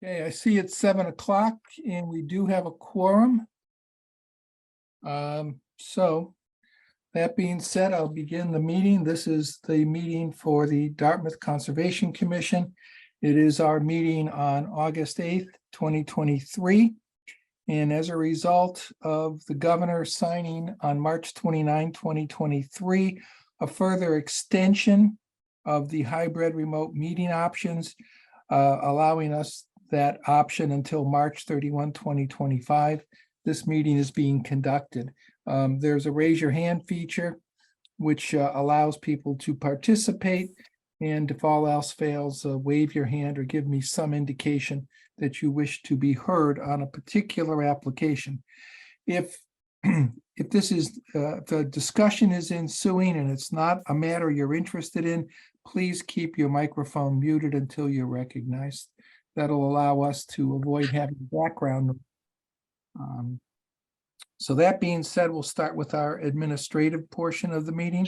Okay, I see it's 7 o'clock and we do have a quorum. So that being said, I'll begin the meeting. This is the meeting for the Dartmouth Conservation Commission. It is our meeting on August 8th, 2023. And as a result of the governor signing on March 29, 2023, a further extension of the hybrid remote meeting options, allowing us that option until March 31, 2025. This meeting is being conducted. There's a raise your hand feature, which allows people to participate, and if all else fails, wave your hand or give me some indication that you wish to be heard on a particular application. If this is, if the discussion is ensuing and it's not a matter you're interested in, please keep your microphone muted until you're recognized. That'll allow us to avoid having background. So that being said, we'll start with our administrative portion of the meeting.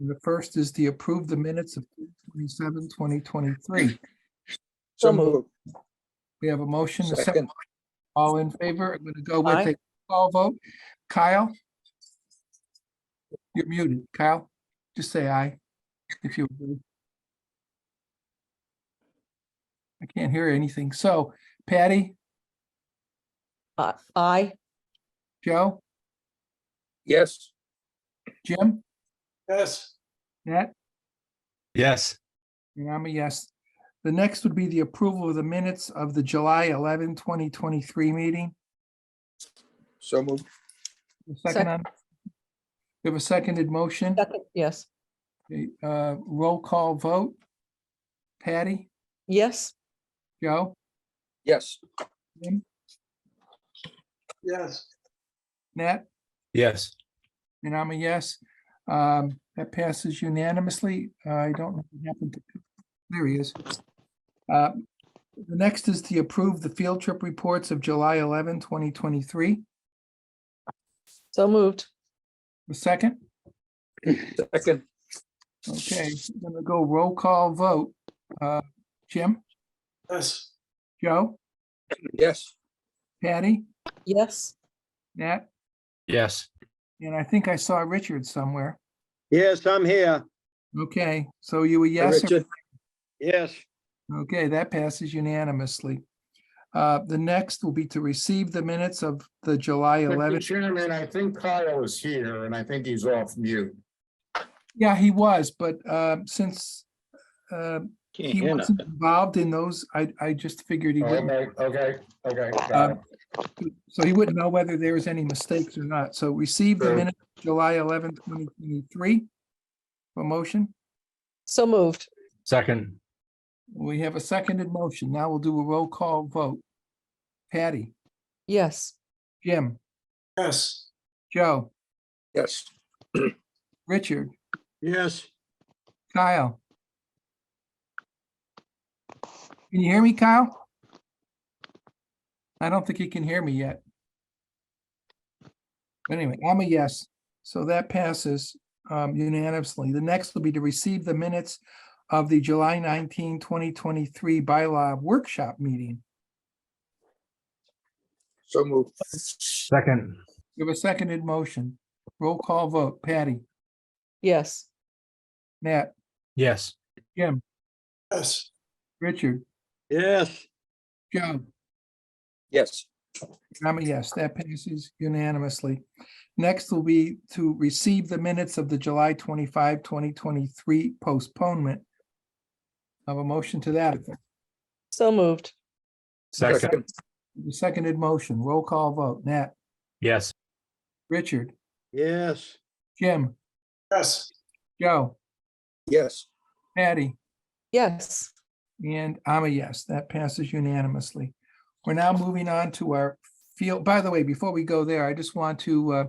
And the first is to approve the minutes of 2023. So moved. We have a motion. A Second. All in favor? I'm going to go with Aye. a call vote. Kyle? You're muted. Kyle, just say aye if you agree. I can't hear anything. So Patty, Aye. Joe, Yes. Jim, Yes. Nat, Yes, and I'm a yes. The next would be the approval of the minutes of the July 11, 2023 meeting. So moved. A second on. We have a seconded motion. Second, yes. Okay, roll call vote. Patty, Yes. Joe, Yes. Jim, Yes. Nat, yes, and I'm a yes. That passes unanimously. I don't know what happened to, there he is. The next is to approve the field trip reports of July 11, 2023. So moved. A second? Second. Okay, I'm gonna go roll call vote. Jim, Yes. Joe, Yes. Patty, Yes. Nat, yes, and I think I saw Richard somewhere. Yes, I'm here. Okay, so you a yes? or- Richard. Yes, Okay, that passes unanimously. The next will be to receive the minutes of the July Mr. 11th. Chairman, I think Kyle is here and I think he's off mute. Yeah, he was, but since can't he hear wasn't nothing. involved in those, I just figured he wouldn't. Okay. got it. So he wouldn't know whether there was any mistakes or not. So receive the Sure. minutes of July 11, 2023. A motion. So moved. second, We have a seconded motion. Now we'll do a roll call vote. Patty, Yes. Jim, Yes. Joe, Yes. Richard, Yes, Kyle. Can you hear me, Kyle? I don't think he can hear me yet. Anyway, I'm a yes, so that passes unanimously. The next will be to receive the minutes of the July 19, 2023 bylaw workshop meeting. So moved. second, We have a seconded motion. Roll call vote. Patty, Yes. Nat, yes, Jim, Yes. Richard, yes, Joe. Yes. I'm a yes, that passes unanimously. Next will be to receive the minutes of the July 25, 2023 postponement. Of a motion to that effect. So moved. second, The seconded motion, roll call vote. Nat, yes, Richard, yes, Jim, Yes. Joe, Yes. Patty, Yes. and I'm a yes, that passes unanimously. We're now moving on to our field. By the way, before we go there, I just want to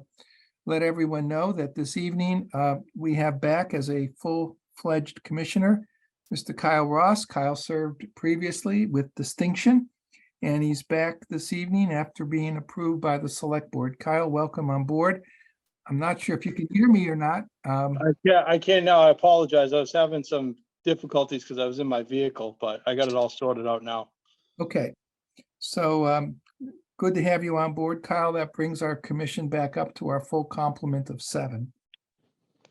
let everyone know that this evening we have back as a full-fledged commissioner, Mr. Kyle Ross. Kyle served previously with distinction, and he's back this evening after being approved by the select board. Kyle, welcome on board. I'm not sure if you can hear me or not. I can't now. I apologize. I was having some difficulties because I was in my vehicle, but I got it all sorted out now. Okay, So good to have you on board, Kyle. That brings our commission back up to our full complement of 7.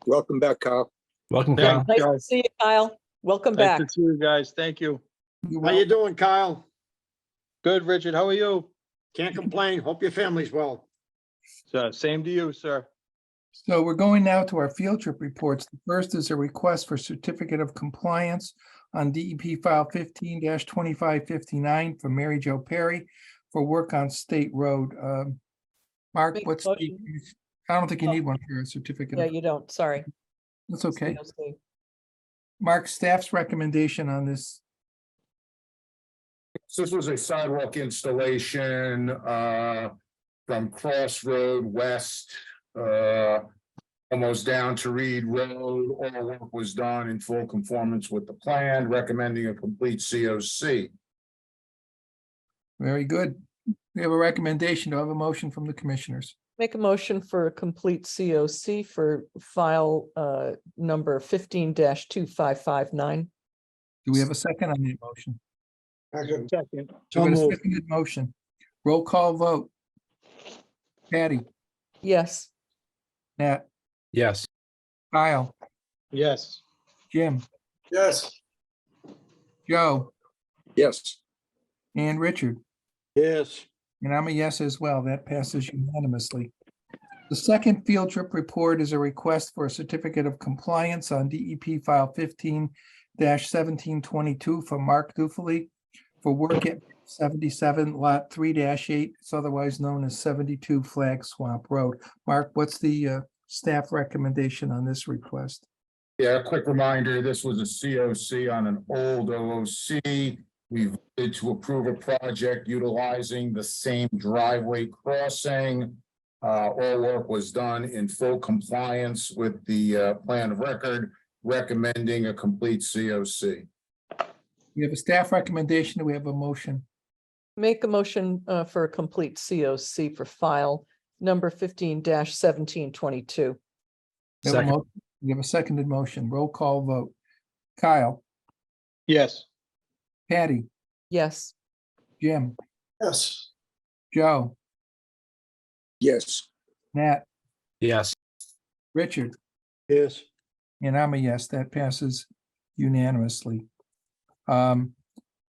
Welcome back, Kyle. Welcome, Thank Kyle. Nice to guys. see you, Kyle. Welcome Nice back. to see you guys. Thank you. You're How you welcome. doing, Kyle? Good, Richard. How are you? Can't complain. Hope your family's well. So, same to you, sir. So we're going now to our field trip reports. The first is a request for certificate of compliance on DEP file 15-2559 from Mary Jo Perry for work on State Road. Mark, Make a what's the, motion. I don't think you need one for a certificate. Yeah, of- you don't, sorry. That's okay. COC. Mark, staff's recommendation on this. So this was a sidewalk installation, from Crossroad West, almost down to Reed Road. All the work was done in full conformance with the plan, recommending a complete COC. Very good. We have a recommendation. Do I have a motion from the commissioners? Make a motion for a complete COC for file number 15-2559. Do we have a second on the motion? Second. Second. So we have a seconded motion. Roll call vote. Patty, Yes, Nat, Yes. Kyle, Yes. Jim, Yes. Joe, Yes. and Richard. Yes. And I'm a yes as well. That passes unanimously. The second field trip report is a request for a certificate of compliance on DEP file 15-1722 from Mark Dufely for work at 77 lot 3-8. It's otherwise known as 72 Flag Swamp Road. Mark, what's the staff recommendation on this request? Yeah, a quick reminder, this was a COC on an old OOC. We voted to approve a project utilizing the same driveway crossing. All work was done in full compliance with the plan of record, recommending a complete COC. We have a staff recommendation. Do we have a motion? make a motion for a complete COC for file number 15-1722. We have a Second. mo- we have a seconded motion. Roll call vote. Kyle, Yes. Patty, Yes, Jim, Yes. Joe, Yes. Nat, Yes. Richard, Yes. and I'm a yes. That passes unanimously.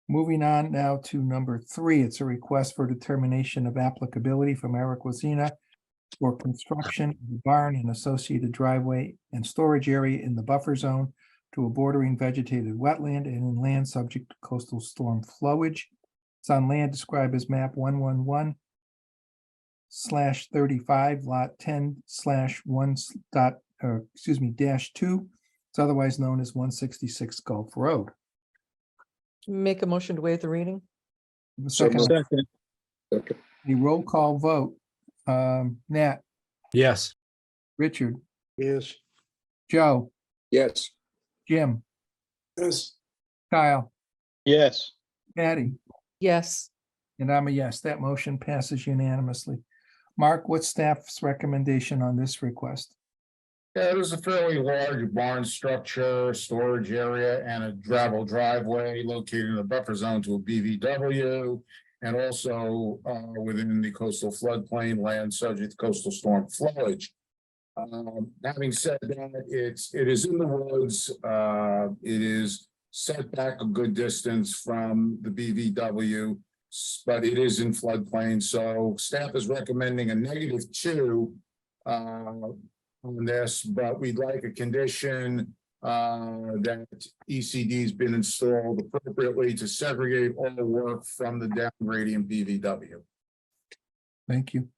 Moving on now to number 3, it's a request for determination of applicability from Eric Wazina for construction of the barn and associated driveway and storage area in the buffer zone to a bordering vegetated wetland and in land subject to coastal storm flowage. It's on land described as map 111/35 lot 10/1 It's otherwise known as 166 Gulf Road. make a motion to waive the reading. The So second, moved. Second. Okay. a roll call vote. Nat, Yes. Richard, Yes. Joe, Yes. Jim, Yes. Kyle, Yes. Patty, Yes, and I'm a yes. That motion passes unanimously. Mark, what's staff's recommendation on this request? Yeah, it was a fairly large barn structure, storage area, and a gravel driveway located in the buffer zone to a BVW. And also within the coastal floodplain land subject to coastal storm flowage. Having said that, it is in the woods. It is set back a good distance from the BVW, but it is in floodplain. So staff is recommending a -2 on this, but we'd like a condition that ECD's been installed appropriately to segregate all the work from the down gradient BVW. Thank you.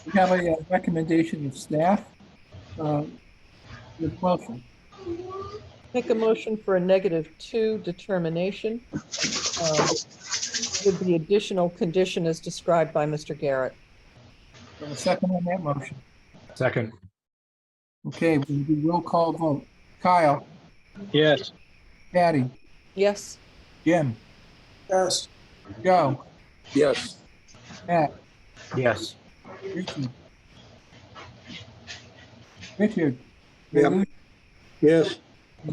We have a recommendation of staff. With motion. make a motion for a -2 determination with the additional condition as described by Mr. Garrett. A second on that motion. Second. Okay, we'll do roll call vote. Kyle, Yes. Patty, Yes, Jim, Yes. Joe, Yes. Nat, Yes. Richard. Richard. Yeah. and Yes.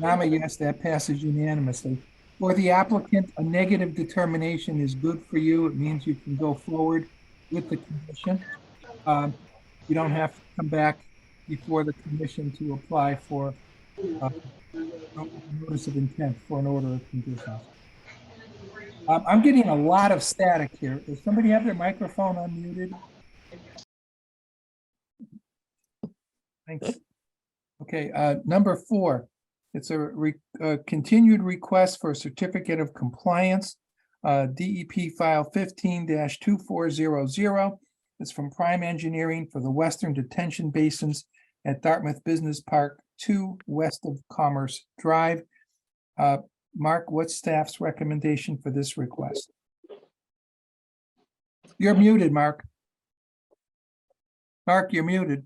I'm a yes. That passes unanimously. For the applicant, a negative determination is good for you. It means you can go forward with the condition. You don't have to come back before the commission to apply for notice of intent for an order of conditions. I'm getting a lot of static here. Does somebody have their microphone unmuted? Thanks. Okay, number 4, it's a continued request for a certificate of compliance, DEP file 15-2400. It's from Prime Engineering for the Western Detention Basins at Dartmouth Business Park 2, west of Commerce Drive. Mark, what's staff's recommendation for this request? You're muted, Mark. Mark, you're muted.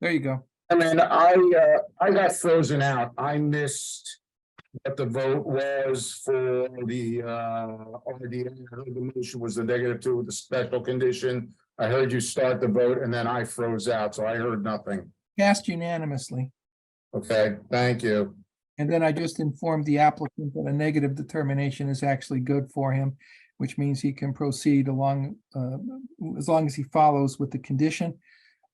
There you go. I mean, I got frozen out. I missed what the vote was for the RDA. I heard the motion was the -2 with the special condition. I heard you start the vote and then I froze out, so I heard nothing. Passed unanimously. Okay, thank you. And then I just informed the applicant that a negative determination is actually good for him, which means he can proceed along, as long as he follows with the condition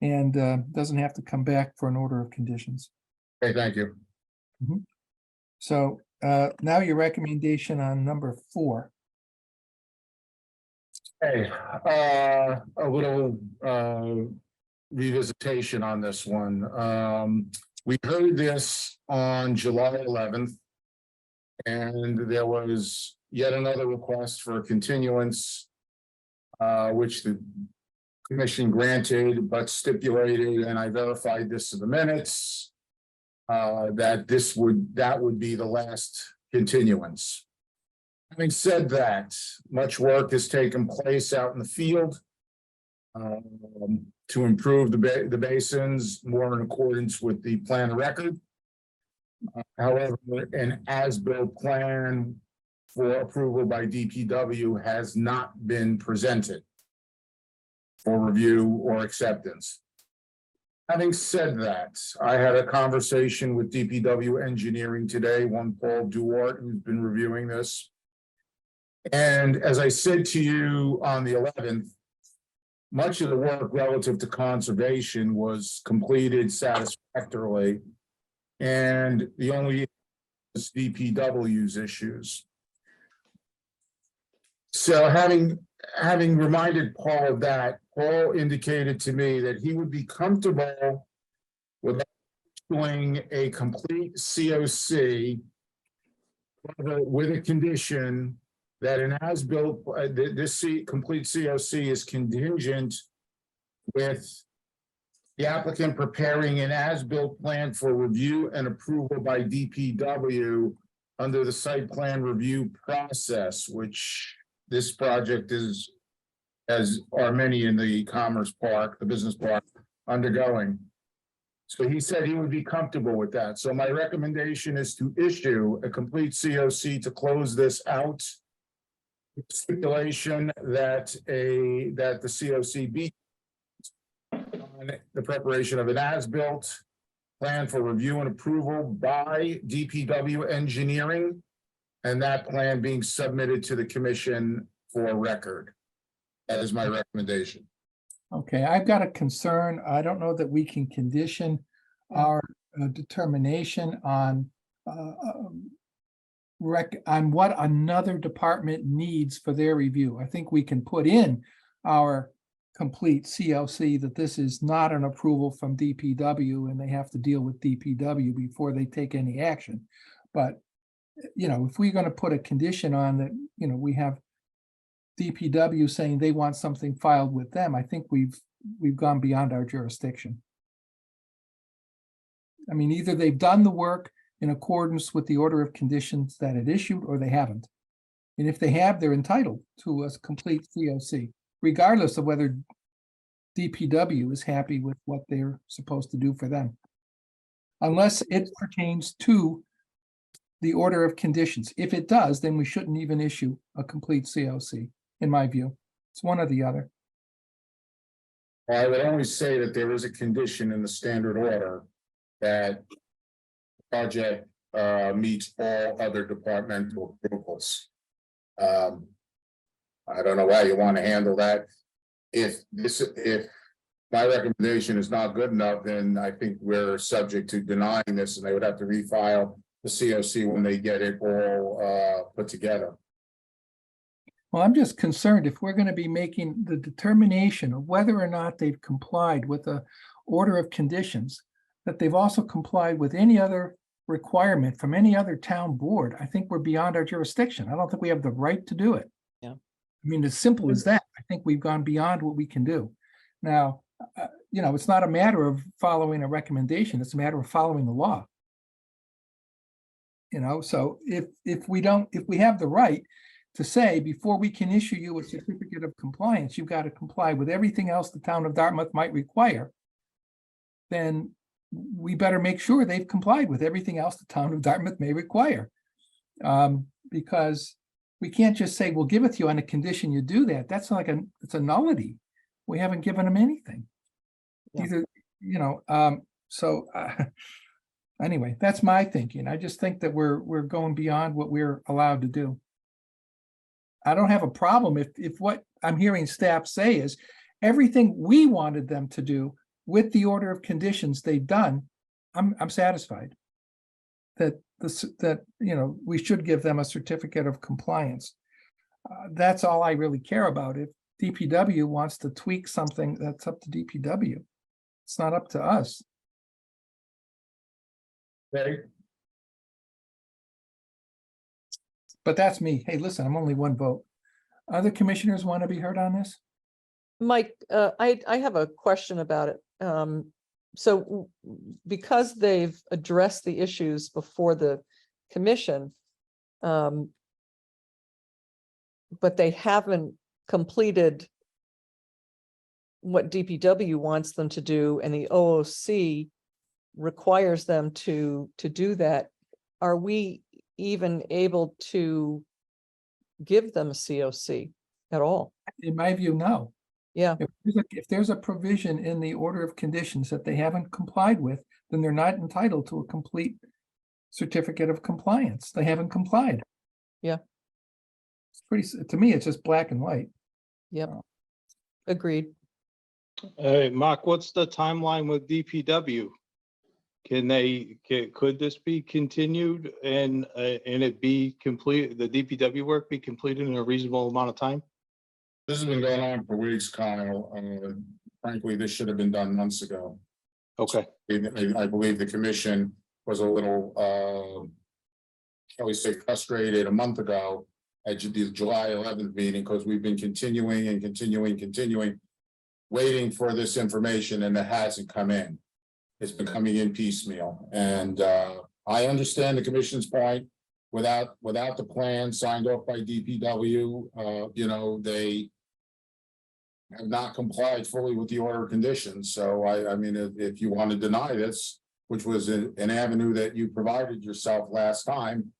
and doesn't have to come back for an order of conditions. Okay, thank you. So now your recommendation on number 4. Hey, a little revisitation on this one. We heard this on July 11th. And there was yet another request for a continuance, which the commission granted, but stipulated, and I verified this in the minutes, that that would be the last continuance. Having said that, much work has taken place out in the field to improve the basins more in accordance with the plan of record. However, an as-built plan for approval by DPW has not been presented for review or acceptance. Having said that, I had a conversation with DPW Engineering today, one Paul Duarte, who's been reviewing this. And as I said to you on the 11th, much of the work relative to conservation was completed satisfactorily. And the only is DPW's issues. So having reminded Paul of that, Paul indicated to me that he would be comfortable with issuing a complete COC with a condition that an as-built, this complete COC is contingent with the applicant preparing an as-built plan for review and approval by DPW under the site plan review process, which this project is, as are many in the Commerce Park, the business park, undergoing. So he said he would be comfortable with that. So my recommendation is to issue a complete COC to close this out. Stipulation that the COC be on the preparation of an as-built plan for review and approval by DPW Engineering, and that plan being submitted to the commission for record. That is my recommendation. Okay, I've got a concern. I don't know that we can condition our determination on what another department needs for their review. I think we can put in our complete CLC that this is not an approval from DPW and they have to deal with DPW before they take any action. But, you know, if we're going to put a condition on that, you know, we have DPW saying they want something filed with them, I think we've gone beyond our jurisdiction. I mean, either they've done the work in accordance with the order of conditions that it issued, or they haven't. And if they have, they're entitled to a complete COC, regardless of whether DPW is happy with what they're supposed to do for them. Unless it pertains to the order of conditions. If it does, then we shouldn't even issue a complete COC, in my view. It's one or the other. I would only say that there is a condition in the standard order that project meets all other departmental approvals. I don't know how you want to handle that. If my recommendation is not good enough, then I think we're subject to denying this, and they would have to refile the COC when they get it all put together. Well, I'm just concerned if we're going to be making the determination of whether or not they've complied with the order of conditions, that they've also complied with any other requirement from any other town board. I think we're beyond our jurisdiction. I don't think we have the right to do it. Yeah. I mean, as simple as that. I think we've gone beyond what we can do. Now, it's not a matter of following a recommendation. It's a matter of following the law. So if we have the right to say, before we can issue you a certificate of compliance, you've got to comply with everything else the town of Dartmouth might require, then we better make sure they've complied with everything else the town of Dartmouth may require. Because we can't just say, we'll give it to you on a condition you do that. That's like it's a nullity. We haven't given them anything. Yeah. Either, anyway, that's my thinking. I just think that we're going beyond what we're allowed to do. I don't have a problem if what I'm hearing staff say is everything we wanted them to do with the order of conditions they've done, I'm satisfied. That we should give them a certificate of compliance. That's all I really care about. If DPW wants to tweak something, that's up to DPW. It's not up to us. Okay. But that's me. Hey, listen, I'm only one vote. Other commissioners want to be heard on this? Mike, I have a question about it. So because they've addressed the issues before the commission, but they haven't completed what DPW wants them to do, and the OOC requires them to do that, are we even able to give them a COC at all? In my view, no. Yeah, If there's a provision in the order of conditions that they haven't complied with, then they're not entitled to a complete certificate of compliance. They haven't complied. Yeah. It's pretty, to me, it's just black and white. yep. Agreed. Hey, Mark, what's the timeline with DPW? Could this be continued and it be complete, the DPW work be completed in a reasonable amount of time? This has been going on for weeks, Kyle. Frankly, this should have been done months ago. Okay, I believe the commission was a little, shall we say, frustrated a month ago at the July 11th meeting, because we've been continuing, waiting for this information, and it hasn't come in. It's been coming in piecemeal, and I understand the commission's point. Without the plan signed off by DPW, they have not complied fully with the order of conditions. So I mean, if you want to deny this, which was an avenue that you provided yourself last time,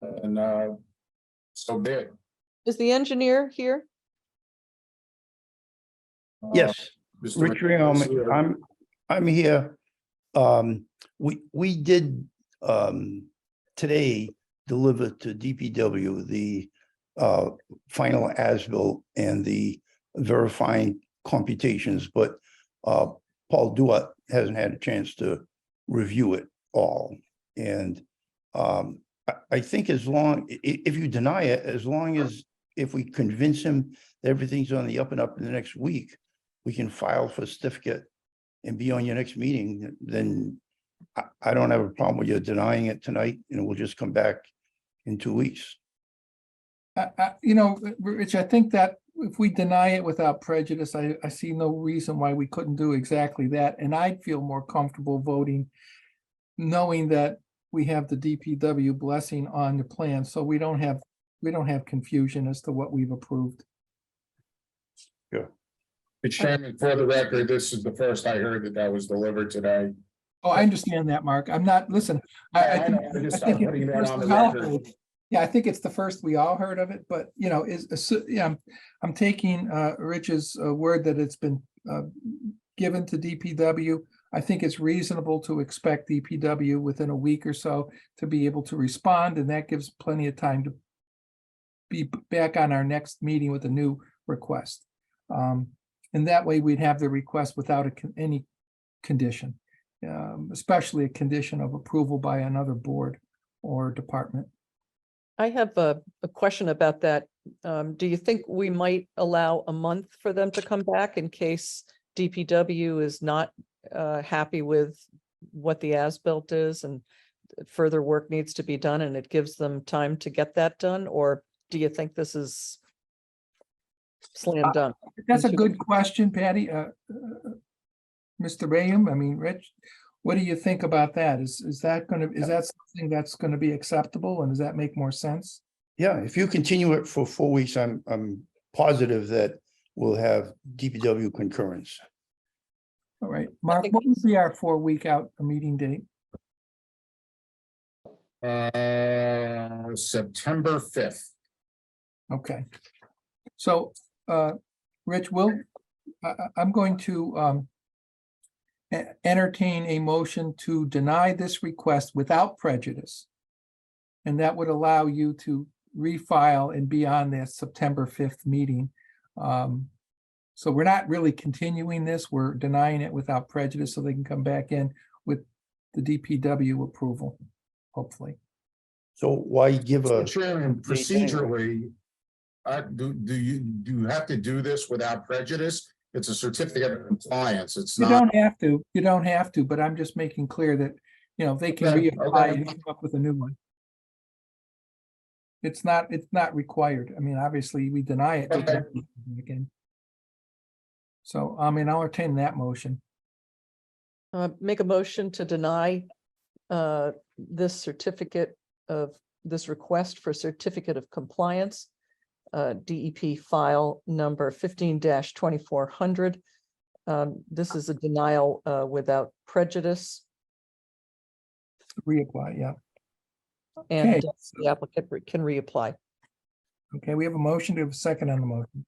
and so be it. Is the engineer here? Yes, Mr. Rich McCoy is Riomo, here. I'm here. We did today deliver to DPW the final as-built and the verifying computations, but Paul Duat hasn't had a chance to review it all. And I think if you deny it, as long as if we convince him that everything's on the up and up in the next week, we can file for a certificate and be on your next meeting, then I don't have a problem with you denying it tonight, and we'll just come back in 2 weeks. Rich, I think that if we deny it without prejudice, I see no reason why we couldn't do exactly that. And I'd feel more comfortable voting, knowing that we have the DPW blessing on the plan, so we don't have confusion as to what we've approved. Mr. Chairman, for the record, this is the first I heard that was delivered today. Oh, I understand that, Mark. I'm not, listen, I think I just I think I'm putting it's that the on the first we all record. heard. Yeah, I think it's the first we all heard of it, but I'm taking Rich's word that it's been given to DPW. I think it's reasonable to expect DPW within a week or so to be able to respond, and that gives plenty of time to be back on our next meeting with a new request. And that way we'd have the request without any condition, especially a condition of approval by another board or department. I have a question about that. Do you think we might allow a month for them to come back in case DPW is not happy with what the as-built is and further work needs to be done and it gives them time to get that done? Or do you think this is slam dunk? That's a good question, Patty. Mr. Bayham, I mean, Rich, what do you think about that? Is that something that's gonna be acceptable, and does that make more sense? Yeah, if you continue it for 4 weeks, I'm positive that we'll have DPW concurrence. All right, Mark, think what would be our 4-week out meeting date? September 5th. Okay. So, Rich, I'm going to entertain a motion to deny this request without prejudice. And that would allow you to refile and be on that September 5th meeting. So we're not really continuing this, we're denying it without prejudice so they can come back in with the DPW approval, hopefully. So why give a, Mr. Chairman, date anyway. procedurally, do you have to do this without prejudice? It's a certificate of compliance. It's You not. don't have to, but I'm just making clear that, they can Okay, reapply okay. and come up with a new one. It's not required. I mean, obviously, we deny it. Okay. Again. So, I'll entertain that motion. Make a motion to deny this certificate of, this request for certificate of compliance, DEP file number 15-2400. This is a denial without prejudice, Reapply, yeah. and Okay. the applicant can reapply. Okay, we have a motion. Do we have a second on the motion?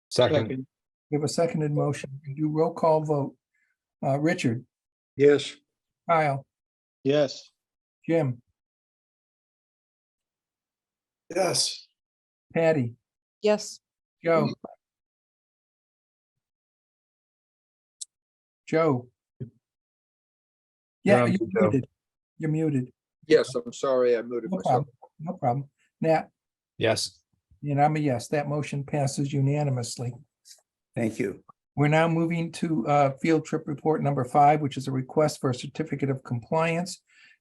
Second. We have a seconded motion. We do roll call vote. Richard, Yes. Kyle, Yes. Jim, Yes. Patty, Yes, Joe. Joe. Yeah, Yeah, you're Joe. muted. You're muted. Yes, I'm sorry, I muted No myself. problem. No problem. Nat, Yes. and I'm a yes. That motion passes unanimously. thank you. We're now moving to field trip report number 5, which is a request for a certificate of compliance.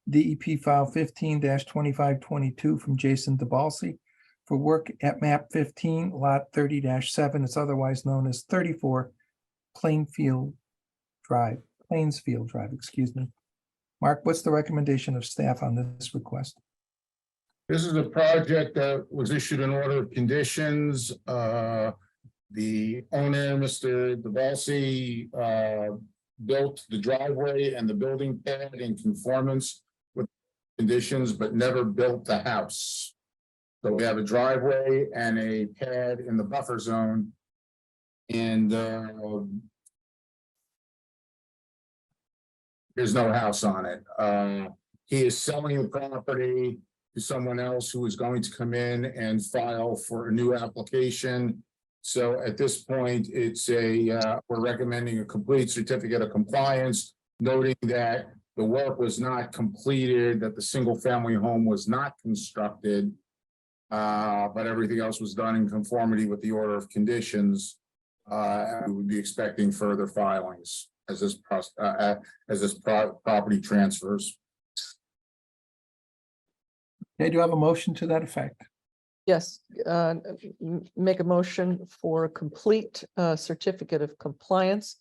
DEP file 15-2522 from Jason DeBalsi for work at map 15, lot 30-7. It's otherwise known as 34 Plainsfield Drive, excuse me. Mark, what's the recommendation of staff on this request? This is a project that was issued an order of conditions. The owner, Mr. DeBalsi, built the driveway and the building pad in conformance with conditions, but never built the house. So we have a driveway and a pad in the buffer zone. And there's no house on it. He is selling the property to someone else who is going to come in and file for a new application. So at this point, it's we're recommending a complete certificate of compliance, noting that the work was not completed, that the single-family home was not constructed, but everything else was done in conformity with the order of conditions. And we would be expecting further filings as this property transfers. Okay, do you have a motion to that effect? yes, make a motion for a complete certificate of compliance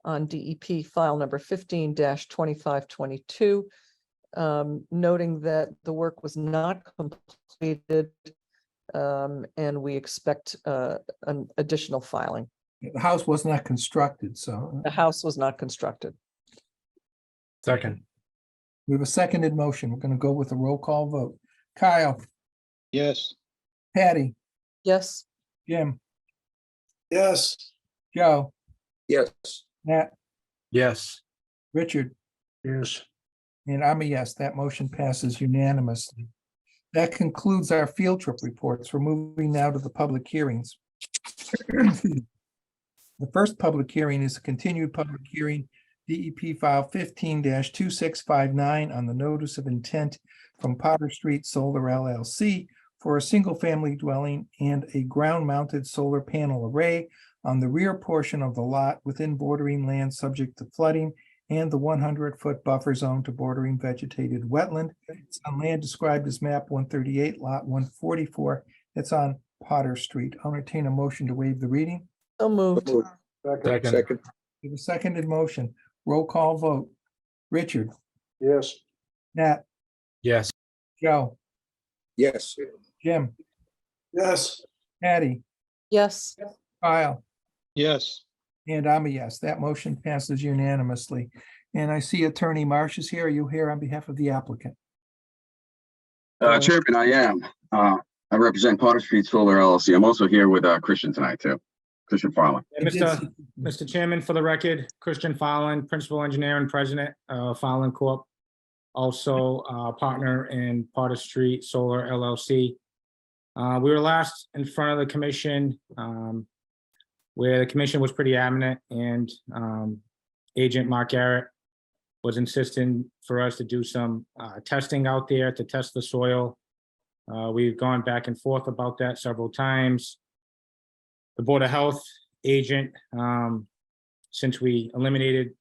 on DEP file number 15-2522. Noting that the work was not completed, and we expect an additional filing. The house was not constructed, so The house was not constructed. Second. we have a seconded motion. We're gonna go with a roll call vote. Kyle, Yes. Patty, Yes, Jim, Yes. Joe, Yes. Nat, Yes. Richard, Yes. and I'm a yes. That motion passes unanimously. That concludes our field trip reports. We're moving now to the public hearings. The first public hearing is a continued public hearing, DEP file 15-2659 on the notice of intent from Potter Street Solar LLC for a single-family dwelling and a ground-mounted solar panel array on the rear portion of the lot within bordering land subject to flooding and the 100-foot buffer zone to bordering vegetated wetland. It's on land described as map 138, lot 144. It's on Potter Street. I'll entertain a motion to waive the reading. So moved. Moved. Second. Second, We have a seconded motion. Roll call vote. Richard, Yes. Nat, Yes. Joe, yes. Jim, Yes. Patty, Yes. Kyle, Yes. and I'm a yes. That motion passes unanimously. And I see Attorney Marsh is here. Are you here on behalf of the applicant? Chairman, I am. I represent Potter Street Solar LLC. I'm also here with Christian tonight too. Christian Farland. I did see- Mr. Chairman, for the record, Christian Fallon, Principal Engineer and President, Fallon Corp. Also, partner in Potter Street Solar LLC. We were last in front of the commission, where the commission was pretty adamant and Agent Mark Garrett was insisting for us to do some testing out there to test the soil. We've gone back and forth about that several times. The Board of Health agent, since we eliminated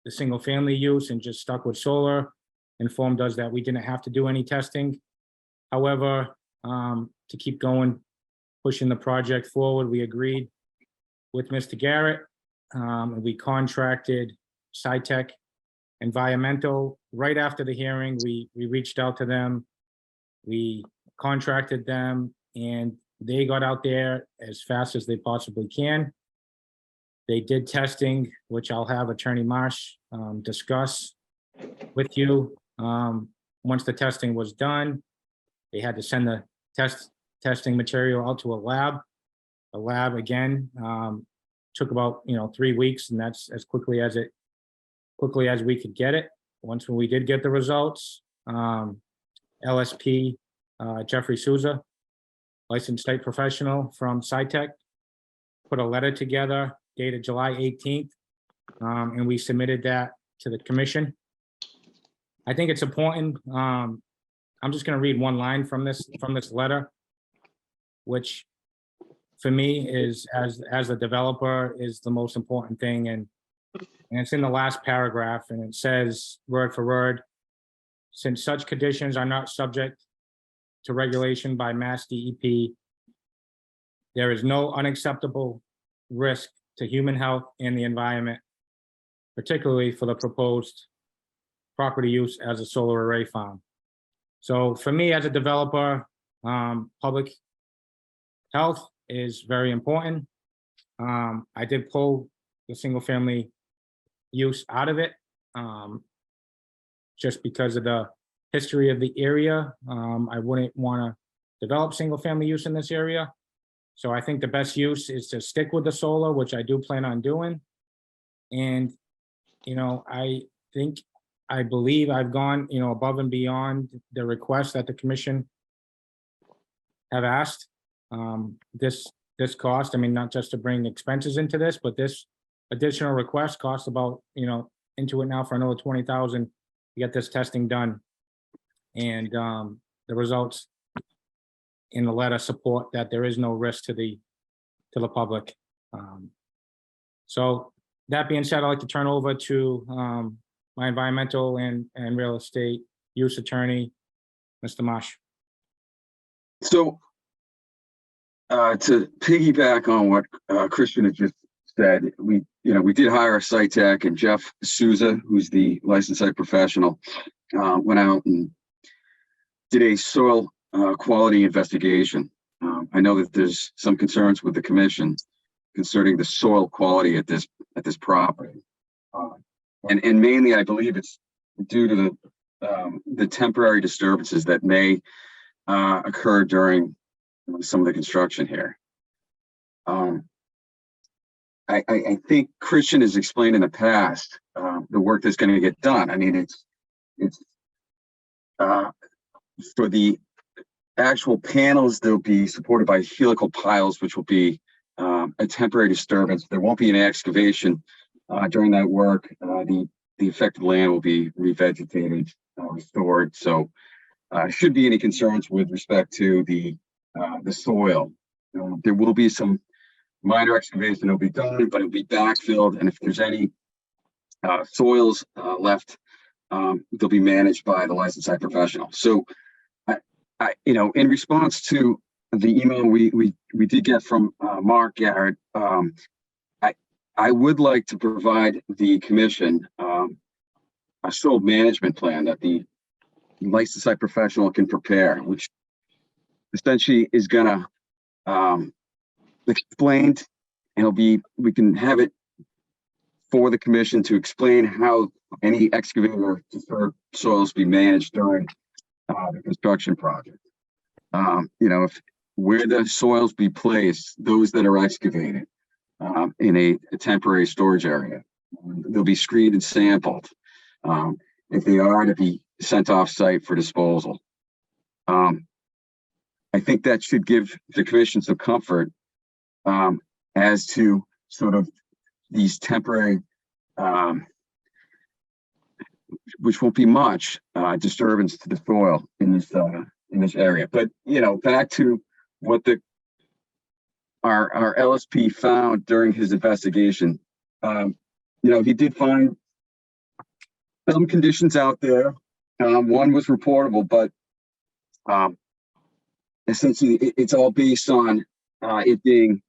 the single family use and just stuck with solar, informed us that we didn't have to do any testing. However, to keep going, pushing the project forward, we agreed with Mr. Garrett. And we contracted SciTech Environmental. Right after the hearing, we reached out to them. We contracted them and they got out there as fast as they possibly can. They did testing, which I'll have Attorney Marsh discuss with you. Once the testing was done, they had to send the testing material out to a lab. The lab again took about 3 weeks, and that's as quickly as we could get it. Once we did get the results, LSP Jeffrey Souza, licensed site professional from SciTech, put a letter together dated July 18th, and we submitted that to the commission. I think it's important. I'm just going to read one line from this letter, which for me is, as a developer, is the most important thing. And it's in the last paragraph, and it says word for word, since such conditions are not subject to regulation by Mass DEP, there is no unacceptable risk to human health and the environment, particularly for the proposed property use as a solar array farm. So for me as a developer, public health is very important. I did pull the single family use out of it just because of the history of the area. I wouldn't want to develop single family use in this area. So I think the best use is to stick with the solar, which I do plan on doing. And, I believe I've gone, above and beyond the request that the commission have asked. This cost, not just to bring expenses into this, but this additional request costs about, into it now for another 20,000 to get this testing done. And the results in the letter support that there is no risk to the public. So that being said, I'd like to turn over to my environmental and real estate use attorney, Mr. Marsh. So to piggyback on what Christian had just said, we did hire a site tech, and Jeff Souza, who's the licensed site professional, went out and did a soil quality investigation. I know that there's some concerns with the commission concerning the soil quality at this property, and mainly I believe it's due to the temporary disturbances that may occur during some of the construction here. I think Christian has explained in the past, the work that's going to get done. I mean, it's for the actual panels, they'll be supported by helical piles, which will be a temporary disturbance. There won't be an excavation during that work. The affected land will be revegetated, restored. So should be any concerns with respect to the soil. There will be some minor excavation that'll be done, but it'll be backfilled. And if there's any soils left, they'll be managed by the licensed site professional. So in response to the email we did get from Mark Garrett, I would like to provide the commission a soil management plan that the licensed site professional can prepare, which essentially is gonna explained, and we can have it for the commission to explain how any excavator disturbed soils be managed during the construction project. If where the soils be placed, those that are excavated in a temporary storage area, they'll be screened and sampled. If they are to be sent off site for disposal. I think that should give the commission some comfort as to sort of these temporary, which won't be much disturbance to the soil in this area. But back to what our LSP found during his investigation. He did find some conditions out there. One was reportable, but essentially it's all based on it being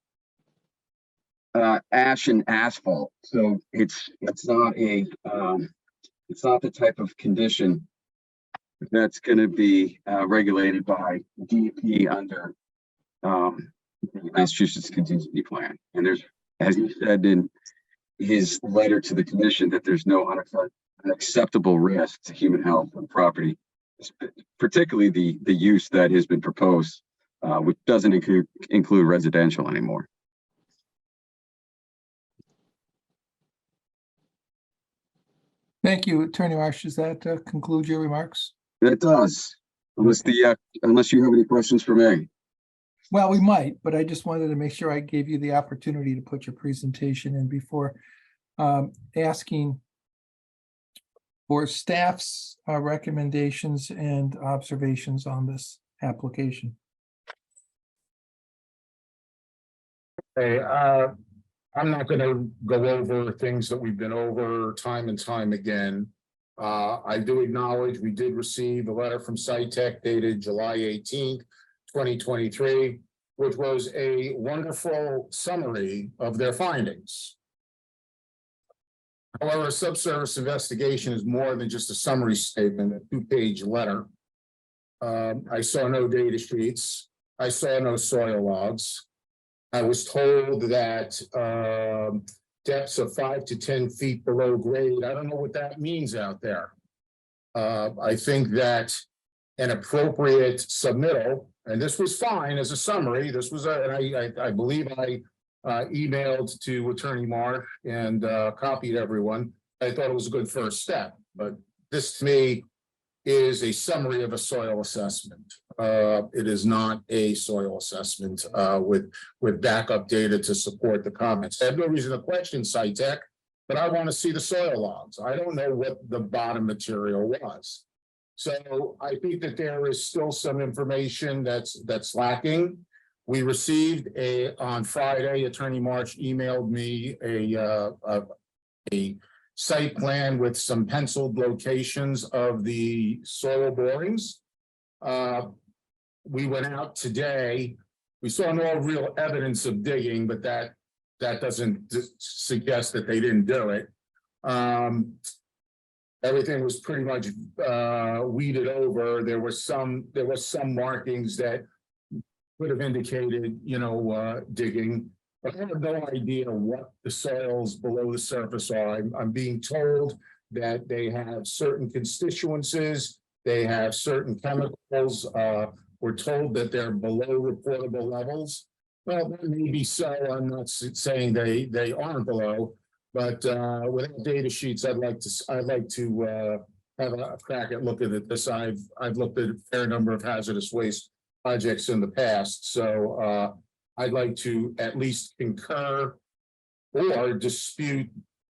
ash and asphalt. So it's not the type of condition that's going to be regulated by DEP under the Massachusetts contingency plan. And there's, as he said in his letter to the commission, that there's no unacceptable risk to human health and property, particularly the use that has been proposed, which doesn't include residential anymore. Thank you, Attorney Marsh. Does that conclude your remarks? It does, unless you have any questions for me. Well, we might, but I just wanted to make sure I gave you the opportunity to put your presentation in before asking for staff's recommendations and observations on this application. Hey, I'm not gonna go over things that we've been over time and time again. I do acknowledge we did receive a letter from SciTech dated July 18th, 2023, which was a wonderful summary of their findings. However, a subsurface investigation is more than just a summary statement, a 2-page letter. I saw no data sheets. I saw no soil logs. I was told that depths of 5 to 10 feet below grade. I don't know what that means out there. I think that an appropriate submittal, and this was fine as a summary. This was and I believe I emailed to Attorney Marsh and copied everyone. I thought it was a good first step, but this to me is a summary of a soil assessment. It is not a soil assessment with backup data to support the comments. I have no reason to question SciTech, but I want to see the soil logs. I don't know what the bottom material was. So I think that there is still some information that's lacking. We received on Friday, Attorney Marsh emailed me a site plan with some penciled locations of the soil borings. We went out today. We saw no real evidence of digging, but that doesn't suggest that they didn't do it. Everything was pretty much weeded over. There was some markings that would have indicated, digging. But I have no idea what the soils below the surface are. I'm being told that they have certain constituencies, they have certain chemicals. We're told that they're below reportable levels. Well, that may be so. I'm not saying they aren't below, but without data sheets, I'd like to have a crack at looking at this. I've looked at a fair number of hazardous waste projects in the past, so I'd like to at least concur or dispute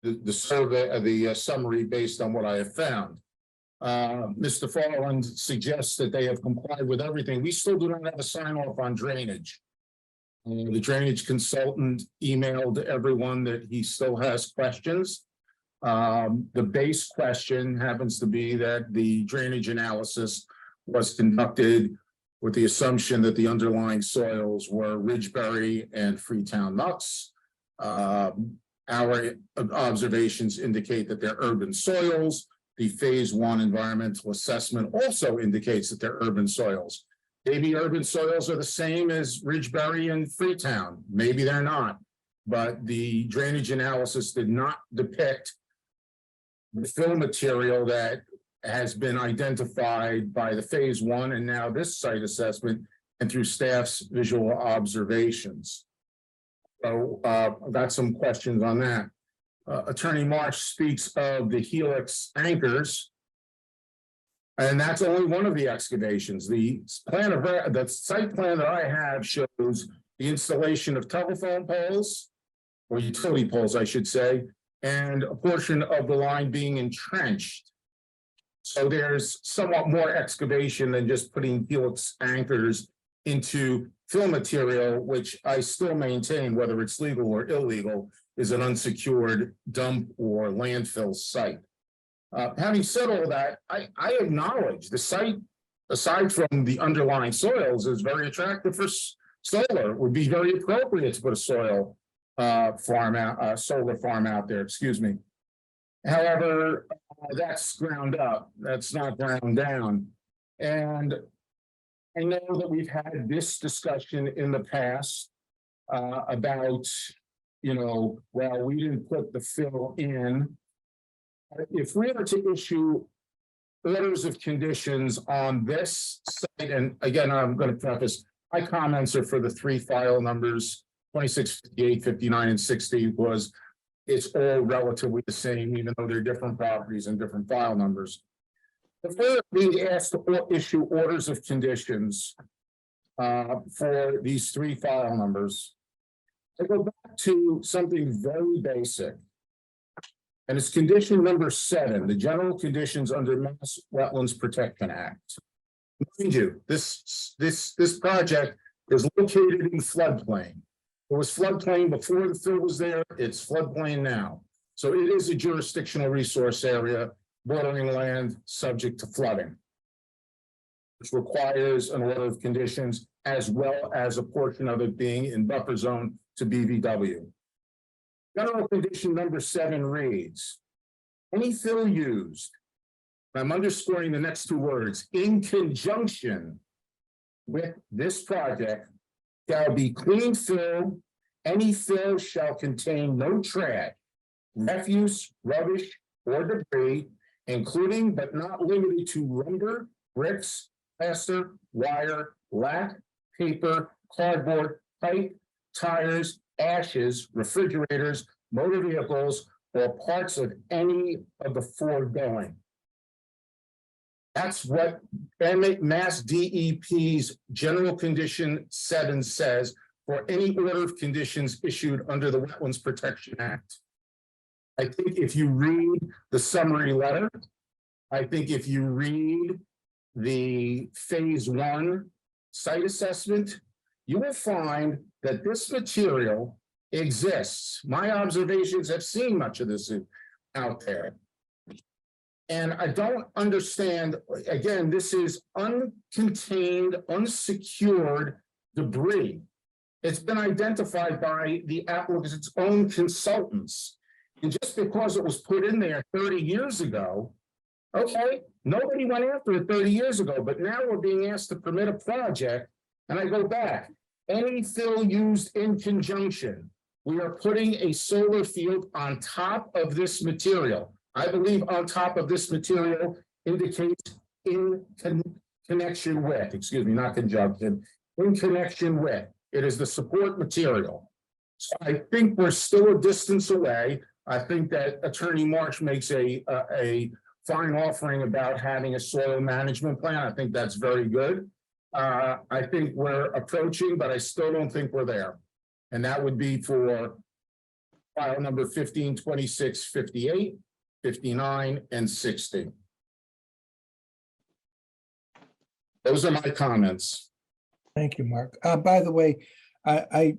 the survey, the summary based on what I have found. Mr. Farland suggests that they have complied with everything. We still do not have a sign off on drainage. The drainage consultant emailed everyone that he still has questions. The base question happens to be that the drainage analysis was conducted with the assumption that the underlying soils were Ridgeberry and Freetown nuts. Our observations indicate that they're urban soils. The phase 1 environmental assessment also indicates that they're urban soils. Maybe urban soils are the same as Ridgeberry and Freetown. Maybe they're not. But the drainage analysis did not depict the fill material that has been identified by the phase 1 and now this site assessment and through staff's visual observations. So I've got some questions on that. Attorney Marsh speaks of the helix anchors. And that's only one of the excavations. The site plan that I have shows the installation of telephone poles, or utility poles, I should say, and a portion of the line being entrenched. So there's somewhat more excavation than just putting helix anchors into fill material, which I still maintain, whether it's legal or illegal, is an unsecured dump or landfill site. Having said all that, I acknowledge the site, aside from the underlying soils, is very attractive for solar. It would be very appropriate to put a solar farm out there, excuse me. However, that's ground up, that's not ground down. And I know that we've had this discussion in the past about, well, we didn't put the fill in. If we were to issue orders of conditions on this site, and again, I'm going to preface, my comments are for the 3 file numbers, 26, 58, 59, and 60, was it's all relatively the same, even though they're different properties and different file numbers. If we're being asked to issue orders of conditions for these 3 file numbers, I go back to something very basic. And it's condition number 7, the general conditions under Mass Wetlands Protection Act. Mind you, this project is located in floodplain. It was floodplain before the fill was there, it's floodplain now. So it is a jurisdictional resource area bordering land subject to flooding, which requires an order of conditions as well as a portion of it being in buffer zone to BVW. General condition number 7 reads, any fill used, I'm underscoring the next 2 words, in conjunction with this project shall be clean fill. Any fill shall contain no trash, refuse, rubbish, or debris, including but not limited to lumber, bricks, plaster, wire, lath, paper, cardboard, pipe, tires, ashes, refrigerators, motor vehicles, or parts of any of the foregoing. That's what Mass DEP's General Condition 7 says for any order of conditions issued under the Wetlands Protection Act. I think if you read the summary letter, I think if you read the phase 1 site assessment, you will find that this material exists. My observations have seen much of this out there. And I don't understand, again, this is uncontained, unsecured debris. It's been identified by the applicant's own consultants. And just because it was put in there 30 years ago, okay, nobody went after it 30 years ago, but now we're being asked to permit a project. And I go back, any fill used in conjunction, we are putting a solar field on top of this material. I believe on top of this material indicates in connection with, excuse me, not conjunction, in connection with. It is the support material. So I think we're still a distance away. I think that Attorney Marsh makes a fine offering about having a soil management plan. I think that's very good. I think we're approaching, but I still don't think we're there. And that would be for file number 15, 26, 58, 59, and 60. Those are my comments. Thank you, Mark. By the way, I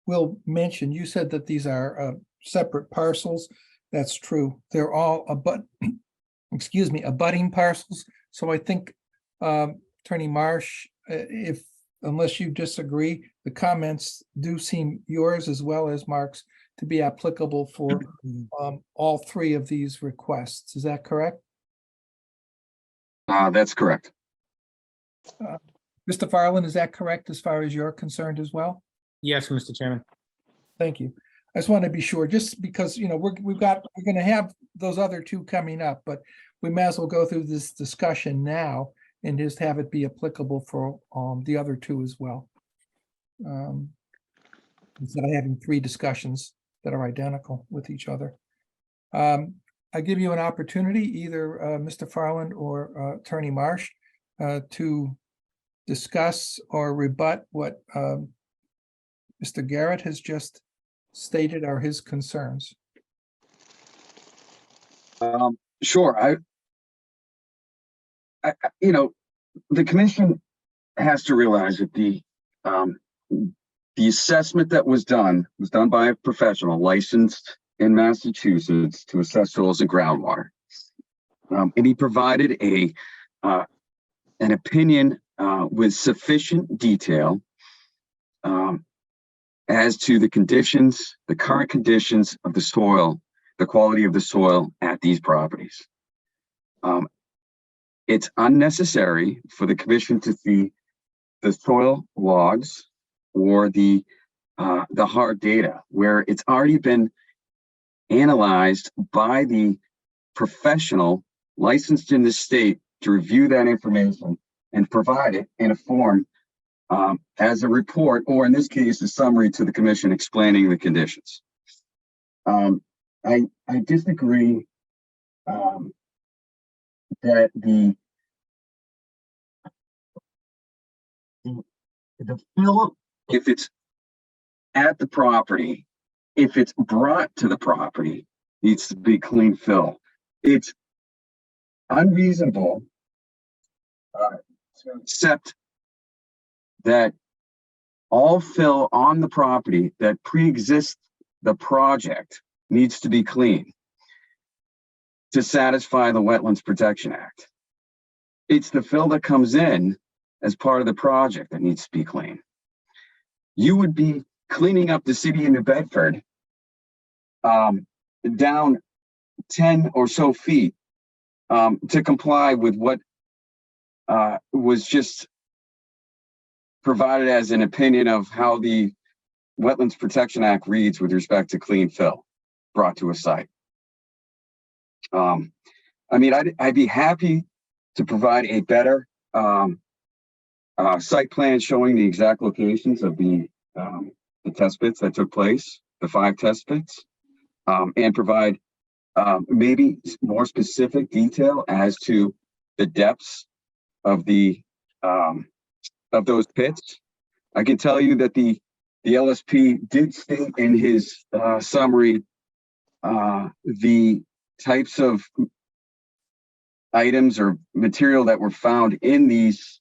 will mention, you said that these are separate parcels. That's true. They're all abutting parcels. So I think Attorney Marsh, unless you disagree, the comments do seem yours as well as Mark's to be applicable for all three of these requests. Is that correct? That's correct. Mr. Farland, is that correct as far as you're concerned as well? Yes, Mr. Chairman. Thank you. I just want to be sure, just because, you know, we're going to have those other two coming up, but we may as well go through this discussion now and just have it be applicable for the other two as well. Instead of having three discussions that are identical with each other. I give you an opportunity, either Mr. Farland or Attorney Marsh, to discuss or rebut what Mr. Garrett has just stated are his concerns. Sure. I you know, the commission has to realize that the assessment that was done by a professional licensed in Massachusetts to assess soils and groundwater. And he provided an opinion with sufficient detail as to the conditions, the current conditions of the soil, the quality of the soil at these properties. It's unnecessary for the commission to see the soil logs or the hard data where it's already been analyzed by the professional licensed in the state to review that information and provide it in a form as a report, or in this case, a summary to the commission explaining the conditions. I disagree that the fill, if it's at the property, if it's brought to the property, needs to be clean fill. It's unreasonable to accept that all fill on the property that pre-exists the project needs to be clean to satisfy the Wetlands Protection Act. It's the fill that comes in as part of the project that needs to be clean. You would be cleaning up the city of New Bedford down 10 or so feet to comply with what was just provided as an opinion of how the Wetlands Protection Act reads with respect to clean fill brought to a site. I mean, I'd be happy to provide a better site plan showing the exact locations of the test pits that took place, the 5 test pits, and provide maybe more specific detail as to the depths of the of those pits. I can tell you that the LSP did state in his summary the types of items or material that were found in these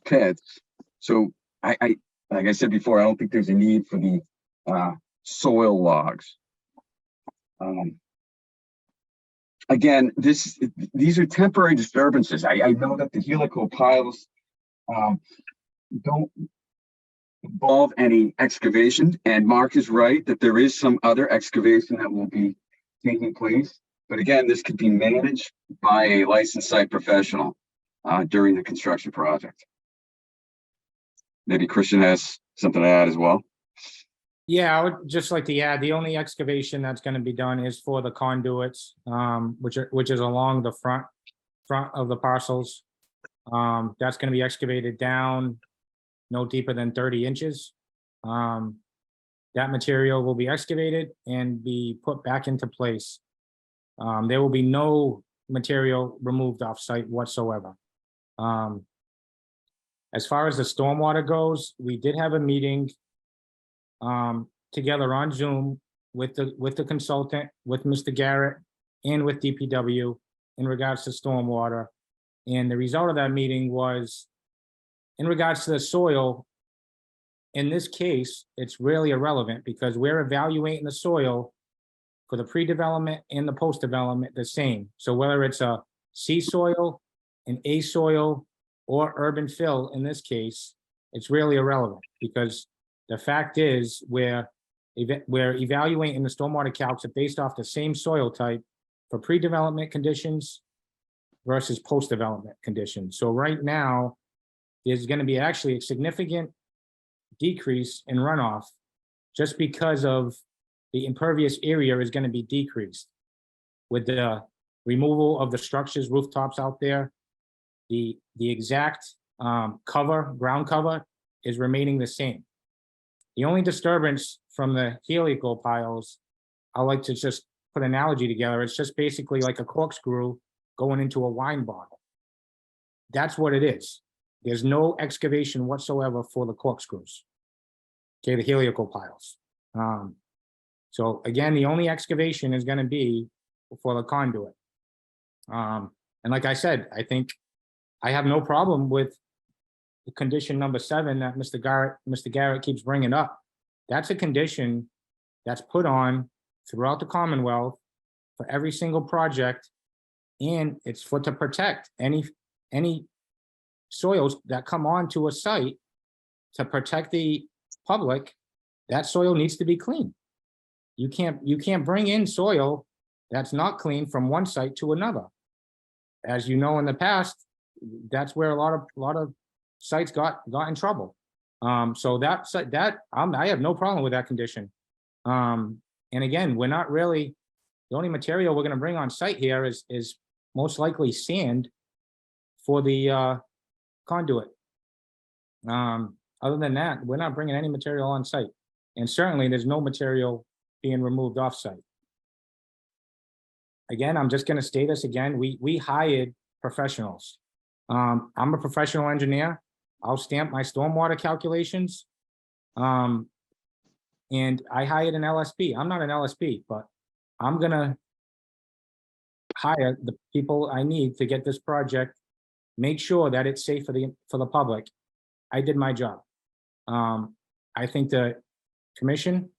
pits. So I like I said before, I don't think there's a need for the soil logs. Again, these are temporary disturbances. I know that the helical piles don't involve any excavation, and Mark is right that there is some other excavation that will be taking place. But again, this could be managed by a licensed site professional during the construction project. Maybe Christian has something to add as well. Yeah, I would just like to add, the only excavation that's going to be done is for the conduits, which is along the front of the parcels. That's going to be excavated down no deeper than 30 inches. That material will be excavated and be put back into place. There will be no material removed off-site whatsoever. As far as the stormwater goes, we did have a meeting together on Zoom with the consultant, with Mr. Garrett, and with DPW in regards to stormwater. And the result of that meeting was, in regards to the soil, in this case, it's really irrelevant because we're evaluating the soil for the pre-development and the post-development the same. So whether it's a C soil, an A soil, or urban fill, in this case, it's really irrelevant because the fact is we're evaluating the stormwater calcs based off the same soil type for pre-development conditions versus post-development conditions. So right now, there's going to be actually a significant decrease in runoff just because of the impervious area is going to be decreased with the removal of the structures, rooftops out there. The exact ground cover is remaining the same. The only disturbance from the helical piles, I like to just put an analogy together. It's just basically like a corkscrew going into a wine bottle. That's what it is. There's no excavation whatsoever for the corkscrews. Okay, the helical piles. So again, the only excavation is going to be for the conduit. And like I said, I think I have no problem with the condition number 7 that Mr. Garrett keeps bringing up. That's a condition that's put on throughout the Commonwealth for every single project, and it's to protect any soils that come onto a site to protect the public. That soil needs to be clean. You can't bring in soil that's not clean from one site to another. As you know, in the past, that's where a lot of sites got in trouble. So I have no problem with that condition. And again, we're not really, the only material we're going to bring on site here is most likely sand for the conduit. Other than that, we're not bringing any material on site. And certainly there's no material being removed off site. Again, I'm just going to state this again. We hired professionals. I'm a professional engineer. I'll stamp my stormwater calculations. And I hired an LSP. I'm not an LSP, but I'm going to hire the people I need to get this project, make sure that it's safe for the public. I did my job. I think the commission,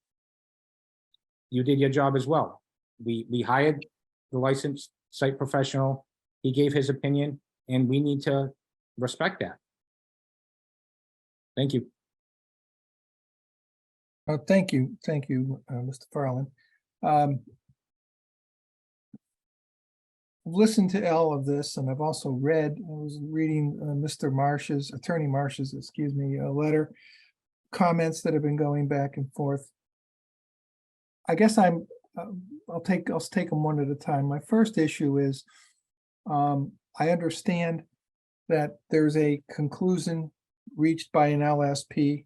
you did your job as well. We hired the licensed site professional. He gave his opinion, and we need to respect that. Thank you. Thank you, Mr. Farland. I've listened to all of this, and I've also I was reading Attorney Marsh's, letter, comments that have been going back and forth. I guess I'll take them one at a time. My first issue is, I understand that there's a conclusion reached by an LSP,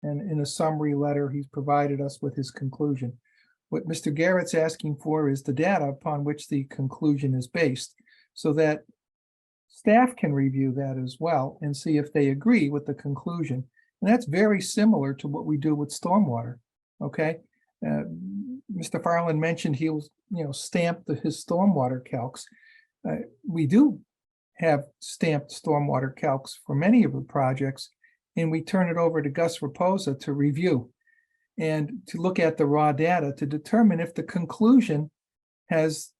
and in a summary letter, he's provided us with his conclusion. What Mr. Garrett's asking for is the data upon which the conclusion is based, so that staff can review that as well and see if they agree with the conclusion. And that's very similar to what we do with stormwater. Okay. Mr. Farland mentioned he'll, stamp his stormwater calcs. We do have stamped stormwater calcs for many of the projects, and we turn it over to Gus Raposa to review and to look at the raw data to determine if the conclusion has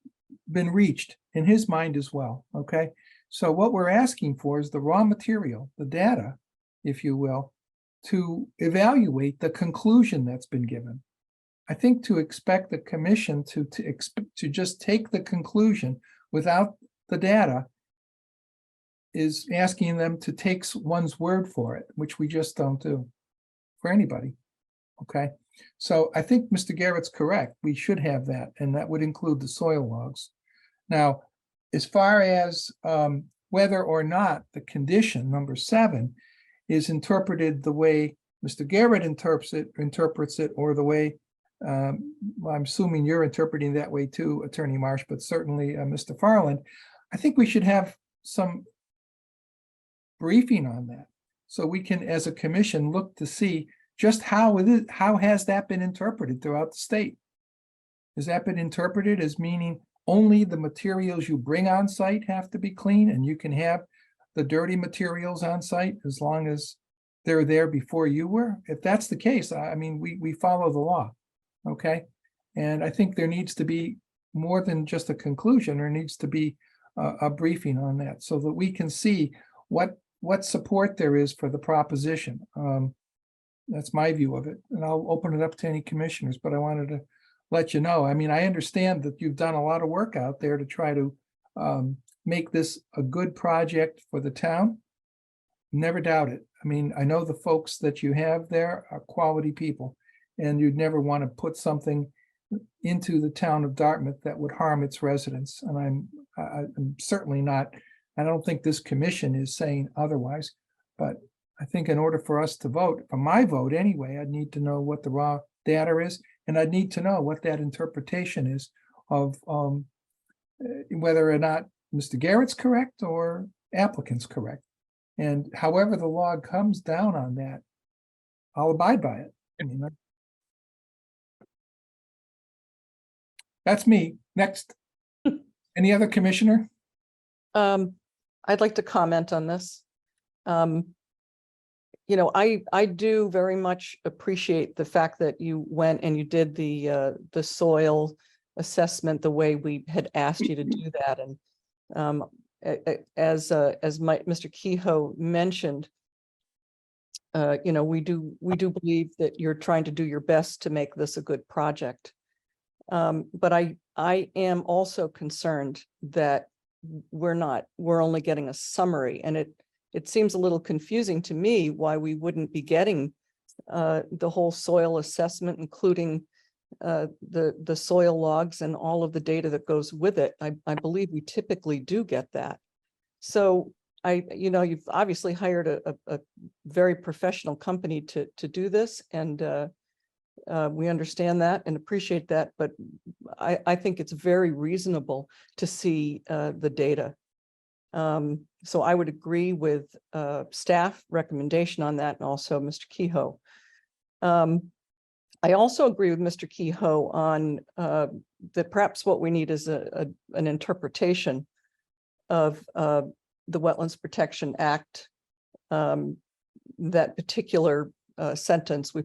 been reached in his mind as well. Okay. So what we're asking for is the raw material, the data, if you will, to evaluate the conclusion that's been given. I think to expect the commission to just take the conclusion without the data is asking them to take one's word for it, which we just don't do for anybody. Okay, so I think Mr. Garrett's correct. We should have that, and that would include the soil logs. Now, as far as whether or not the condition number 7 is interpreted the way Mr. Garrett interprets it, or the way, well, I'm assuming you're interpreting that way too, Attorney Marsh, but certainly Mr. Farland, I think we should have some briefing on that. So we can, as a commission, look to see just how has that been interpreted throughout the state? Has that been interpreted as meaning only the materials you bring on site have to be clean, and you can have the dirty materials on site as long as they're there before you were? If that's the case, I mean, we follow the law, okay? And I think there needs to be more than just a conclusion. There needs to be a briefing on that so that we can see what support there is for the proposition. That's my view of it, and I'll open it up to any commissioners, but I wanted to let you know. I mean, I understand that you've done a lot of work out there to try to make this a good project for the town. Never doubt it. I mean, I know the folks that you have there are quality people, and you'd never want to put something into the town of Dartmouth that would harm its residents. And I'm certainly not, I don't think this commission is saying otherwise, but I think in order for us to vote, for my vote anyway, I'd need to know what the raw data is, and I'd need to know what that interpretation is of whether or not Mr. Garrett's correct or applicant's correct. And however the law comes down on that, I'll abide by it. I mean, that's me. Next. Any other commissioner? I'd like to comment on this. You know, I do very much appreciate the fact that you went and you did the soil assessment the way we had asked you to do that. And as Mr. Kehoe mentioned, you know, we do believe that you're trying to do your best to make this a good project. But I am also concerned that we're only getting a summary, and it seems a little confusing to me why we wouldn't be getting the whole soil assessment, including the soil logs and all of the data that goes with it. I believe we typically do get that. So you know, you've obviously hired a very professional company to do this, and we understand that and appreciate that, but I think it's very reasonable to see the data. So I would agree with staff recommendation on that, and also Mr. Kehoe. I also agree with Mr. Kehoe on that perhaps what we need is an interpretation of the Wetlands Protection Act. That particular sentence, we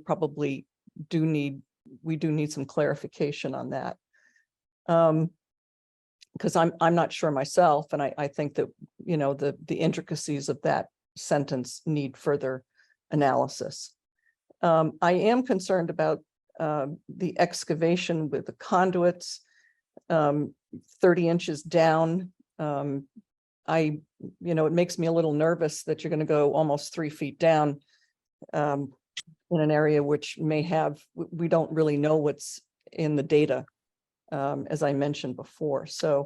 do need some clarification on that. Because I'm not sure myself, and I think that, you know, the intricacies of that sentence need further analysis. I am concerned about the excavation with the conduits, 30 inches down. You know, it makes me a little nervous that you're going to go almost 3 feet down in an area which may have, we don't really know what's in the data, as I mentioned before. So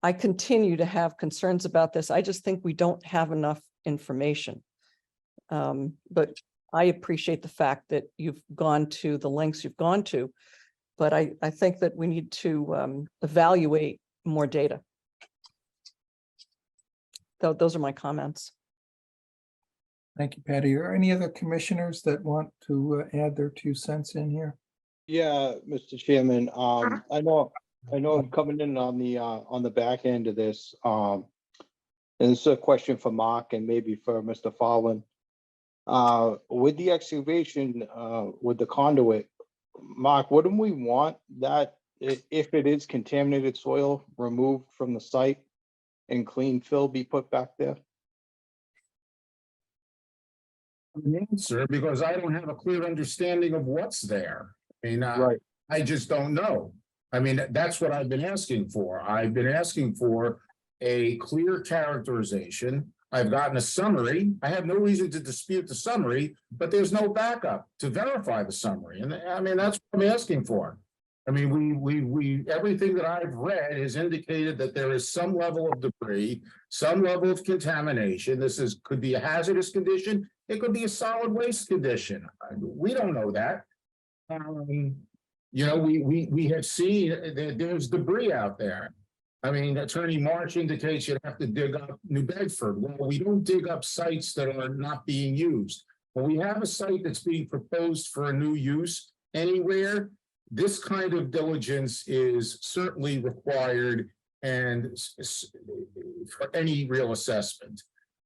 I continue to have concerns about this. I just think we don't have enough information. But I appreciate the fact that you've gone to the lengths you've gone to, but I think that we need to evaluate more data. So those are my comments. Thank you, Patty. Are any other commissioners that want to add their 2 cents in here? Yeah, Mr. Chairman, I know I'm coming in on the back end of this. And this is a question for Mark and maybe for Mr. Fallon. With the excavation, with the conduit, Mark, wouldn't we want that, if it is contaminated soil, removed from the site and clean fill be put back there? An answer, because I don't have a clear understanding of what's there. I mean, Right. I just don't know. I mean, that's what I've been asking for. I've been asking for a clear characterization. I've gotten a summary. I have no reason to dispute the summary, but there's no backup to verify the summary. And I mean, that's what I'm asking for. I mean, we everything that I've read has indicated that there is some level of debris, some level of contamination. This could be a hazardous condition. It could be a solid waste condition. We don't know that. You know, we have seen that there's debris out there. I mean, Attorney March indicates you'd have to dig up New Bedford. Well, we don't dig up sites that are not being used. When we have a site that's being proposed for a new use anywhere, this kind of diligence is certainly required and for any real assessment.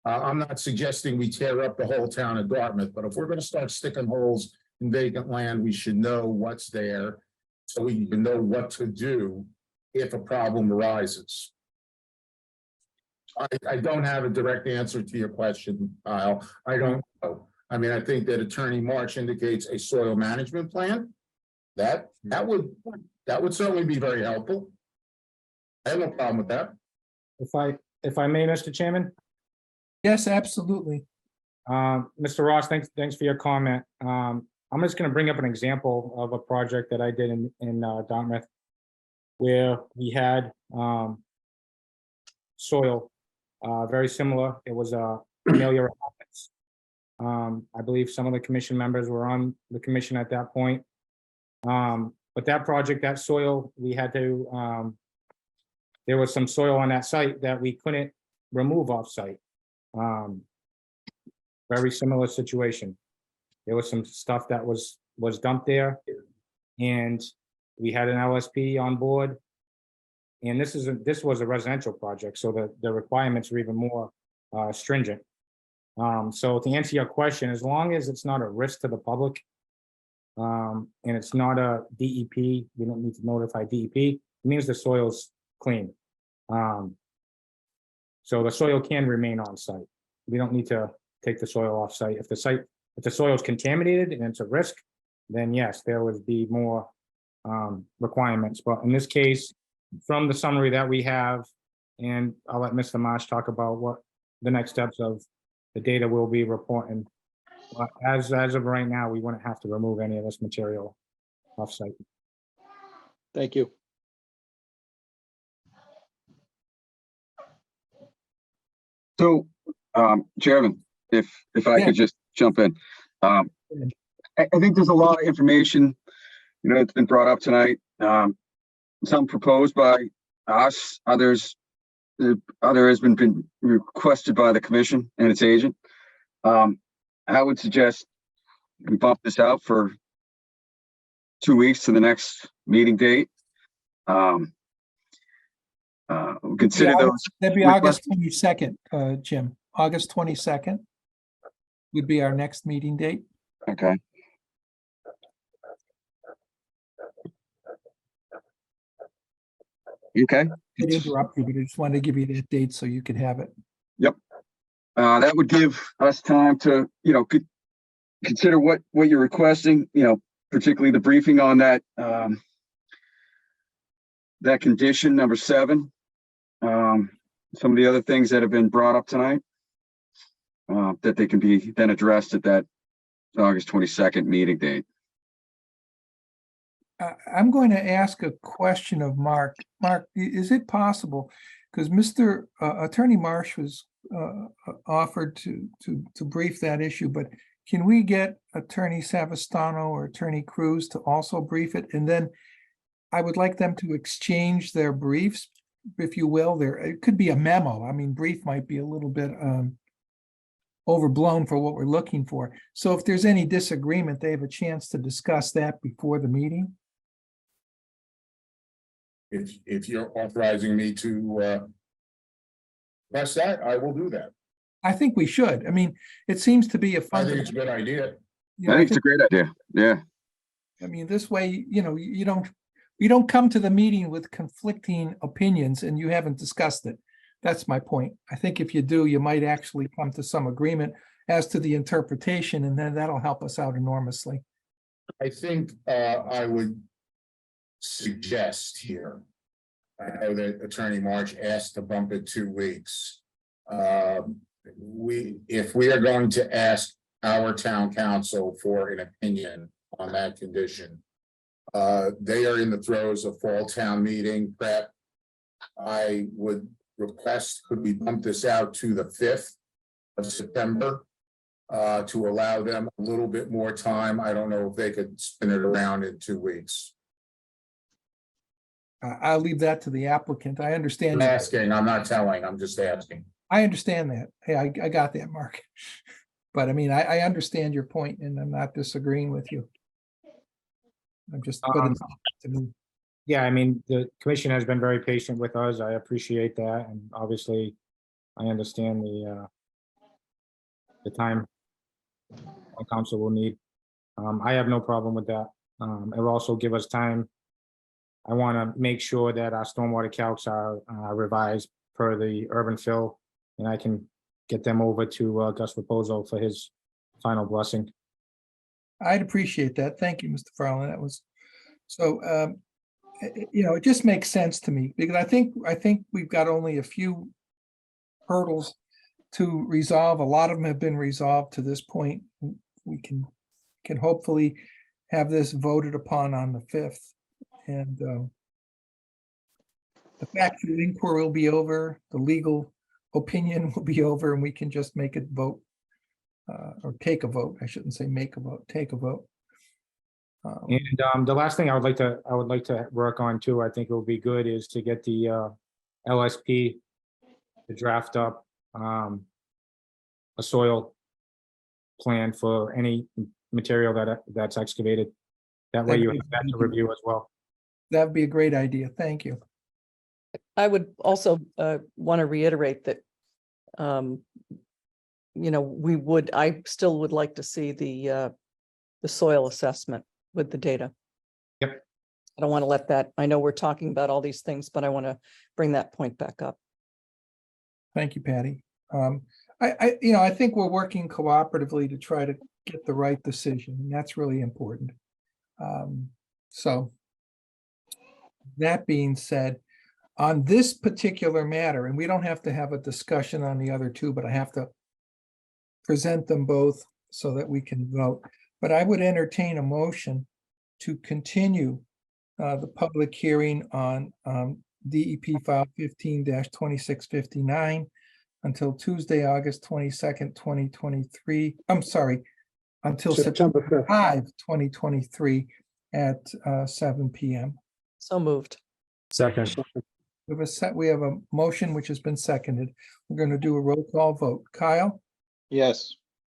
I'm not suggesting we tear up the whole town of Dartmouth, but if we're going to start sticking holes in vacant land, we should know what's there so we can know what to do if a problem arises. I don't have a direct answer to your question, Kyle. I don't know. I mean, I think that Attorney March indicates a soil management plan. That would certainly be very helpful. I have no problem with that. If I may, Mr. Chairman, Yes, absolutely. Mr. Ross, thanks for your comment. I'm just gonna bring up an example of a project that I did in Dartmouth, where we had soil very similar. It was a familiar apartments. I believe some of the commission members were on the commission at that point. But that project, that soil, we had to, there was some soil on that site that we couldn't remove off site. Very similar situation. There was some stuff that was dumped there, and we had an LSP on board. And this was a residential project, so the requirements are even more stringent. So to answer your question, as long as it's not a risk to the public, and it's not a DEP, we don't need to notify DEP, it means the soil's clean. So the soil can remain on site. We don't need to take the soil off site. If the soil is contaminated and it's a risk, then yes, there would be more requirements. But in this case, from the summary that we have, and I'll let Mr. Marsh talk about what the next steps of the data will be reporting. But as of right now, we wouldn't have to remove any of this material off site. Thank you. So, Chairman, if I Yeah. could just jump in. I think there's a lot of information, you know, that's been brought up tonight. Some proposed by us, other has been requested by the commission and its agent. I would suggest we bump this out for 2 weeks to the next meeting date. Consider Yeah, those. That'd be August 22nd, Jim. August 22nd would be our next meeting date. Okay. Okay. I didn't interrupt you, but I just wanted to give you that date so you could have it. That would give us time to, you know, consider what you're requesting, you know, particularly the briefing on that, that condition number 7. Some of the other things that have been brought up tonight, that they can be then addressed at that August 22nd meeting date. I'm going to ask a question of Mark. Mark, is it possible, because Mr. Attorney Marsh was offered to brief that issue, but can we get Attorney Savastano or Attorney Cruz to also brief it? And then I would like them to exchange their briefs, if you will. It could be a memo. I mean, brief might be a little bit overblown for what we're looking for. So if there's any disagreement, they have a chance to discuss that before the meeting. If you're authorizing me to press that, I will do that. I think we should. I mean, it seems to be a I fun. think it's a good idea. you know, I think it's a great idea. Yeah. I mean, this way, you know, you don't come to the meeting with conflicting opinions and you haven't discussed it. That's my point. I think if you do, you might actually come to some agreement as to the interpretation, and then that'll help us out enormously. I think I would suggest here, I know that Attorney March asked to bump it 2 weeks. If we are going to ask our town council for an opinion on that condition, they are in the throes of fall town meeting prep. I would request, could we bump this out to the 5th of September? to allow them a little bit more time. I don't know if they could spin it around in 2 weeks. I'll leave that to the applicant. I understand. I'm asking, I'm not telling, I'm just asking. I understand that. Hey, I got that, Mark. But I mean, I understand your point and I'm not disagreeing with you. I'm just. but it's- to me, Yeah, I mean, the commission has been very patient with us. I appreciate that, and obviously, I understand the time our council will need. I have no problem with that. It'll also give us time. I want to make sure that our stormwater calcs are revised per the urban fill, and I can get them over to Gus Reposo for his final blessing. I'd appreciate that. Thank you, Mr. Farland. That was, so, it just makes sense to me because I think we've got only a few hurdles to resolve. A lot of them have been resolved to this point. We can hopefully have this voted upon on the 5th. And the factual inquiry will be over, the legal opinion will be over, and we can just make a vote. Or take a vote. I shouldn't say make a vote, take a vote. And the last thing I would like to work on too, I think it would be good, is to get the LSP to draft up a soil plan for any material that's excavated. That way you have that to review as well. That'd be a great idea. Thank you. I would also want to reiterate that I still would like to see the soil assessment with the data. Yep. I don't want to let that, I know we're talking about all these things, but I want to bring that point back up. Thank you, Patty. I think we're working cooperatively to try to get the right decision, and that's really important. So that being said, on this particular matter, and we don't have to have a discussion on the other two, but I have to present them both so that we can vote. But I would entertain a motion to continue the public hearing on DEP file 15-2659 until Tuesday, August 22nd, 2023. I'm sorry, until September 5, 2023 at 7 p.m. So moved. Second. We have a motion which has been seconded. We're going to do a roll call vote. Kyle, Yes.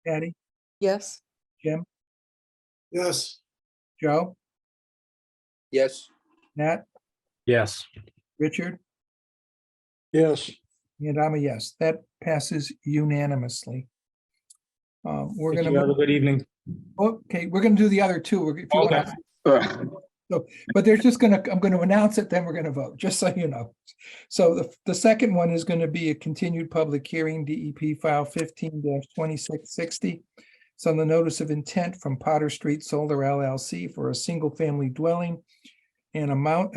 Patty, Yes. Jim, Yes. Joe, Yes. Nat, Yes. Richard, Yes. and I'm a yes. That passes unanimously. We're Thank gonna you. Have a good evening. okay, we're gonna do the other two. If you Okay. wanna, but they're just I'm gonna announce it, then we're gonna vote, just so you know. So the second one is gonna be a continued public hearing, DEP file 15-2660. It's on the notice of intent from Potter Street Solar LLC for a single-family dwelling and a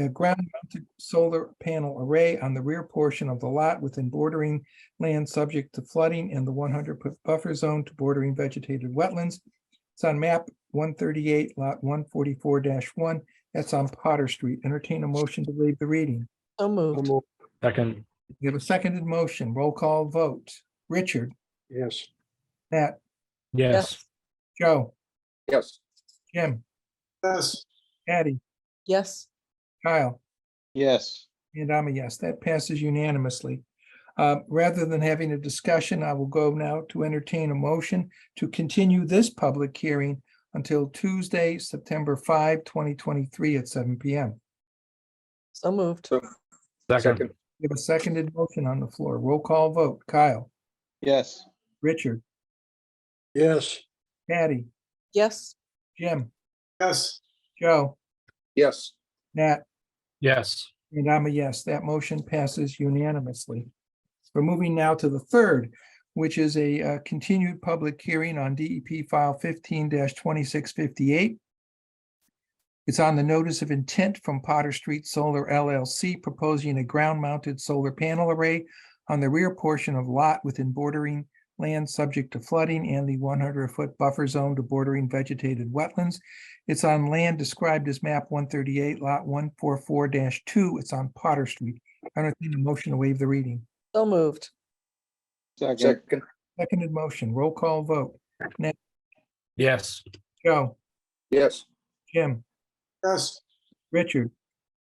ground-mounted solar panel array on the rear portion of the lot within bordering land subject to flooding and the 100-foot buffer zone to bordering vegetated wetlands. It's on map 138, lot 144-1. That's on Potter Street. Entertain a motion to waive the reading. So moved. Second. We have a seconded motion. Roll call vote. Richard, Yes. Matt, Yes. Joe, Yes. Jim, Yes. Patty, Yes. Kyle, Yes. and I'm a yes. That passes unanimously. Rather than having a discussion, I will go now to entertain a motion to continue this public hearing until Tuesday, September 5, 2023 at 7 p.m. So moved. Second. We have a seconded motion on the floor. Roll call vote. Kyle, Yes. Richard, Yes. Patty, Yes. Jim, Yes. Joe, Yes. Nat, Yes. and I'm a yes. That motion passes unanimously. We're moving now to the third, which is a continued public hearing on DEP file 15-2658. It's on the notice of intent from Potter Street Solar LLC proposing a ground-mounted solar panel array on the rear portion of lot within bordering land subject to flooding and the 100-foot buffer zone to bordering vegetated wetlands. It's on land described as map 138, lot 144-2. It's on Potter Street. I don't need a motion to waive the reading. So moved. Second. Second. Seconded motion, roll call vote. Yes. Joe, Yes. Jim, Yes. Richard,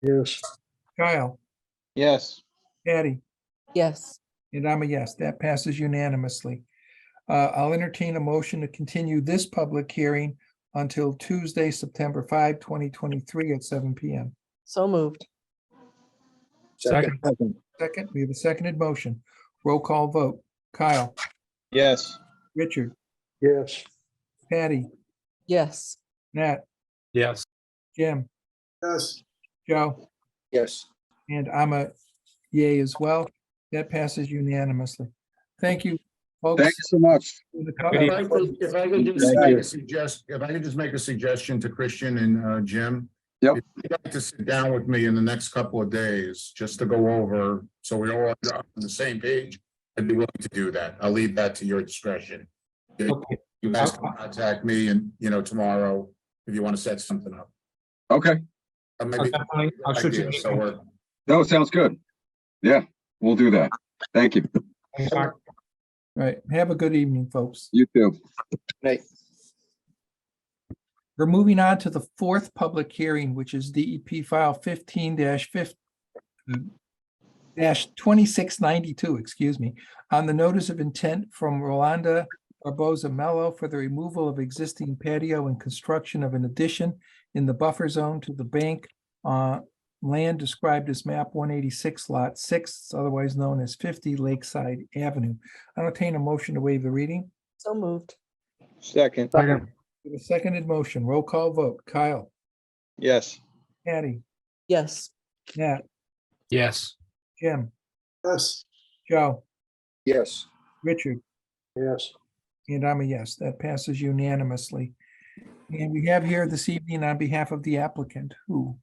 Yes. Kyle, yes, Patty, yes, and I'm a yes. That passes unanimously. I'll entertain a motion to continue this public hearing until Tuesday, September 5, 2023 at 7 PM. so moved. Second, we have a seconded motion. Roll call vote. Kyle, yes, Richard, Yes. Patty, Yes, Nat, Yes. Jim, Yes. Joe, Yes. and I'm a yay as well. That passes unanimously. Thank you, folks. Thank you so much. for the If comment. I could just Thank make you. a if I could just make a suggestion to Christian and Jim. Yep. If you'd like to sit down with me in the next couple of days, just to go over, so we all are on the same page, I'd be willing to do that. I'll leave that to your discretion. Okay. You guys can contact me and, tomorrow, if you want to set something up. Okay. I'll shoot you. an So email. we're, No, sounds good. Yeah, we'll do that. Thank you. Thanks, Mark. Right. Have a good evening, folks. You too. Night. We're moving on to the fourth public hearing, which is DEP file 15-2692, excuse me, on the notice of intent from Rolanda Barboza Mello for the removal of existing patio and construction of an addition in the buffer zone to the bank land described as map 186 lot 6, otherwise known as 50 Lakeside Avenue. I entertain a motion to waive the reading. so moved. second, Second. The seconded motion, roll call vote. Kyle, yes, Patty, Yes, Nat, Yes. Jim, Yes. Joe, Yes. Richard, Yes. and I'm a yes. That passes unanimously. And we have here this evening on behalf of the applicant, who?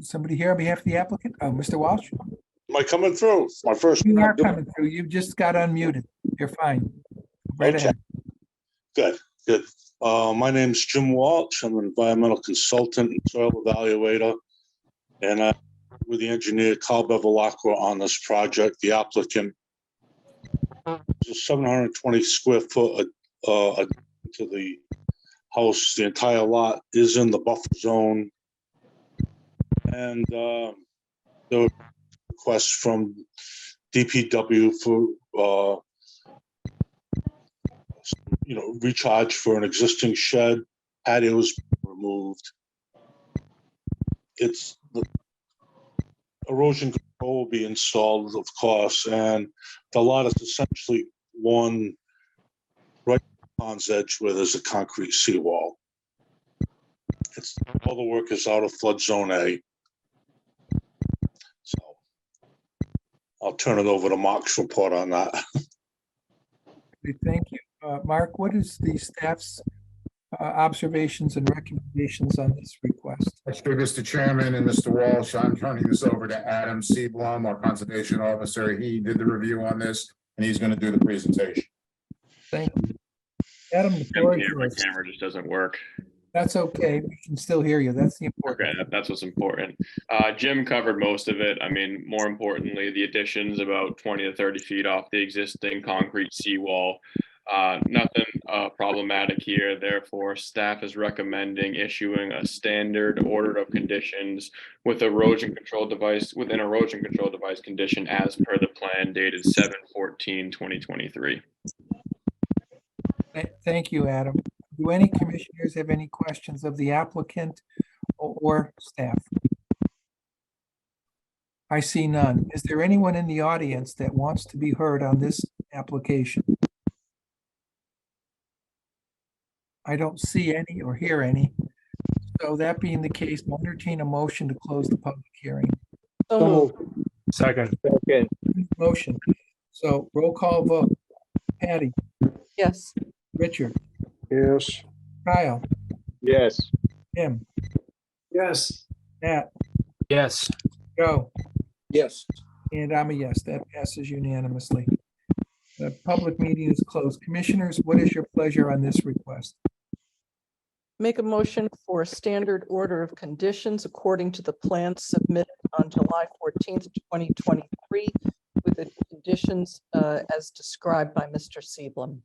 Somebody here on behalf of the applicant? Oh, Mr. Walsh? Am I coming through? My first. You are coming through. You just got unmuted. You're fine. Right Okay. ahead. Good. My name's Jim Walsh. I'm an environmental consultant and soil evaluator. And with the engineer Carl Bevilacqua on this project, the applicant. It's a 720 square foot to the house. The entire lot is in the buffer zone. And there were requests from DPW for recharge for an existing shed. Patios removed. It's the erosion control will be installed, of course, and the lot is essentially one right pond's edge where there's a concrete seawall. It's all the work is out of flood zone A. So I'll turn it over to Mark's report on that. Thank you. Mark, what is the staff's observations and recommendations on this request? actually, Mr. Chairman and Mr. Walsh, I'm turning this over to Adam Seablum, our conservation officer. He did the review on this and he's going to do the presentation. Thank you. Adam, the floor is My yours. camera just doesn't work. That's okay. We can still hear you. That's the Okay, important. that's what's important. Jim covered most of it. I mean, more importantly, the addition's about 20 to 30 feet off the existing concrete seawall. Nothing problematic here. Therefore, staff is recommending issuing a standard order of conditions with erosion control device, with an erosion control device condition as per the plan dated 7/14/2023. Thank you, Adam. Do any commissioners have any questions of the applicant or staff? I see none. Is there anyone in the audience that wants to be heard on this application? I don't see any or hear any. So that being the case, I'll entertain a motion to close the public hearing. so moved. Second. second, Motion. So roll call vote. Patty, Yes, Richard, Yes. Kyle, yes, Jim, Yes. Nat, Yes. Joe, Yes. and I'm a yes. That passes unanimously. The public meeting is closed. Commissioners, what is your pleasure on this request? make a motion for a standard order of conditions according to the plan submitted on July 14th, 2023, with a additions as described by Mr. Seablem.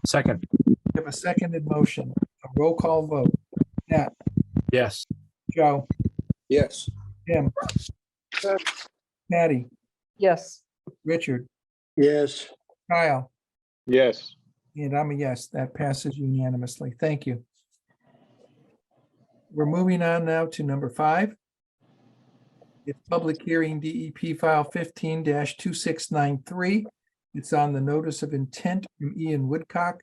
second, We have a seconded motion, a roll call vote. Nat, yes, Joe, Yes. Tim, Patty, Yes, Richard, Yes. Kyle, Yes. and I'm a yes. That passes unanimously. Thank you. We're moving on now to number 5. It's public hearing DEP file 15-2693. It's on the notice of intent from Ian Woodcock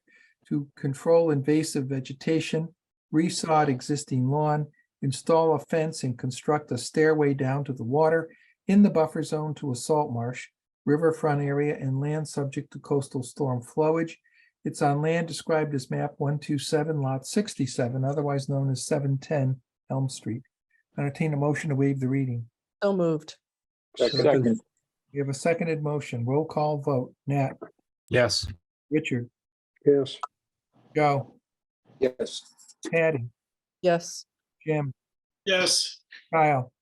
to control invasive vegetation, resod existing lawn, install a fence and construct a stairway down to the water in the buffer zone to a salt marsh, riverfront area, and land subject to coastal storm flowage. It's on land described as map 127, lot 67, otherwise known as 710 Elm Street. Entertain a motion to waive the reading. so moved. Second. We have a seconded motion. Roll call vote. Nat, yes, Richard, Yes. Joe, Yes. Patty, Yes, Jim, Yes. Kyle,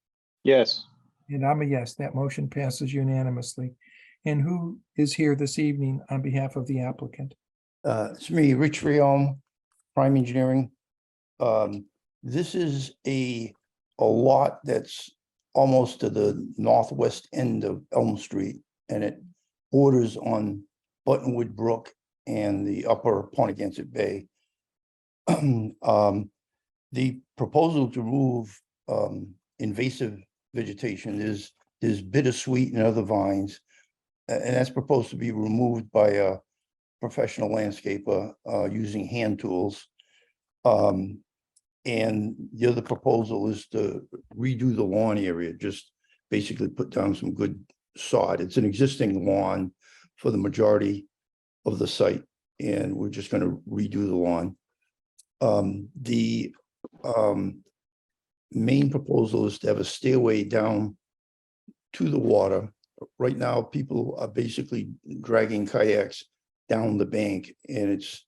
Yes. and I'm a yes. That motion passes unanimously. And who is here this evening on behalf of the applicant? It's me, Rich Riom, Prime Engineering. This is a lot that's almost to the northwest end of Elm Street, and it borders on Buttonwood Brook and the upper Pontiac Bay. The proposal to remove invasive vegetation is bittersweet and other vines, and that's proposed to be removed by a professional landscaper using hand tools. And the other proposal is to redo the lawn area, just basically put down some good sod. It's an existing lawn for the majority of the site, and we're just gonna redo the lawn. The main proposal is to have a stairway down to the water. Right now, people are basically dragging kayaks down the bank, and it's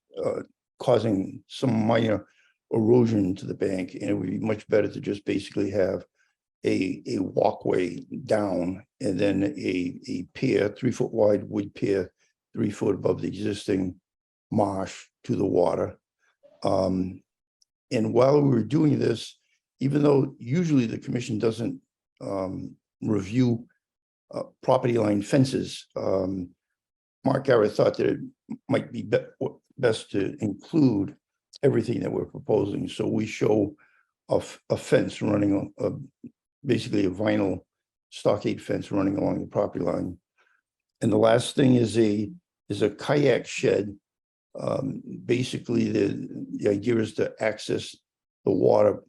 causing some minor erosion to the bank, and it would be much better to just basically have a walkway down and then a pier, 3-foot wide wood pier, 3 foot above the existing marsh to the water. And while we were doing this, even though usually the commission doesn't review property line fences, Mark Garrett thought that it might be best to include everything that we're proposing. So we show a fence running, basically a vinyl stockade fence running along the property line. And the last thing is a kayak shed. Basically, the idea is to access the water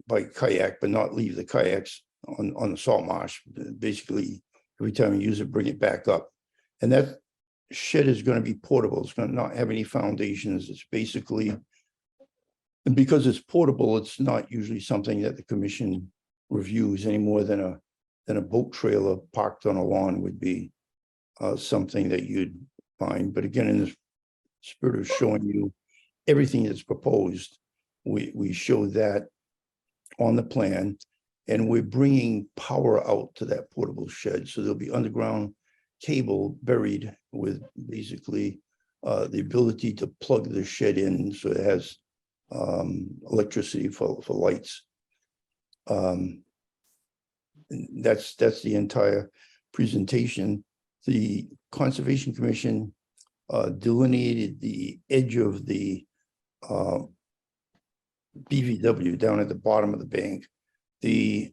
by kayak, but not leave the kayaks on the salt marsh. Basically, every time you use it, bring it back up. And that shed is going to be portable. It's going to not have any foundations. It's basically, and because it's portable, it's not usually something that the commission reviews any more than a boat trailer parked on a lawn would be something that you'd find. But again, in the spirit of showing you everything that's proposed, we show that on the plan, and we're bringing power out to that portable shed. So there'll be underground cable buried with basically the ability to plug the shed in, so it has electricity for lights. That's the entire presentation. The Conservation Commission delineated the edge of the BVW down at the bottom of the bank. A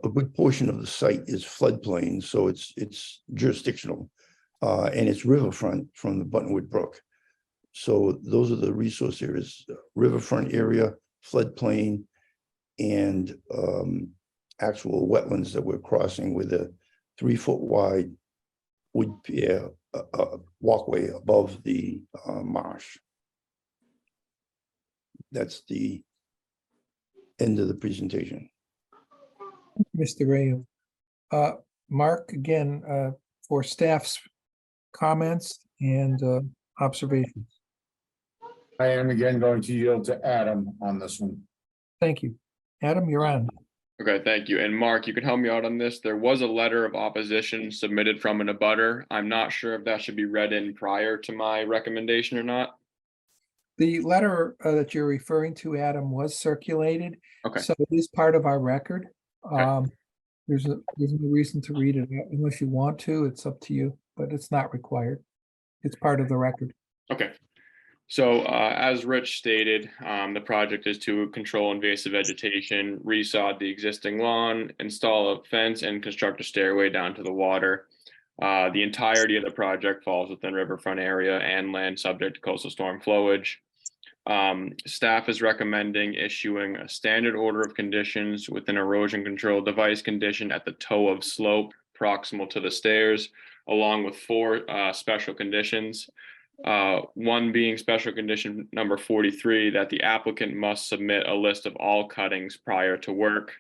good portion of the site is floodplain, so it's jurisdictional, and it's riverfront from the Buttonwood Brook. So those are the resource areas: riverfront area, floodplain, and actual wetlands that we're crossing with a 3-foot wide wood pier walkway above the marsh. That's the end of the presentation. Mr. Ray. Mark, again, for staff's comments and observations. I am again going to yield to Adam on this one. Thank you. Adam, you're on. Okay, thank you. And Mark, you can help me out on this. There was a letter of opposition submitted from an abutter. I'm not sure if that should be read in prior to my recommendation or not. The letter that you're referring to, Adam, was circulated. Okay. So it is part of our record. Okay. There's no reason to read it unless you want to. It's up to you, but it's not required. It's part of the record. Okay. So as Rich stated, the project is to control invasive vegetation, resod the existing lawn, install a fence, and construct a stairway down to the water. The entirety of the project falls within riverfront area and land subject to coastal storm flowage. Staff is recommending issuing a standard order of conditions with an erosion control device condition at the toe of slope proximal to the stairs, along with 4 special conditions. One being special condition number 43, that the applicant must submit a list of all cuttings prior to work.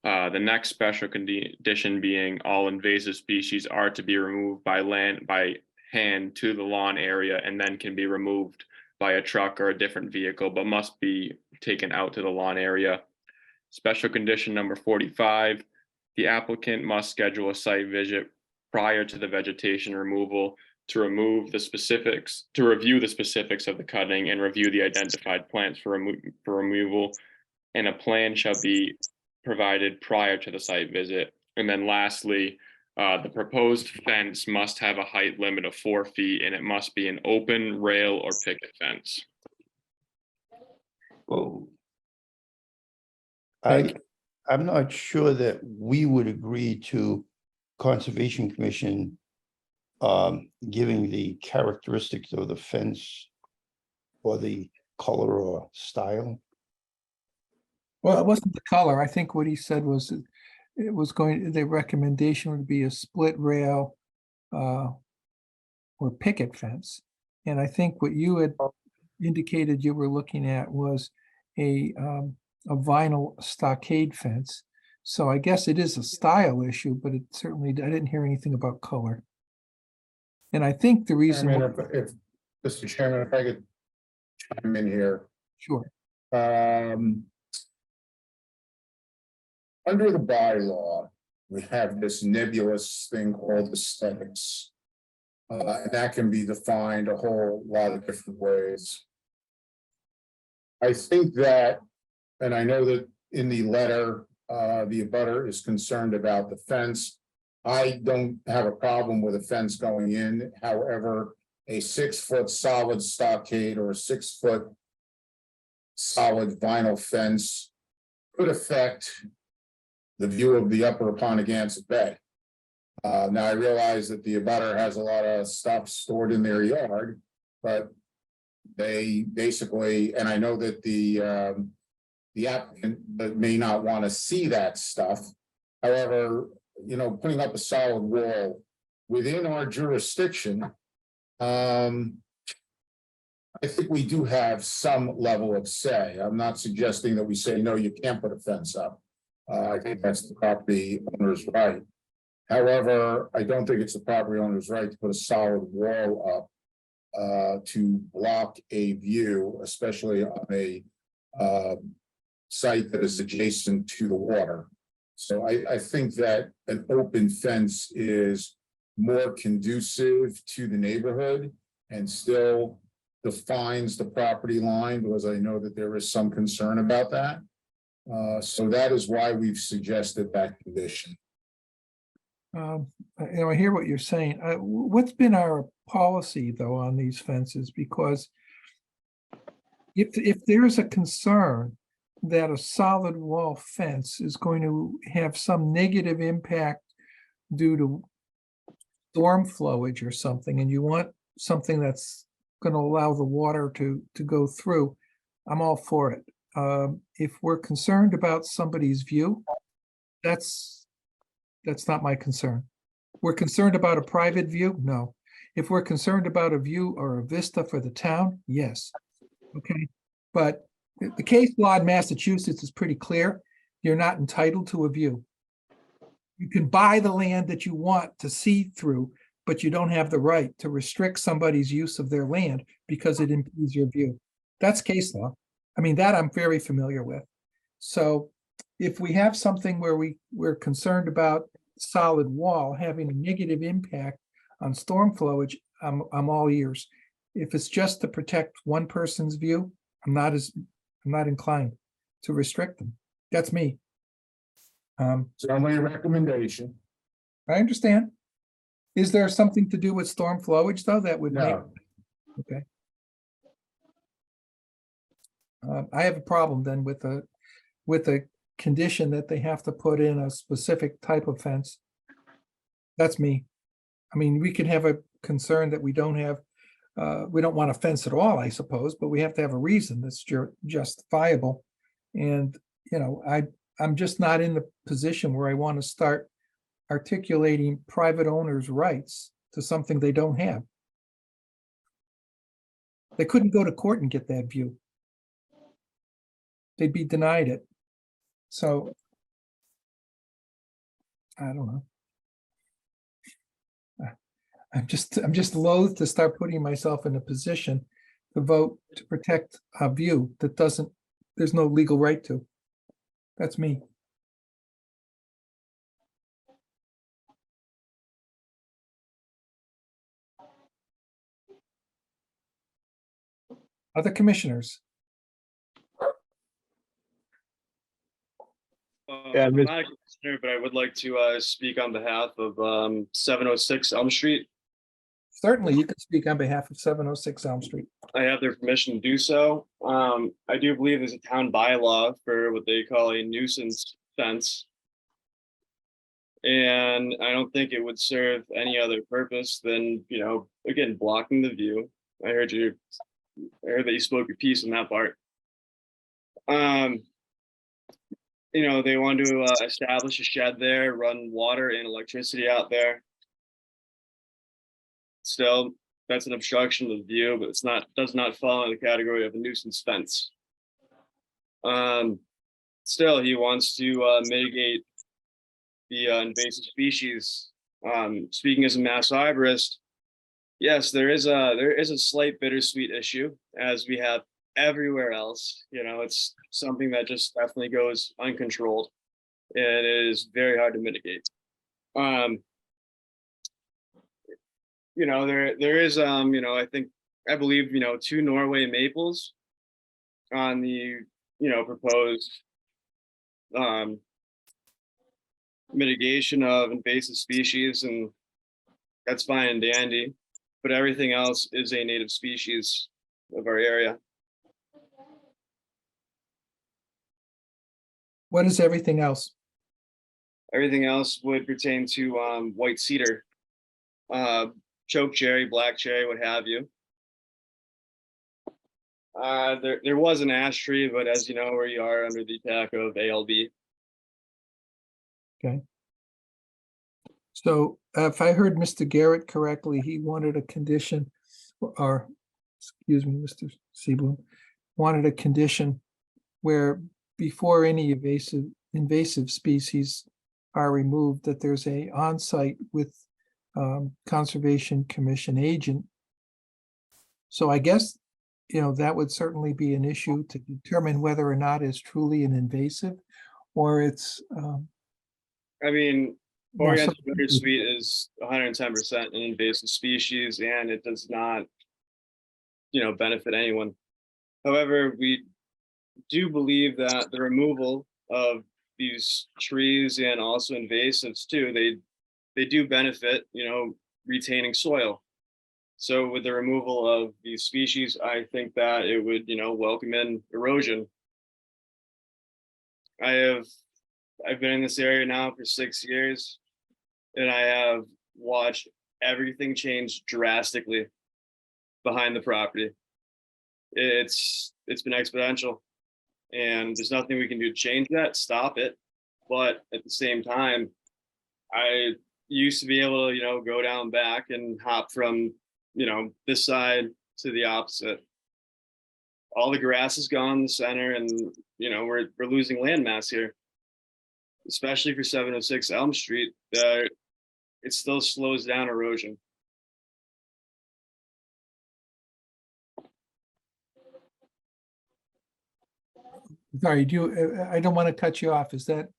The next special condition being all invasive species are to be removed by hand to the lawn area and then can be removed by a truck or a different vehicle, but must be taken out to the lawn area. Special condition number 45, the applicant must schedule a site visit prior to the vegetation removal to review the specifics of the cutting and review the identified plants for removal, and a plan shall be provided prior to the site visit. And then lastly, the proposed fence must have a height limit of 4 feet, and it must be an open rail or picket fence. Well, Thank I'm not sure that we would agree to Conservation Commission giving the characteristics of the fence or the color or style. Well, it wasn't the color. I think what he said was it was the recommendation would be a split rail or picket fence. And I think what you had indicated you were looking at was a vinyl stockade fence. So I guess it is a style issue, but it certainly, I didn't hear anything about color. And I think the reason. Chairman, if Mr. Chairman, if I could chime in here. Sure. Under the bylaw, we have this nebulous thing called aesthetics. And that can be defined a whole lot of different ways. I think that, and I know that in the letter, the abutter is concerned about the fence. I don't have a problem with a fence going in. However, a 6-foot solid stockade or a 6-foot solid vinyl fence could affect the view of the upper Apponeganset Bay. Now I realize that the abutter has a lot of stuff stored in their yard, but they basically, and I know that the applicant may not want to see that stuff. However, you know, putting up a solid wall within our jurisdiction, I think we do have some level of say. I'm not suggesting that we say, no, you can't put a fence up. I think that's the property owner's right. However, I don't think it's the property owner's right to put a solid wall up to block a view, especially on a site that is adjacent to the water. So I think that an open fence is more conducive to the neighborhood and still defines the property line, because I know that there is some concern about that. So that is why we've suggested that condition. I hear what you're saying. What's been our policy though on these fences? Because if there's a concern that a solid wall fence is going to have some negative impact due to storm flowage or something, and you want something that's going to allow the water to go through, I'm all for it. If we're concerned about somebody's view, that's not my concern. We're concerned about a private view? No. If we're concerned about a view or a vista for the town, yes. Okay, but the case law in Massachusetts is pretty clear. You're not entitled to a view. You can buy the land that you want to see through, but you don't have the right to restrict somebody's use of their land because it impedes your view. That's case law. I mean, that I'm very familiar with. So if we have something where we're concerned about solid wall having a negative impact on storm flowage, I'm all ears. If it's just to protect one person's view, I'm not inclined to restrict them. That's me. It's only a recommendation. I understand. Is there something to do with storm flowage, though, that would make? No, Okay. I have a problem then with a condition that they have to put in a specific type of fence. That's me. I mean, we can have a concern that we don't want a fence at all, I suppose, but we have to have a reason that's justifiable. And, you know, I'm just not in the position where I want to start articulating private owners' rights to something they don't have. They couldn't go to court and get that view. They'd be denied it. So I don't know. I'm just loath to start putting myself in a position to vote to protect a view that there's no legal right to. That's me. Other commissioners? Yeah, I'm not a commissioner, but I would like to speak on behalf of 706 Elm Street. Certainly, you can speak on behalf of 706 Elm Street. I have their permission to do so. I do believe there's a town bylaw for what they call a nuisance fence. And I don't think it would serve any other purpose than, you know, again, blocking the view. I heard that you spoke your piece on that part. You know, they want to establish a shed there, run water and electricity out there. Still, that's an obstruction of the view, but does not fall in the category of a nuisance fence. Still, he wants to mitigate the invasive species. Speaking as a mass arborist, yes, there is a slight bittersweet issue, as we have everywhere else. You know, it's something that just definitely goes uncontrolled, and it is very hard to mitigate. You know, there is you know, I believe, you know, 2 Norway maples on the, you know, proposed mitigation of invasive species, and that's fine and dandy, but everything else is a native species of our area. What is everything else? Everything else would pertain to white cedar, choke cherry, black cherry, what have you. There was an ash tree, but as you know, we are under the attack of ALB. Okay. So if I heard Mr. Garrett correctly, he wanted a condition, or, excuse me, Mr. Seablum, wanted a condition where before any invasive species are removed, that there's a on-site with Conservation Commission agent. So I guess, you know, that would certainly be an issue to determine whether or not it's truly an invasive or it's. I mean, Well, Oriental some- bittersweet is 110% an invasive species, and it does not, you know, benefit anyone. However, we do believe that the removal of these trees and also invasives too, they do benefit, you know, retaining soil. So with the removal of these species, I think that it would, you know, welcome in erosion. I've been in this area now for 6 years, and I have watched everything change drastically behind the property. It's been exponential, and there's nothing we can do to change that, stop it. But at the same time, I used to be able to, you know, go down back and hop from, you know, this side to the opposite. All the grass is gone in the center, and, you know, we're losing landmass here, especially for 706 Elm Street. It still slows down erosion. Sorry, I don't want to cut you off. Is that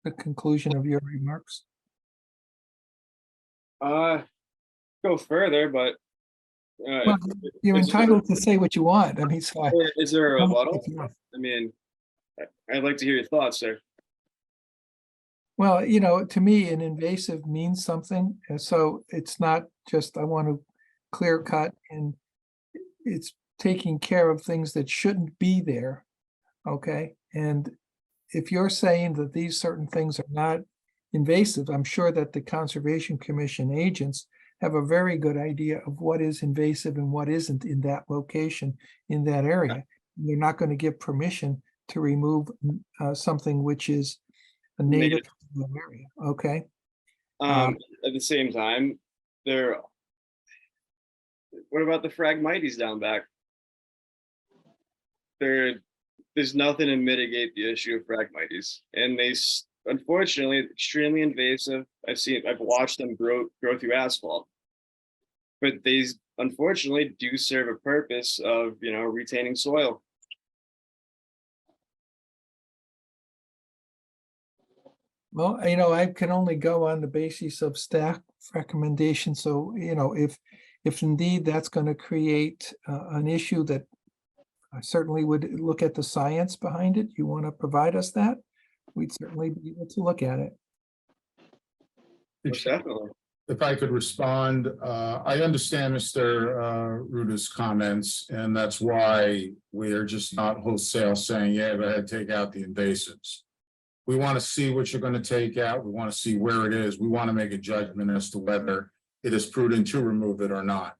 the conclusion of your remarks? Go further, but Well, you're is there- entitled to say what you want. I mean, so I. is there a don't wanna rebuttal? cut you off. I mean, I'd like to hear your thoughts, sir. Well, to me, an invasive means something, and so it's not just, I want to clear cut, and it's taking care of things that shouldn't be there, okay? And if you're saying that these certain things are not invasive, I'm sure that the Conservation Commission agents have a very good idea of what is invasive and what isn't in that location, in that area. They're not going to give permission to remove something which is a native to the area, okay? At the same time, what about the Phragmites down back? There's nothing to mitigate the issue of Phragmites, and unfortunately extremely invasive. I've watched them grow through asphalt, but they unfortunately do serve a purpose of retaining soil. Well, I can only go on the basis of staff recommendation. So, if indeed that's going to create an issue that I certainly would look at the science behind it. You want to provide us that? We'd certainly be able to look at it. Most definitely. If I could respond, I understand Mr. Ruta's comments, and that's why we are just not wholesale saying, yeah, go ahead, take out the invasives. We want to see what you're going to take out. We want to see where it is. We want to make a judgment as to whether it is prudent to remove it or not.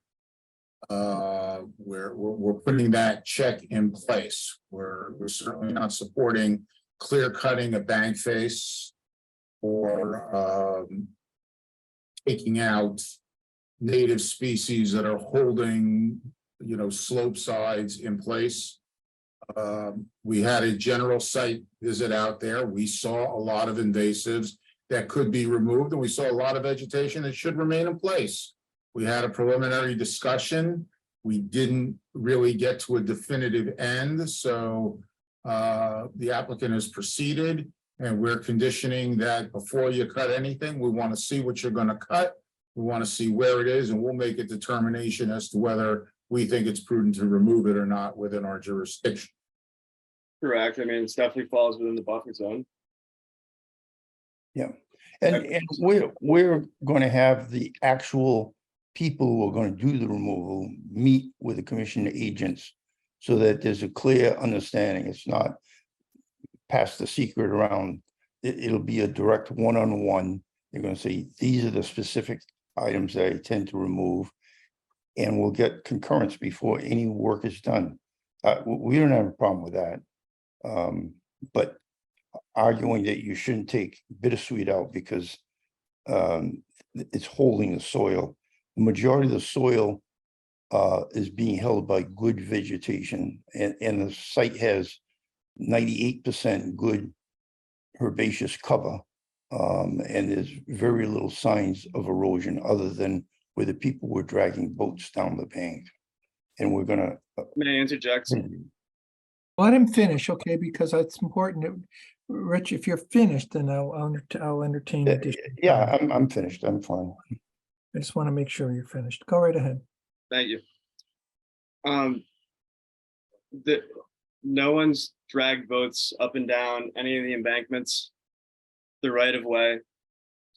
We're putting that check in place. We're certainly not supporting clear cutting a bank face or taking out native species that are holding, slope sides in place. We had a general site visit out there. We saw a lot of invasives that could be removed, and we saw a lot of vegetation that should remain in place. We had a preliminary discussion. We didn't really get to a definitive end, so the applicant has proceeded, and we're conditioning that before you cut anything, we want to see what you're going to cut. We want to see where it is, and we'll make a determination as to whether we think it's prudent to remove it or not within our jurisdiction. Correct. I mean, it definitely falls within the buffer zone. And we're going to have the actual people who are going to do the removal meet with the commission agents so that there's a clear understanding. It's not pass the secret around. It'll be a direct one-on-one. They're going to say, these are the specific items that I intend to remove, and we'll get concurrence before any work is done. We don't have a problem with that. But arguing that you shouldn't take bittersweet out because it's holding the soil. The majority of the soil is being held by good vegetation, and the site has 98% good herbaceous cover. And there's very little signs of erosion other than where the people were dragging boats down the bank. And we're gonna. May I interject? Let him finish, okay, because that's important. Rich, if you're finished, then I'll entertain additional. Yeah, I'm finished. I'm fine. I just want to make sure you're finished. Go right ahead. Thank you. No one's dragged boats up and down any of the embankments, the right of way.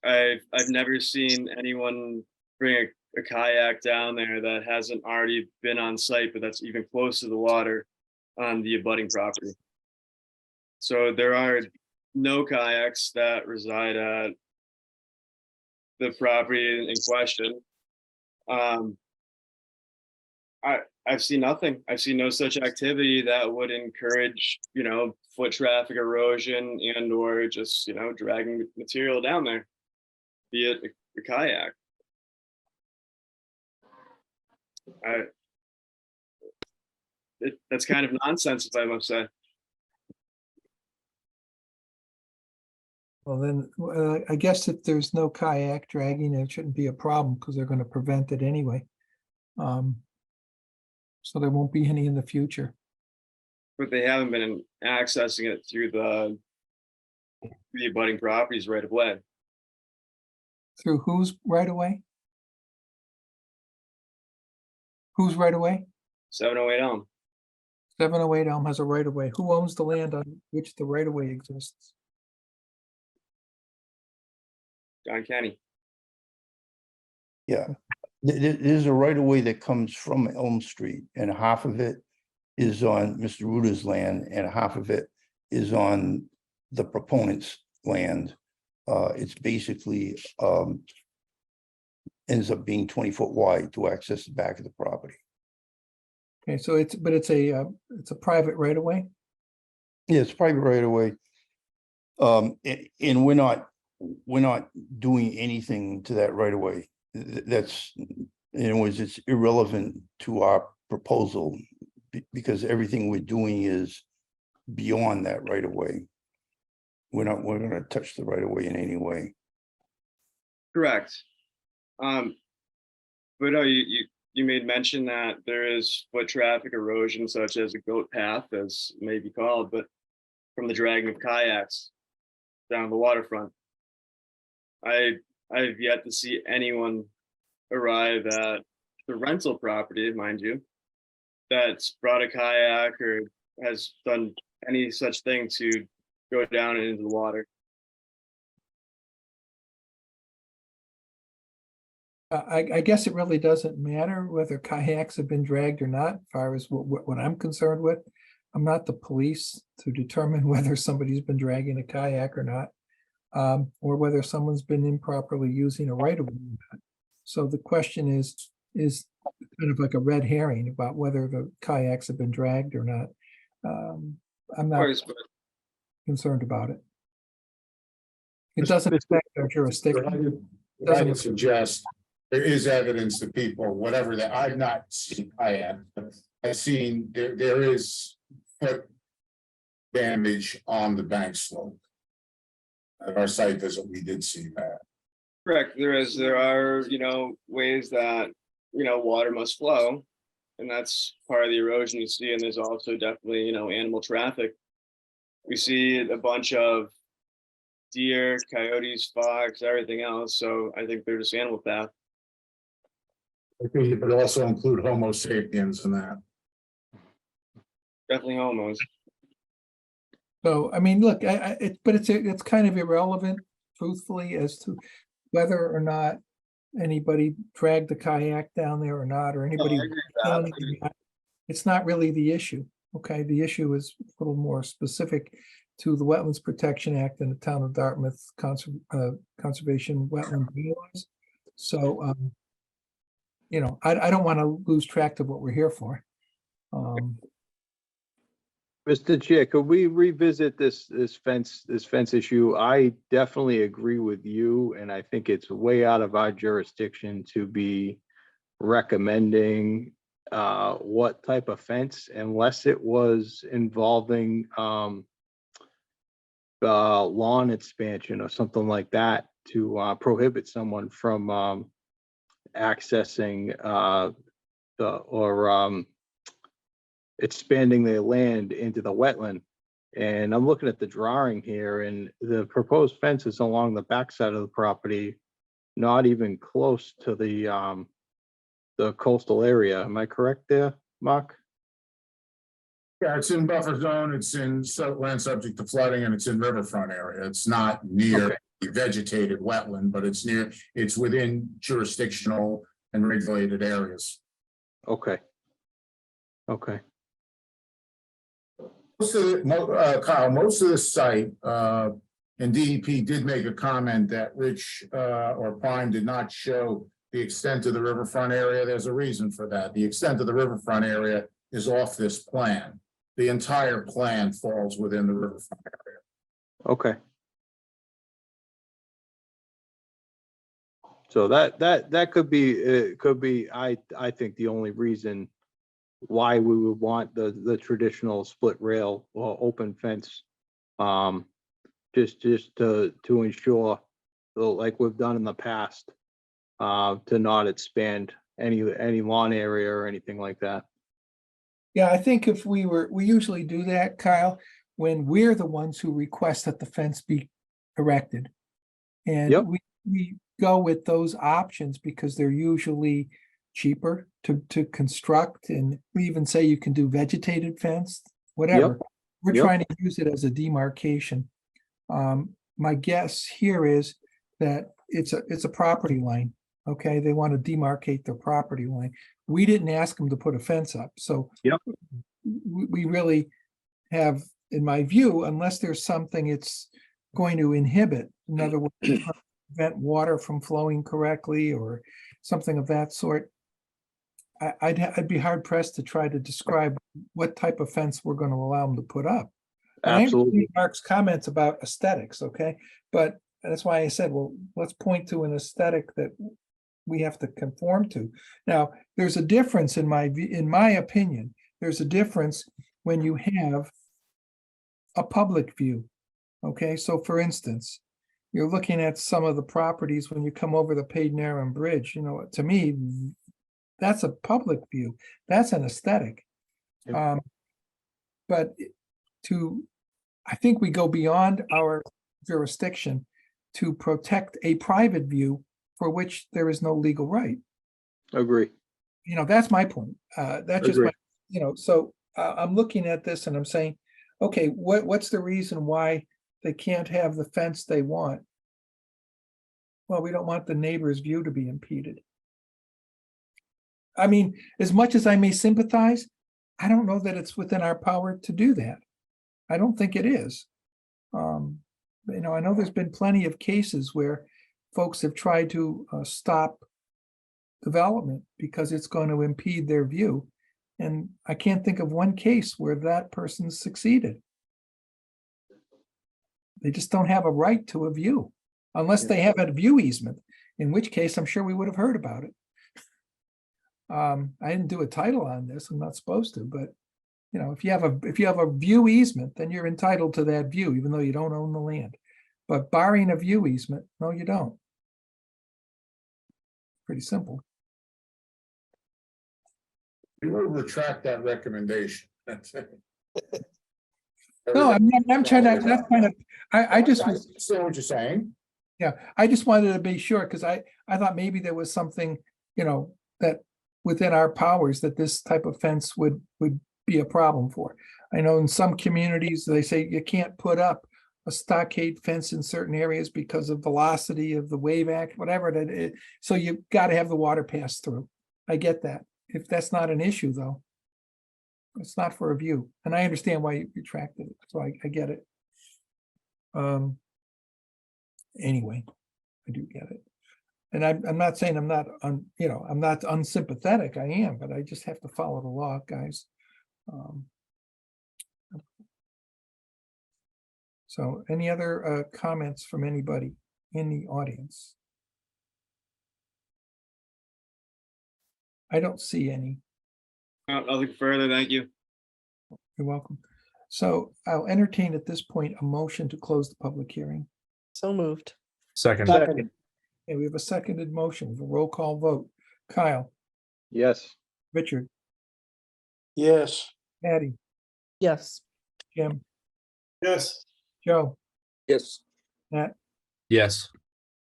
I've never seen anyone bring a kayak down there that hasn't already been on site, but that's even close to the water on the abutting property. So there are no kayaks that reside at the property in question. I've seen nothing. I've seen no such activity that would encourage, foot traffic erosion and or just, dragging material down there, be it a kayak. That's kind of nonsense, if I must say. Well, then, I guess if there's no kayak dragging, it shouldn't be a problem because they're going to prevent it anyway. So there won't be any in the future. But they haven't been accessing it through the abutting properties right away. Through whose right away? Whose right away? 708 Elm, 708 Elm has a right of way. Who owns the land on which the right of way exists? John Kenny. Yeah, there's a right of way that comes from Elm Street, and half of it is on Mr. Ruda's land, and half of it is on the proponent's land. It's basically ends up being 20-foot wide to access the back of the property. Okay, so it's a private right of way? Yeah, it's private right of way. And we're not doing anything to that right of way. That's, in other words, it's irrelevant to our proposal because everything we're doing is beyond that right of way. We're gonna touch the right of way in any way. Correct. But no, you made mention that there is foot traffic erosion such as a goat path, as it may be called, but from the dragging of kayaks down the waterfront. I've yet to see anyone arrive at the rental property, mind you, that's brought a kayak or has done any such thing to go down and into the water. I guess it really doesn't matter whether kayaks have been dragged or not, as far as what I'm concerned with. I'm not the police to determine whether somebody's been dragging a kayak or not, or whether someone's been improperly using a right of way or not. So the question is kind of like a red herring about whether the kayaks have been dragged or not. I'm Of not course, but concerned about it. It doesn't affect our jurisdiction. What I would suggest, there is evidence that people, whatever that, I've not seen, I've seen, there is foot damage on the bank slope. At our site visit, we did see that. correct, there are, ways that, water must flow. And that's part of the erosion you see, and there's also definitely, animal traffic. We see a bunch of deer, coyotes, fox, everything else, so I think they're just animal path. I think you could also include Homo sapiens in that. Definitely homos. So, I mean, look, but it's kind of irrelevant, truthfully, as to whether or not anybody dragged the kayak down there or not, or anybody. I agree with that. It's not really the issue, okay? The issue is a little more specific to the Wetlands Protection Act and the Town of Dartmouth Conservation Wetland Bylaws. So, I don't want to lose track of what we're here for. Mr. Chair, could we revisit this fence issue? I definitely agree with you, and I think it's way out of our jurisdiction to be recommending what type of fence, unless it was involving lawn expansion or something like that to prohibit someone from accessing expanding their land into the wetland. And I'm looking at the drawing here, and the proposed fence is along the backside of the property, not even close to the coastal area. Am I correct there, Mark? Yeah, it's in buffer zone, it's in land subject to flooding, and it's in riverfront area. It's not near vegetated wetland, but it's within jurisdictional and regulated areas. Okay. Kyle, most of the site, and DEP did make a comment that Rich or Prime did not show the extent of the riverfront area. There's a reason for that. The extent of the riverfront area is off this plan. The entire plan falls within the riverfront area. Okay. So that could be, I think, the only reason why we would want the traditional split rail or open fence. Just to ensure, like we've done in the past, to not expand any lawn area or anything like that. Yeah, I think if we usually do that, Kyle, when we're the ones who request that the fence be erected. And Yep. we go with those options because they're usually cheaper to construct, and we even say you can do vegetated fence, whatever. We're Yep. trying to use it as a demarcation. My guess here is that it's a property line. Okay, they want to demarcate their property line. We didn't ask them to put a fence up, so. Yep. We really have, in my view, unless there's something it's going to inhibit, in other words, prevent water from flowing correctly or something of that sort. I'd be hard pressed to try to describe what type of fence we're going to allow them to put up. And I Absolutely. understand Mark's comments about aesthetics, okay? But that's why I said, well, let's point to an aesthetic that we have to conform to. Now, there's a difference in my opinion, there's a difference when you have a public view. Okay, so for instance, you're looking at some of the properties when you come over the Paid Bridge, to me, that's a public view. That's an aesthetic. Yep. But I think we go beyond our jurisdiction to protect a private view for which there is no legal right. Agree. That's my point. That's just Agree. so I'm looking at this and I'm saying, okay, what's the reason why they can't have the fence they want? Well, we don't want the neighbor's view to be impeded. I mean, as much as I may sympathize, I don't know that it's within our power to do that. I don't think it is. I know there's been plenty of cases where folks have tried to stop development because it's going to impede their view. And I can't think of one case where that person succeeded. They just don't have a right to a view unless they have a view easement, in which case I'm sure we would have heard about it. I didn't do a title on this. I'm not supposed to, but if you have a view easement, then you're entitled to that view, even though you don't own the land. But barring a view easement, no, you don't. Pretty simple. We will retract that recommendation. No, I'm trying to, that's kind of, I just was, See what you're saying? yeah, I just wanted to be sure, because I thought maybe there was something, that within our powers that this type of fence would be a problem for. I know in some communities, they say you can't put up a stockade fence in certain areas because of velocity of the wave act, whatever that is. So you've got to have the water pass through. I get that. If that's not an issue, though, it's not for a view. And I understand why you retracted it. So I get it. Anyway, I do get it. And I'm not saying I'm not I'm not unsympathetic. I am, but I just have to follow the law, guys. So any other comments from anybody in the audience? I don't see any. Nothing further, thank you. You're welcome. So I'll entertain at this point a motion to close the public hearing. So moved. Second. Second. Okay, we have a seconded motion with a roll call vote. Kyle, Yes. Richard, Yes. Patty, Yes. Jim, Yes. Joe, Yes. Matt, Yes.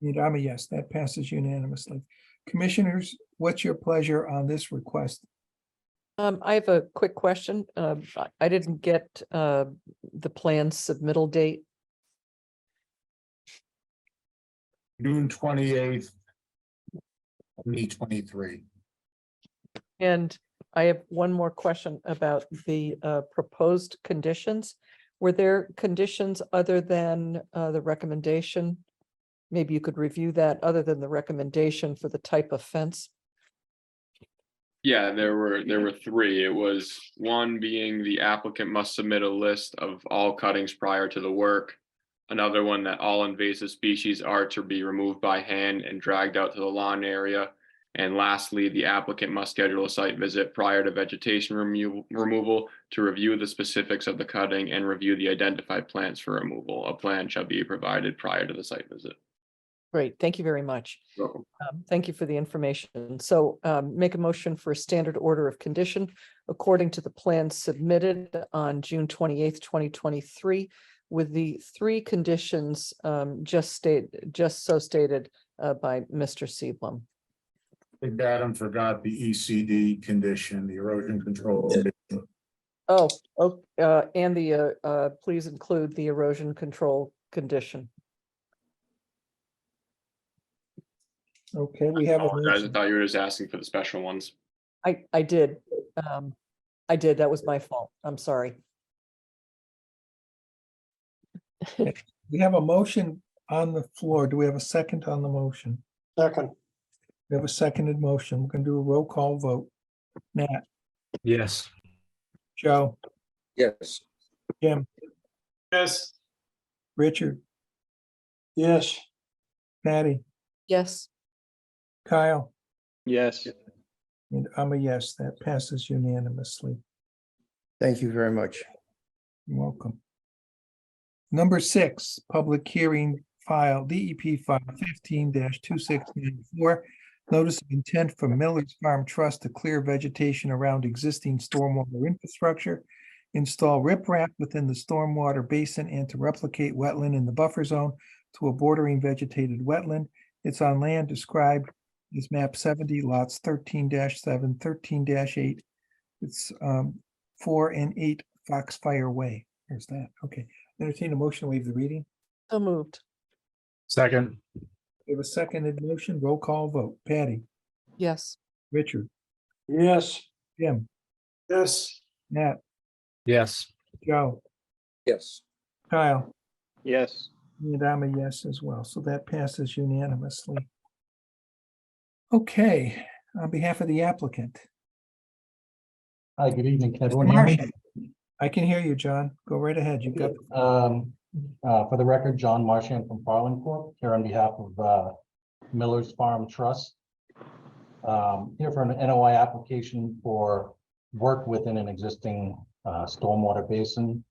and I'm a yes. That passes unanimously. Commissioners, what's your pleasure on this request? I have a quick question. I didn't get the plan submittal date. June 28th. 2023. And I have one more question about the proposed conditions. Were there conditions other than the recommendation? Maybe you could review that other than the recommendation for the type of fence. Yeah, there were three. It was one being the applicant must submit a list of all cuttings prior to the work. Another one that all invasive species are to be removed by hand and dragged out to the lawn area. And lastly, the applicant must schedule a site visit prior to vegetation removal to review the specifics of the cutting and review the identified plants for removal. A plan shall be provided prior to the site visit. Great, thank you very much. Welcome. Thank you for the information. So make a motion for a standard order of condition according to the plan submitted on June 28th, 2023, with the three conditions just so stated by Mr. Seablum. I think Adam forgot the ECD condition, the erosion control. Oh, and the please include the erosion control condition. Okay, we have a Apologize, I motion. thought you were just asking for the special ones. I did. I did. That was my fault. I'm sorry. We have a motion on the floor. Do we have a second on the motion? Second. We have a seconded motion. We're gonna do a roll call vote. Nat, Yes. Joe, Yes. Jim, Yes. Richard, Yes. Patty, Yes, Kyle, Yes. and I'm a yes. That passes unanimously. Thank you very much. You're welcome. Number 6, public hearing file, DEP file 15-2694. Notice of intent for Miller's Farm Trust to clear vegetation around existing stormwater infrastructure, install riprap within the stormwater basin, and to replicate wetland in the buffer zone to a bordering vegetated wetland. It's on land described as map 70, lots 13-7, 13-8. It's 4 and 8 Foxfire Way. There's that. Okay. Entertain a motion to waive the reading. so moved. Second. We have a seconded motion. Roll call vote. Patty, Yes, Richard, Yes. Jim, Yes. Nat, Yes. Joe, Yes. Kyle, Yes. and I'm a yes as well. So that passes unanimously. Okay, on behalf of the applicant. Hi, good evening. Can everyone Mr. hear me? Martian. I can hear you, John. Go right ahead. You've got, For the record, John Marchand from Farland Corp., here on behalf of Miller's Farm Trust. Here for an NOI application for work within an existing stormwater basin.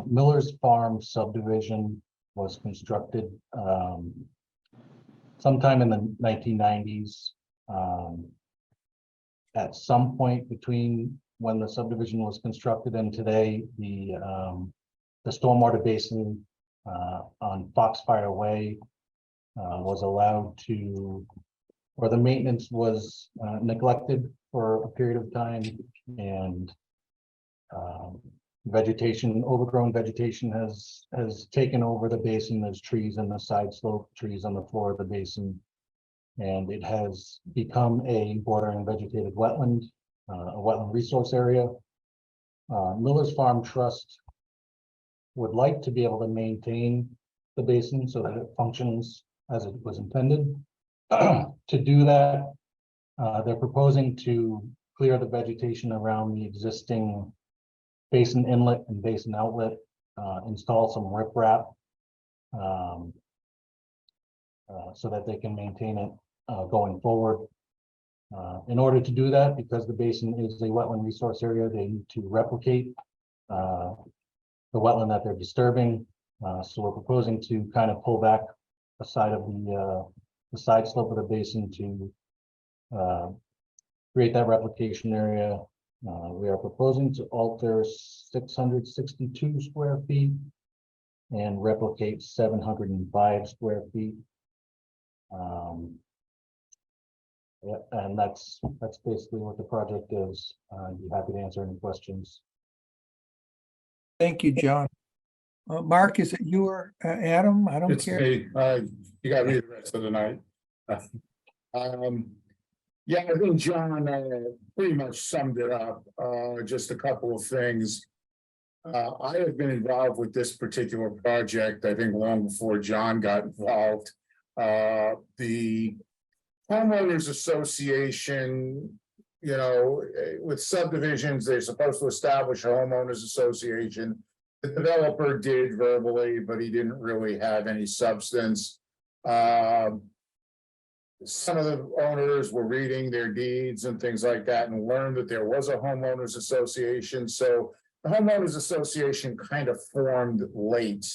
Miller's Farm subdivision was constructed sometime in the 1990s. At some point between when the subdivision was constructed and today, the stormwater basin on Foxfire Way was allowed to, or the maintenance was neglected for a period of time, and vegetation, overgrown vegetation has taken over the basin. There's trees in the side slope, trees on the floor of the basin, and it has become a bordering vegetated wetland, a wetland resource area. Miller's Farm Trust would like to be able to maintain the basin so that it functions as it was intended. To do that, they're proposing to clear the vegetation around the existing basin inlet and basin outlet, install some riprap so that they can maintain it going forward. In order to do that, because the basin is a wetland resource area, they need to replicate the wetland that they're disturbing. So we're proposing to kind of pull back a side of the side slope of the basin to create that replication area. We are proposing to alter 662 square feet and replicate 705 square feet. Yeah, and that's basically what the project is. I'd be happy to answer any questions. thank you, John. Mark, is it you or Adam? I don't It's care. me. You got me the rest of the night. Yeah, I think John pretty much summed it up. Just a couple of things. I have been involved with this particular project, I think long before John got involved. The homeowners association, you know, with subdivisions, they're supposed to establish a homeowners association. The developer did verbally, but he didn't really have any substance. Some of the owners were reading their deeds and things like that and learned that there was a homeowners association. So the homeowners association kind of formed late.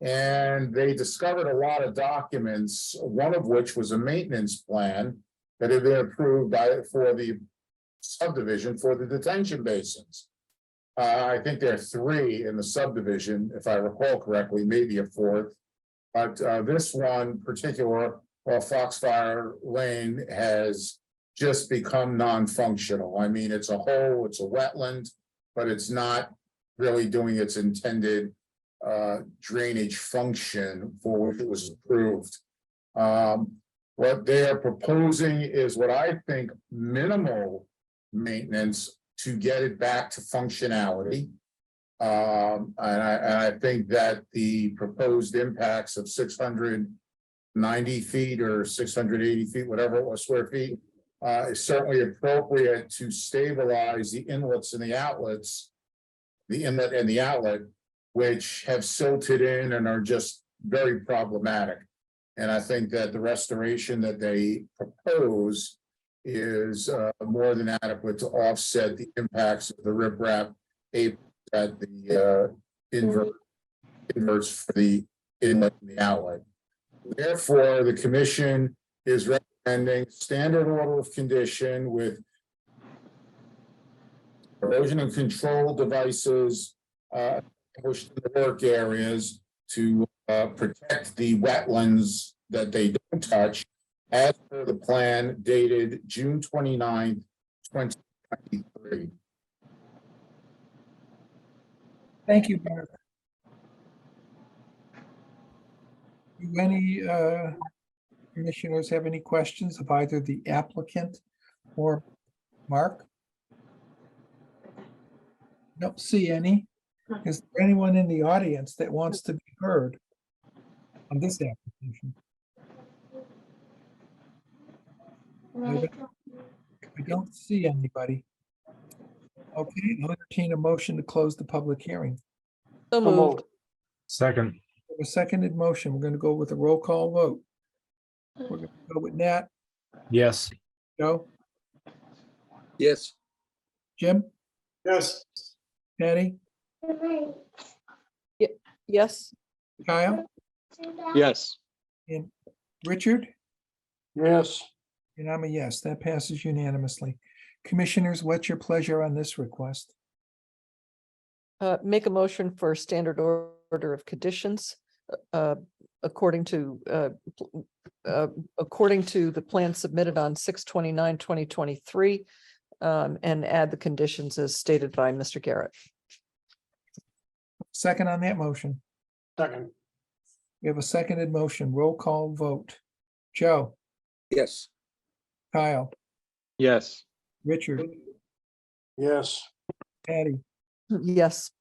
And they discovered a lot of documents, one of which was a maintenance plan that had been approved for the subdivision for the detention basins. I think there are 3 in the subdivision, if I recall correctly, maybe a 4th. But this one particular, Foxfire Lane, has just become non-functional. I mean, it's a hole, it's a wetland, but it's not really doing its intended drainage function for which it was approved. What they are proposing is what I think minimal maintenance to get it back to functionality. And I think that the proposed impacts of 690 feet or 680 feet, whatever it was, square feet, is certainly appropriate to stabilize the inlets and the outlets, the inlet and the outlet, which have silted in and are just very problematic. And I think that the restoration that they propose is more than adequate to offset the impacts of the riprap at the inverts for the inlet and the outlet. Therefore, the commission is recommending standard order of condition with erosion and control devices pushed in the work areas to protect the wetlands that they don't touch, as per the plan dated June 29th, 2023. Thank you, Mark. Do any commissioners have any questions of either the applicant or Mark? Don't see any. Is there anyone in the audience that wants to be heard on this application? I don't see anybody. Okay, I'll entertain a motion to close the public hearing. So moved. Second. A seconded motion. We're going to go with a roll call vote. We're going to go with Nat, Yes. Joe, Yes. Jim, Yes. Patty, Yes. Kyle, Yes. and Richard, Yes. and I'm a yes. That passes unanimously. Commissioners, what's your pleasure on this request? Make a motion for standard order of conditions according to the plan submitted on 6/29/2023, and add the conditions as stated by Mr. Garrett. Second on that motion. Second. We have a seconded motion. Roll call vote. Joe, Yes. Kyle, Yes. Richard, Yes. Patty, Yes.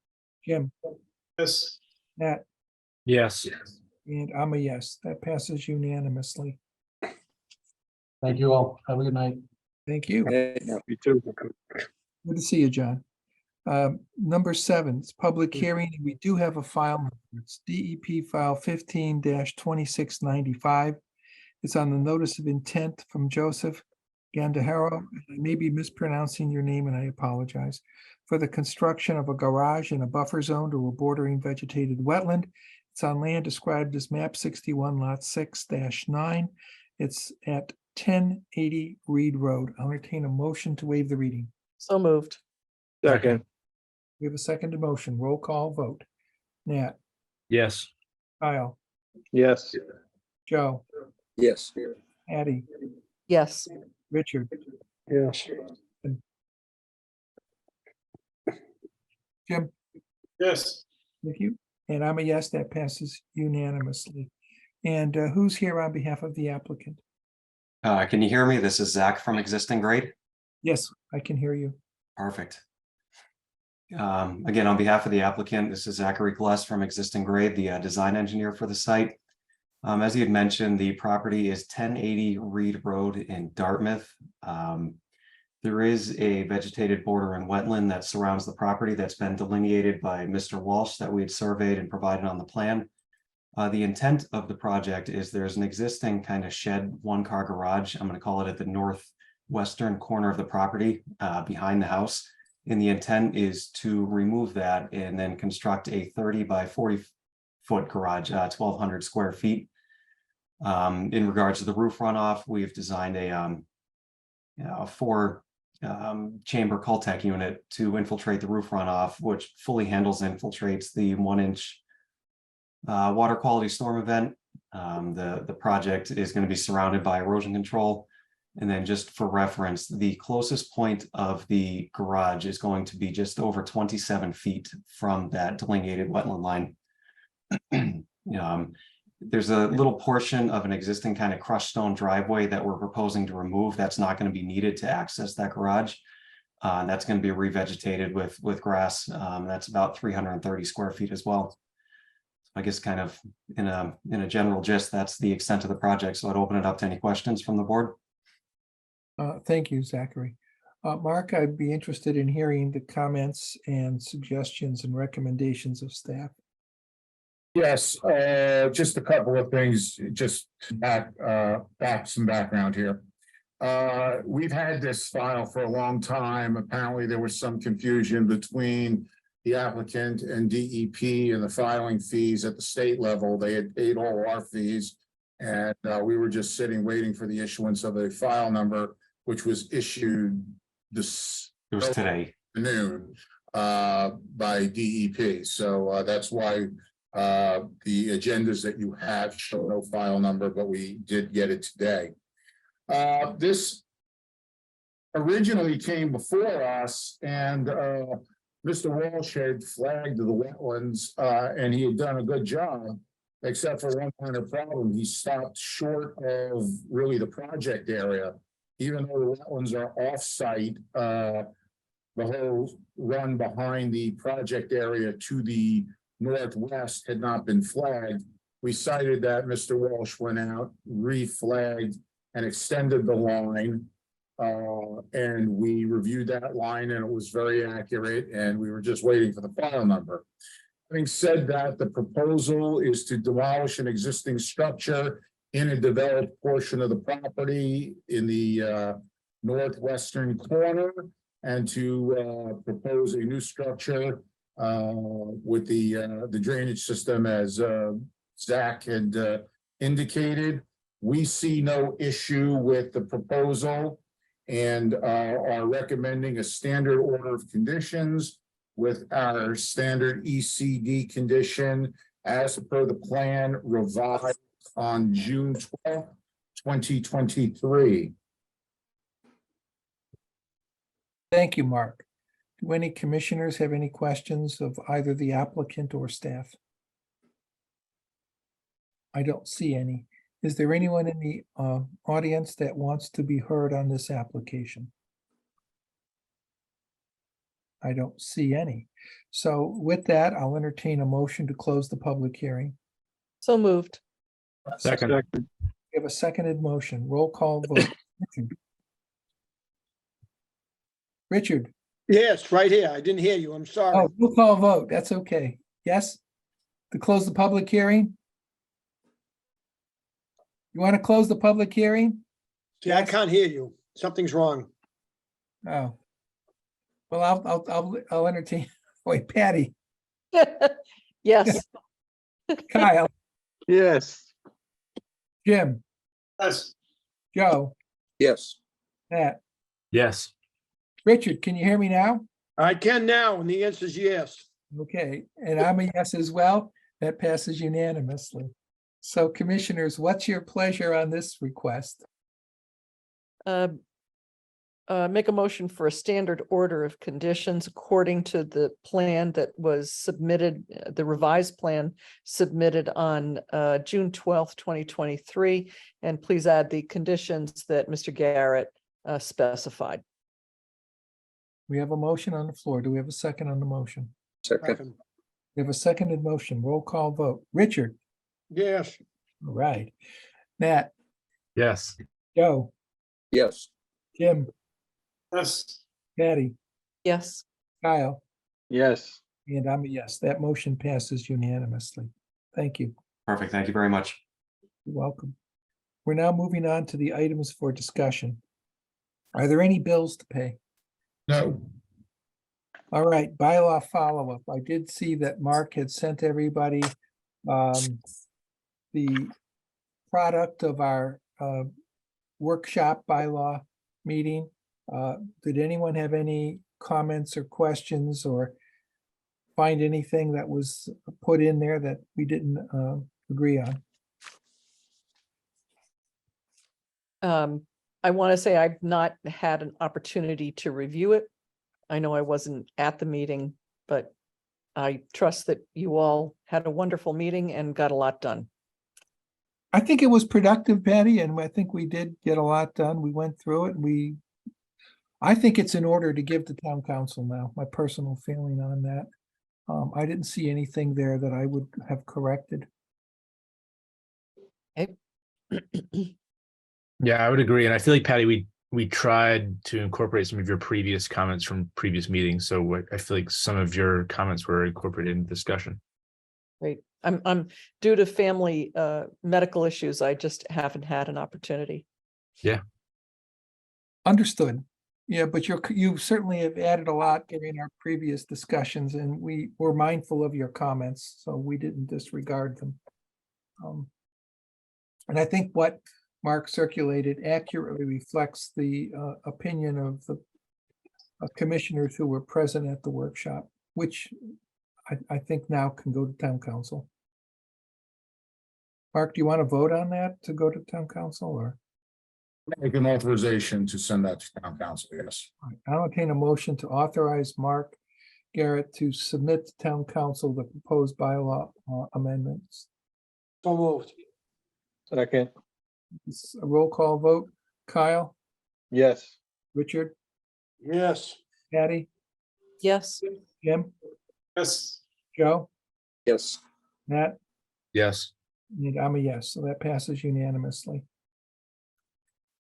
Jim, Yes. Nat, Yes. and I'm a yes. That passes unanimously. Thank you all. Have a good night. Thank you. You too. Good to see you, John. Number 7, it's public hearing. We do have a file. Number. It's DEP file 15-2695. It's on the notice of intent from Joseph Gandaharo. I may be mispronouncing your name and I apologize. For the construction of a garage in a buffer zone to a bordering vegetated wetland. It's on land described as map 61 lot 6-9. It's at 1080 Reed Road. I'll entertain a motion to waive the reading. So moved. Second. We have a second motion. Roll call vote. Nat, Yes. Kyle, Yes. Joe, Yes. Addie, Yes. Richard, Yes. Jim, Yes. thank you. And I'm a yes, that passes unanimously. And who's here on behalf of the applicant? Can you hear me? This is Zach from Existing Grade. Yes, I can hear you. Perfect. Again, on behalf of the applicant, this is Zachary Gless from Existing Grade, the design engineer for the site. As you had mentioned, the property is 1080 Reed Road in Dartmouth. There is a vegetated border and wetland that surrounds the property that's been delineated by Mr. Walsh that we had surveyed and provided on the plan. The intent of the project is there's an existing kind of shed one-car garage. I'm going to call it at the northwestern corner of the property behind the house. And the intent is to remove that and then construct a 30 by 40 foot garage, 1,200 square feet. In regards to the roof runoff, we've designed a 4 chamber Cultec unit to infiltrate the roof runoff, which fully handles and infiltrates the 1-inch water quality storm event. The project is going to be surrounded by erosion control. And then just for reference, the closest point of the garage is going to be just over 27 feet from that delineated wetland line. There's a little portion of an existing kind of crushed stone driveway that we're proposing to remove. That's not going to be needed to access that garage. That's going to be revegetated with grass. That's about 330 square feet as well. I guess kind of in a general gist, that's the extent of the project. So I'd open it up to any questions from the board. Thank you, Zachary. Mark, I'd be interested in hearing the comments and suggestions and recommendations of staff. Yes, just a couple of things, just back some background here. We've had this file for a long time. Apparently, there was some confusion between the applicant and DEP and the filing fees at the state level. They had paid all our fees, and we were just sitting waiting for the issuance of a file number, which was issued this It was today. afternoon by DEP. So that's why the agendas that you have show no file number, but we did get it today. This originally came before us, and Mr. Walsh had flagged the wetlands, and he had done a good job, except for one minor problem. He stopped short of really the project area. Even though the wetlands are off-site, the whole run behind the project area to the northwest had not been flagged. We cited that. Mr. Walsh went out, reflagged, and extended the line. And we reviewed that line, and it was very accurate, and we were just waiting for the file number. Having said that, the proposal is to demolish an existing structure in a developed portion of the property in the northwestern corner, and to propose a new structure with the drainage system as Zach had indicated. We see no issue with the proposal and are recommending a standard order of conditions with our standard ECD condition as per the plan revised on June 12th, 2023. Thank you, Mark. Do any commissioners have any questions of either the applicant or staff? I don't see any. Is there anyone in the audience that wants to be heard on this application? I don't see any. So with that, I'll entertain a motion to close the public hearing. So moved. Second. We have a seconded motion. Roll call vote. Richard? Yes, right here. I didn't hear you. I'm sorry. Oh, roll call vote. That's okay. Yes? To close the public hearing? You want to close the public hearing? See, I can't hear you. Something's wrong. Oh. Well, I'll entertain. Wait, Patty, Yes. Kyle, Yes. Jim, Yes. Joe, Yes. Matt, Yes. Richard, can you hear me now? I can now, and the answer is yes. Okay, and I'm a yes as well. That passes unanimously. So commissioners, what's your pleasure on this request? Make a motion for a standard order of conditions according to the plan that was submitted, the revised plan submitted on June 12th, 2023. And please add the conditions that Mr. Garrett specified. We have a motion on the floor. Do we have a second on the motion? Second. We have a seconded motion. Roll call vote. Richard? Yes. All right. Matt, Yes. Joe, Yes. Jim, Yes. Patty, Yes. Kyle, Yes. and I'm a yes. That motion passes unanimously. Thank you. Perfect. Thank you very much. You're welcome. We're now moving on to the items for discussion. Are there any bills to pay? No. All right, bylaw follow-up. I did see that Mark had sent everybody the product of our workshop bylaw meeting. Did anyone have any comments or questions or find anything that was put in there that we didn't agree on? I want to say I've not had an opportunity to review it. I know I wasn't at the meeting, but I trust that you all had a wonderful meeting and got a lot done. I think it was productive, Patty, and I think we did get a lot done. We went through it. I think it's in order to give to town council now, my personal feeling on that. I didn't see anything there that I would have corrected. Yeah, I would agree. And I feel like, Patty, we tried to incorporate some of your previous comments from previous meetings. So I feel like some of your comments were incorporated in discussion. Great. I'm due to family medical issues. I just haven't had an opportunity. Yeah. Understood. Yeah, but you certainly have added a lot during our previous discussions, and we were mindful of your comments, so we didn't disregard them. And I think what Mark circulated accurately reflects the opinion of the commissioners who were present at the workshop, which I think now can go to town council. Mark, do you want to vote on that to go to town council, or? Make an authorization to send that to town council, yes. I'll entertain a motion to authorize Mark Garrett to submit to town council the proposed bylaw amendments. So moved. Second, It's a roll call vote. Kyle, yes. Richard, Yes. Patty, Yes. Jim, Yes. Joe, Yes. Matt, Yes. and I'm a yes, so that passes unanimously.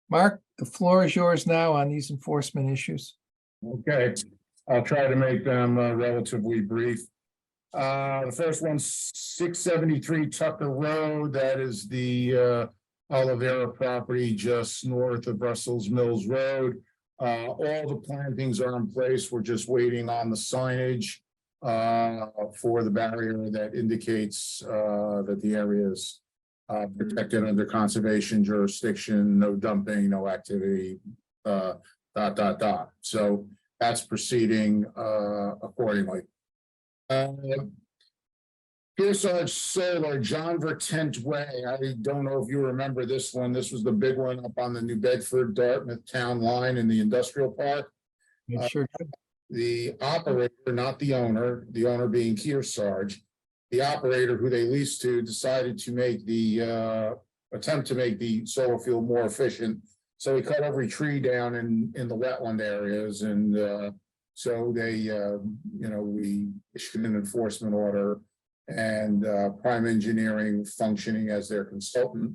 Mark, the floor is yours now on these enforcement issues. Okay, I'll try to make them relatively brief. The first one's 673 Tucker Road. That is the Olivera property just north of Brussels Mills Road. All the plantings are in place. We're just waiting on the signage for the barrier that indicates that the area is protected under conservation jurisdiction, no dumping, no activity, ... So that's proceeding accordingly. Kearsarge Solar, John Vertent Way. I don't know if you remember this one. This was the big one up on the New Bedford Dartmouth town line in the industrial park. Sure. The operator, not the owner being Kearsarge, the operator who they leased to decided to make the attempt to make the solar field more efficient. So he cut every tree down in the wetland areas, and so they we issued an enforcement order, and Prime Engineering, functioning as their consultant,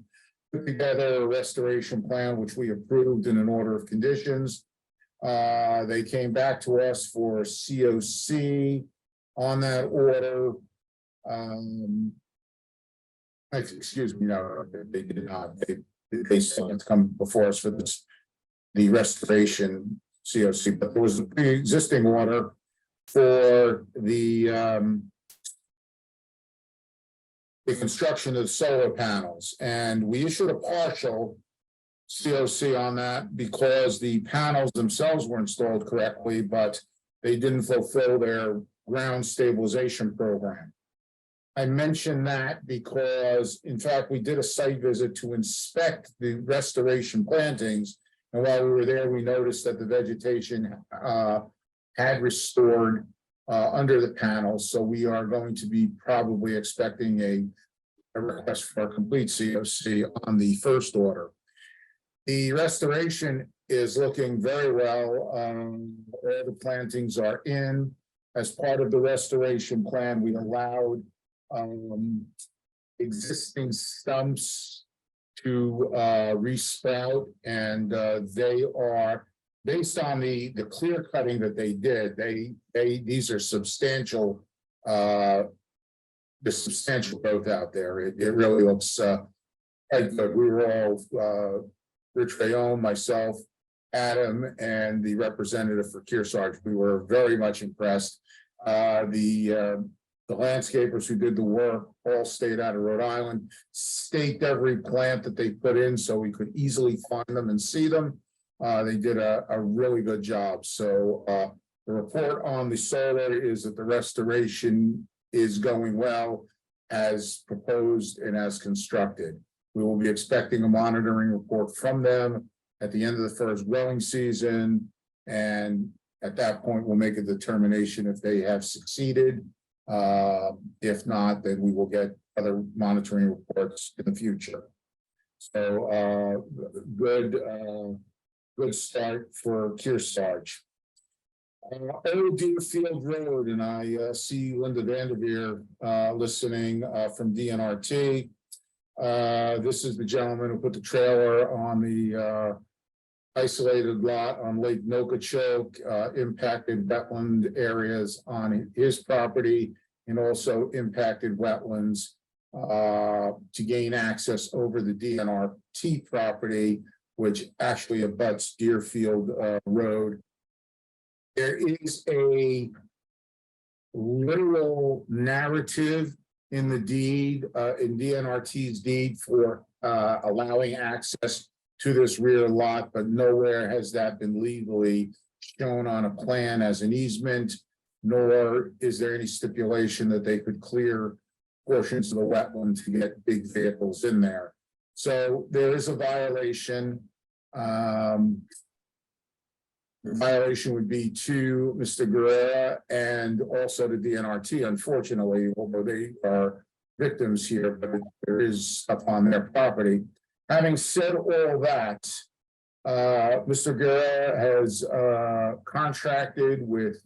put together a restoration plan which we approved in an order of conditions. They came back to us for COC on that order. Excuse me, no, they did not. They still have to come before us for the restoration COC, but there was a pre-existing order for the construction of solar panels, and we issued a partial COC on that because the panels themselves were installed correctly, but they didn't fulfill their ground stabilization program. I mention that because, in fact, we did a site visit to inspect the restoration plantings. And while we were there, we noticed that the vegetation had restored under the panels. So we are going to be probably expecting a request for a complete COC on the first order. The restoration is looking very well. All the plantings are in. As part of the restoration plan, we allowed existing stumps to resprout, and they are based on the clear cutting that they did. These are substantial. There's substantial growth out there. It really looks quite good. We were all Rich Bayonne, myself, Adam, and the representative for Kearsarge. We were very much impressed. The The landscapers who did the work all stayed out of Rhode Island, staked every plant that they put in so we could easily find them and see them. They did a really good job. So the report on the solar is that the restoration is going well as proposed and as constructed. We will be expecting a monitoring report from them at the end of the first growing season. And at that point, we'll make a determination if they have succeeded. If not, then we will get other monitoring reports in the future. So good start for Kearsarge. Old Deerfield Road, and I see Linda Vanderveer listening from DNRT. This is the gentleman who put the trailer on the isolated lot on Lake Nokichoke, impacted wetland areas on his property and also impacted wetlands to gain access over the DNRT property, which actually abuts Deerfield Road. There is a literal narrative in the deed, in DNRT's deed for allowing access to this rear lot, but nowhere has that been legally shown on a plan as an easement, nor is there any stipulation that they could clear portions of the wetland to get big vehicles in there. So there is a violation. The violation would be to Mr. Guerrera and also to DNRT, unfortunately, although they are victims here, but there is stuff on their property. Having said all that, Mr. Guerrera has contracted with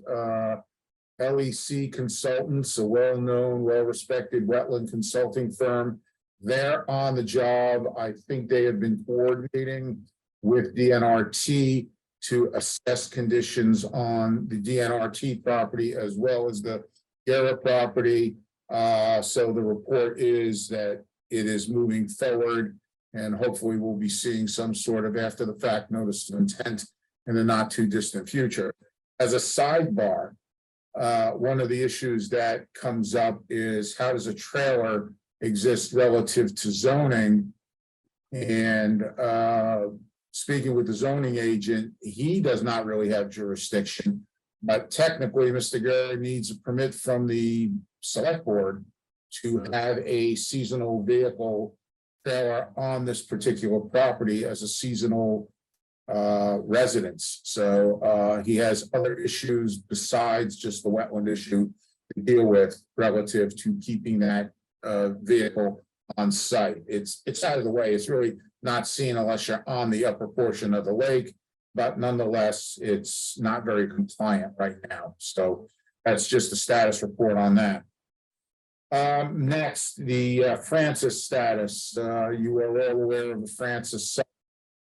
LEC Consultants, a well-known, well-respected wetland consulting firm. They're on the job. I think they have been coordinating with DNRT to assess conditions on the DNRT property as well as the Guerra property. So the report is that it is moving forward, and hopefully we'll be seeing some sort of after the fact notice of intent in the not too distant future. As a sidebar, one of the issues that comes up is how does a trailer exist relative to zoning? And speaking with the zoning agent, he does not really have jurisdiction, but technically Mr. Guerra needs a permit from the select board to have a seasonal vehicle trailer on this particular property as a seasonal residence. So he has other issues besides just the wetland issue to deal with relative to keeping that vehicle on site. It's out of the way. It's really not seen unless you're on the upper portion of the lake, but nonetheless, it's not very compliant right now. So that's just a status report on that. Next, the Francis status. You are all aware of the Francis site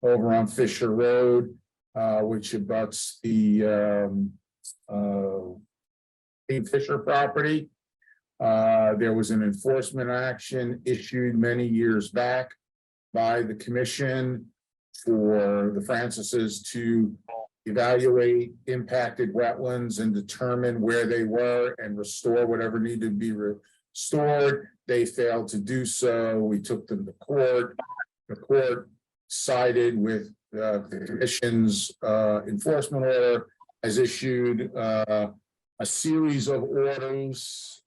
over on Fisher Road, which abuts the Fisher property. There was an enforcement action issued many years back by the commission for the Francises to evaluate impacted wetlands and determine where they were and restore whatever needed to be restored. They failed to do so. We took them to court. The court sided with the commission's enforcement order, has issued a series of orders.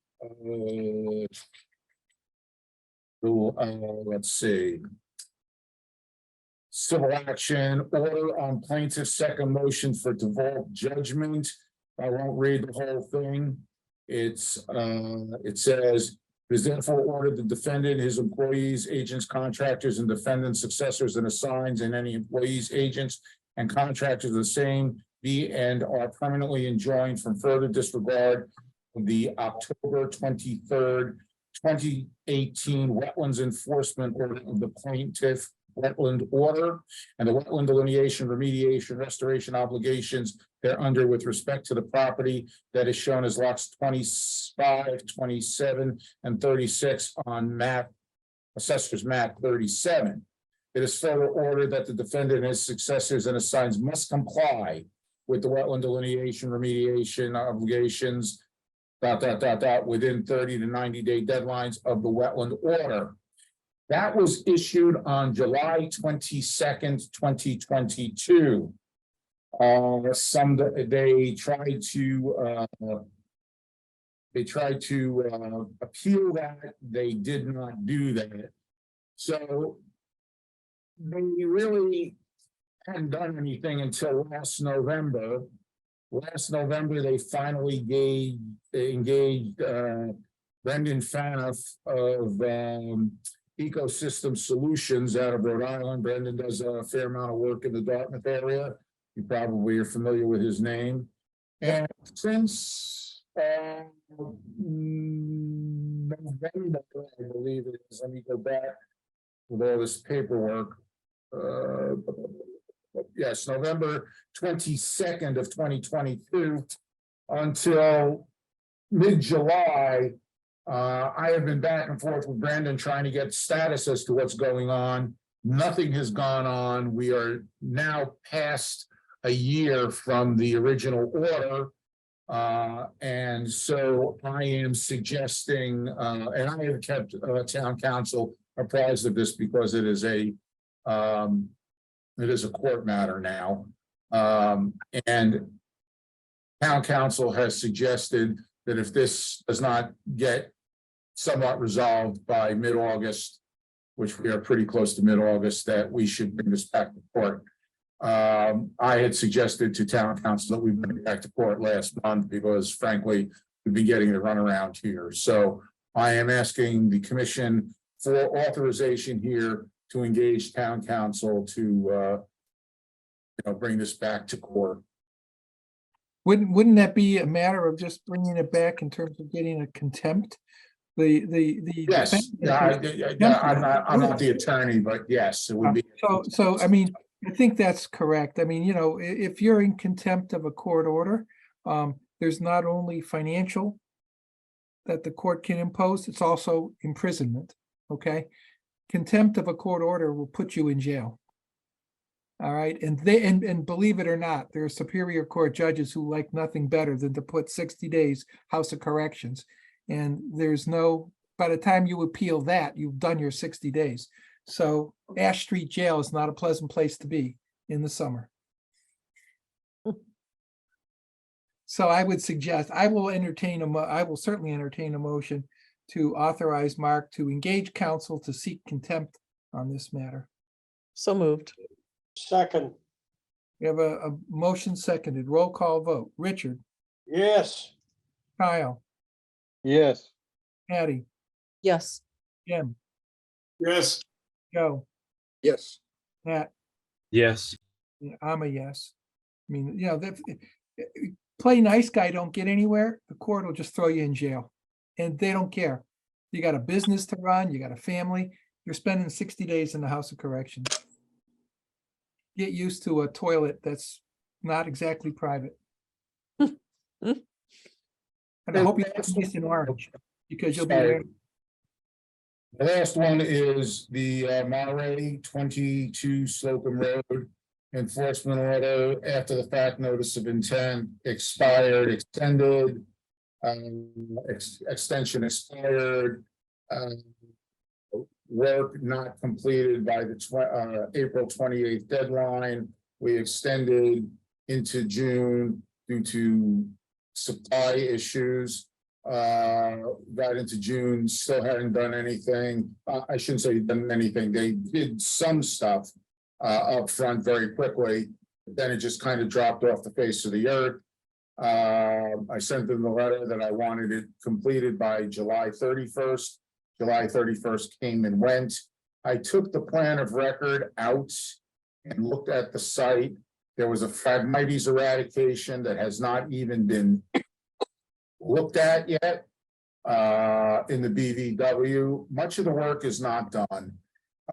Let's see. Civil action order on plaintiff's second motion for default judgment. I won't read the whole thing. It says, it is therefore ordered the defendant, his employees, agents, contractors, and defendants, successors, and assigns, and any employees, agents, and contractors of the same be and are permanently enjoined from further disregard of the October 23rd, 2018 wetlands enforcement order of the plaintiff wetland order and the wetland delineation, remediation, restoration obligations thereunder with respect to the property that is shown as lots 25, 27, and 36 on assessor's map 37. It is further ordered that the defendant and his successors and assigns must comply with the wetland delineation, remediation obligations within 30 to 90-day deadlines of the wetland order. That was issued on July 22nd, 2022. They tried to appeal that. They did not do that. So they really hadn't done anything until last November. Last November, they finally engaged Brendan Fanoff of Ecosystem Solutions out of Rhode Island. Brendan does a fair amount of work in the Dartmouth area. You probably are familiar with his name. And since November, I believe it is, let me go back with all this paperwork. Yes, November 22nd of 2022 until mid-July. I have been back and forth with Brandon trying to get status as to what's going on. Nothing has gone on. We are now past a year from the original order. And so I am suggesting, and I have kept town council apprised of this because it is a court matter now. And town council has suggested that if this does not get somewhat resolved by mid-August, which we are pretty close to mid-August, that we should bring this back to court. I had suggested to town council that we bring it back to court last month because frankly, we've been getting the runaround here. So I am asking the commission for authorization here to engage town council to bring this back to court. Wouldn't that be a matter of just bringing it back in terms of getting a contempt? Yes, I'm not the attorney, but yes, it would be. So I mean, I think that's correct. I mean, if you're in contempt of a court order, there's not only financial that the court can impose, it's also imprisonment, okay? Contempt of a court order will put you in jail. All right, and believe it or not, there are Superior Court judges who like nothing better than to put 60 days House of Corrections. And there's by the time you appeal that, you've done your 60 days. So Ash Street Jail is not a pleasant place to be in the summer. So I would suggest, I will certainly entertain a motion to authorize Mark to engage counsel to seek contempt on this matter. So moved. Second, We have a motion seconded, roll call vote. Richard, yes. Kyle, Yes. Patty, Yes. Jim, Yes. Joe, Yes. Matt, Yes. I'm a yes. I mean, play nice guy, don't get anywhere, the court will just throw you in jail. And they don't care. You got a business to run, you got a family, you're spending 60 days in the House of Corrections. Get used to a toilet that's not exactly private. And I hope you have this in orange, because you'll be wearing. The last one is the Monterey 22 Slocum Road enforcement order after the fact notice of intent expired, extended, extension expired, work not completed by the April 28th deadline. We extended into June due to supply issues. Got into June, still hadn't done anything. I shouldn't say done anything. They did some stuff up front very quickly. Then it just kind of dropped off the face of the earth. I sent them the letter that I wanted it completed by July 31st. July 31st came and went. I took the plan of record out and looked at the site. There was a Phragmites eradication that has not even been looked at yet in the BVW. Much of the work is not done.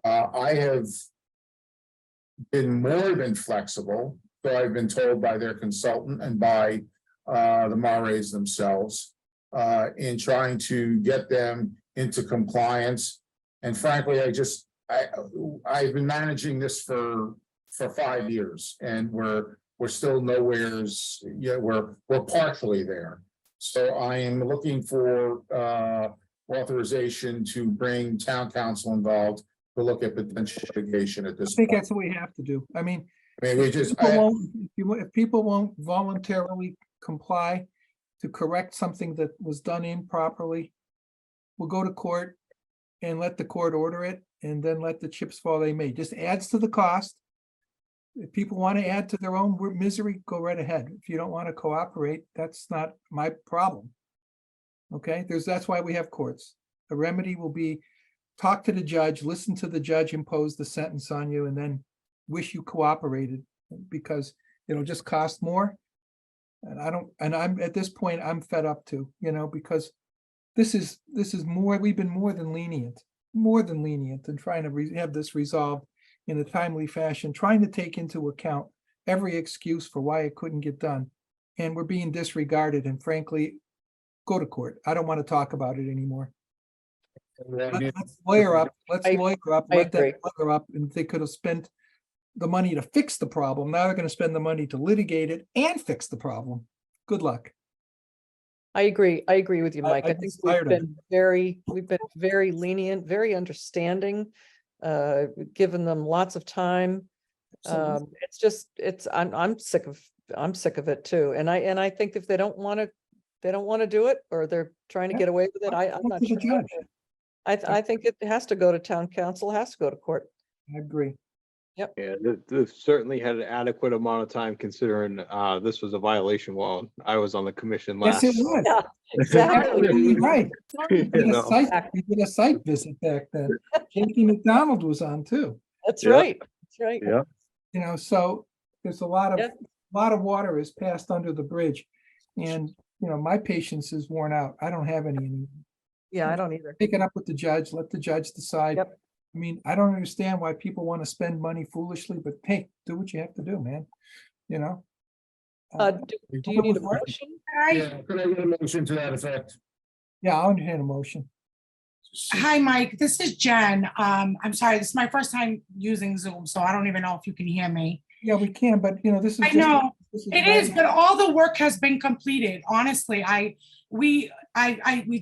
I have been more than flexible, so I've been told by their consultant and by the Marais themselves in trying to get them into compliance. And frankly, I've been managing this for 5 years, and we're still nowhere's, we're partially there. So I am looking for authorization to bring town council involved to look at potential litigation at I this think point. that's what we have to do. I mean, I mean, we just, if people won't voluntarily comply to correct something that was done improperly, we'll go to court and let the court order it, and then let the chips fall they may. Just adds to the cost. If people want to add to their own misery, go right ahead. If you don't want to cooperate, that's not my problem. Okay, that's why we have courts. The remedy will be talk to the judge, listen to the judge impose the sentence on you, and then wish you cooperated, because it'll just cost more. And I'm at this point, I'm fed up too, because this is more, we've been more than lenient in trying to have this resolved in a timely fashion, trying to take into account every excuse for why it couldn't get done. And we're being disregarded, and frankly, go to court. I don't want to talk about it anymore. Let's lawyer up, let I that agree. lawyer up, and they could have spent the money to fix the problem. Now they're going to spend the money to litigate it and fix the problem. Good luck. I agree with you, Mike. I I'm think just tired of it. we've been very lenient, very understanding, given them lots of time. I'm sick of it too. And I think if they don't want to do it, or they're trying to Yeah. get away with it, I'm Go not to the sure. judge. I think it has to go to town council, has to go to court. I agree. Yeah, this certainly had an adequate amount of time considering this was a violation while I was on the commission Yes, last. it was. Yeah, exactly. Absolutely right. You know. We did a site visit back then. J.P. McDonald was on too. That's Yeah. right. That's right. Yeah. So there's a lot Yeah. of water is passed under the bridge. And, my patience is worn out. I don't have any anymore. Yeah, I don't either. Take it up with the judge, let the judge decide. Yep. I mean, I don't understand why people want to spend money foolishly, but hey, do what you have to do, man. Do you need a motion? yeah, could I get a motion to that effect? Yeah, I'll entertain a motion. Hi, Mike. This is Jen. I'm sorry, this is my first time using Zoom, so I don't even know if you can hear me. Yeah, we can, but this is. I know, it is, but all the work has been completed. Honestly, we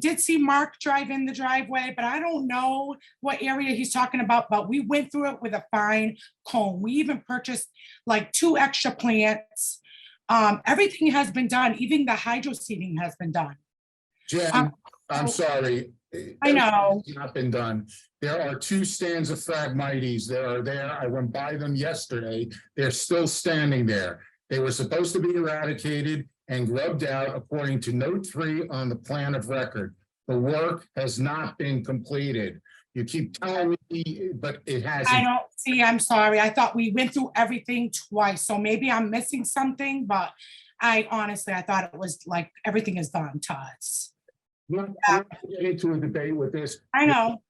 did see Mark drive in the driveway, but I don't know what area he's talking about, but we went through it with a fine comb. We even purchased like 2 extra plants. Everything has been done. Even the hydro seeding has been done. Jen, I'm sorry. I know. It's not been done. There are 2 stands of Phragmites that are there. I went by them yesterday. They're still standing there. They were supposed to be eradicated and grubbed out according to note 3 on the plan of record. The work has not been completed. You keep telling me, but it hasn't. I don't see, I'm sorry. I thought we went through everything twice, so maybe I'm missing something, but I thought it was like everything is done to us. I'm not getting into a debate with this. I know.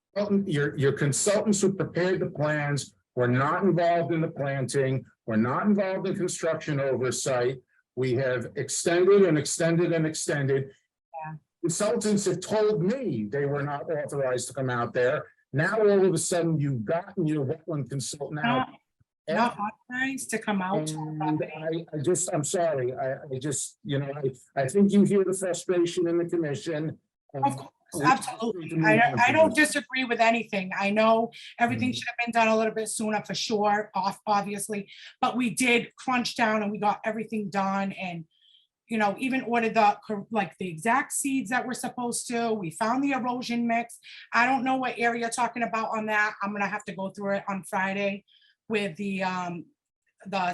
Your consultants who prepared the plans were not involved in the planting, were not involved in construction oversight. We have extended and extended and extended. Yeah. Consultants have told me they were not authorized to come out there. Now, all of a sudden, you've gotten your wetland consultant out. Not authorized to come out. And I'm sorry, I think you hear the frustration in the commission. Of course, absolutely. I don't disagree with anything. I know everything should have been done a little bit sooner for sure, obviously, but we did crunch down and we got everything done and, even ordered the exact seeds that we're supposed to. We found the erosion mix. I don't know what area you're talking about on that. I'm gonna have to go through it on Friday with the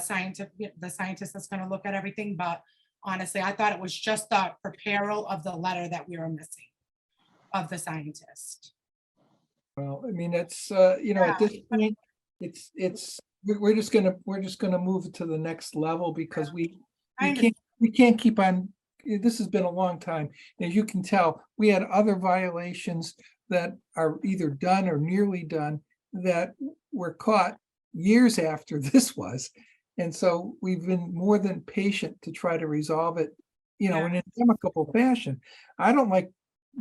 scientist that's gonna look at everything, but honestly, I thought it was just the preparal of the letter that we were missing of the scientist. Well, I mean, it's, at this point, we're just gonna move it to the next level because we can't keep on, this has been a long time. As you can tell, we had other violations that are either done or nearly done that were caught years after this was. And so we've been more than patient to try to resolve it, in an amicable fashion. I don't like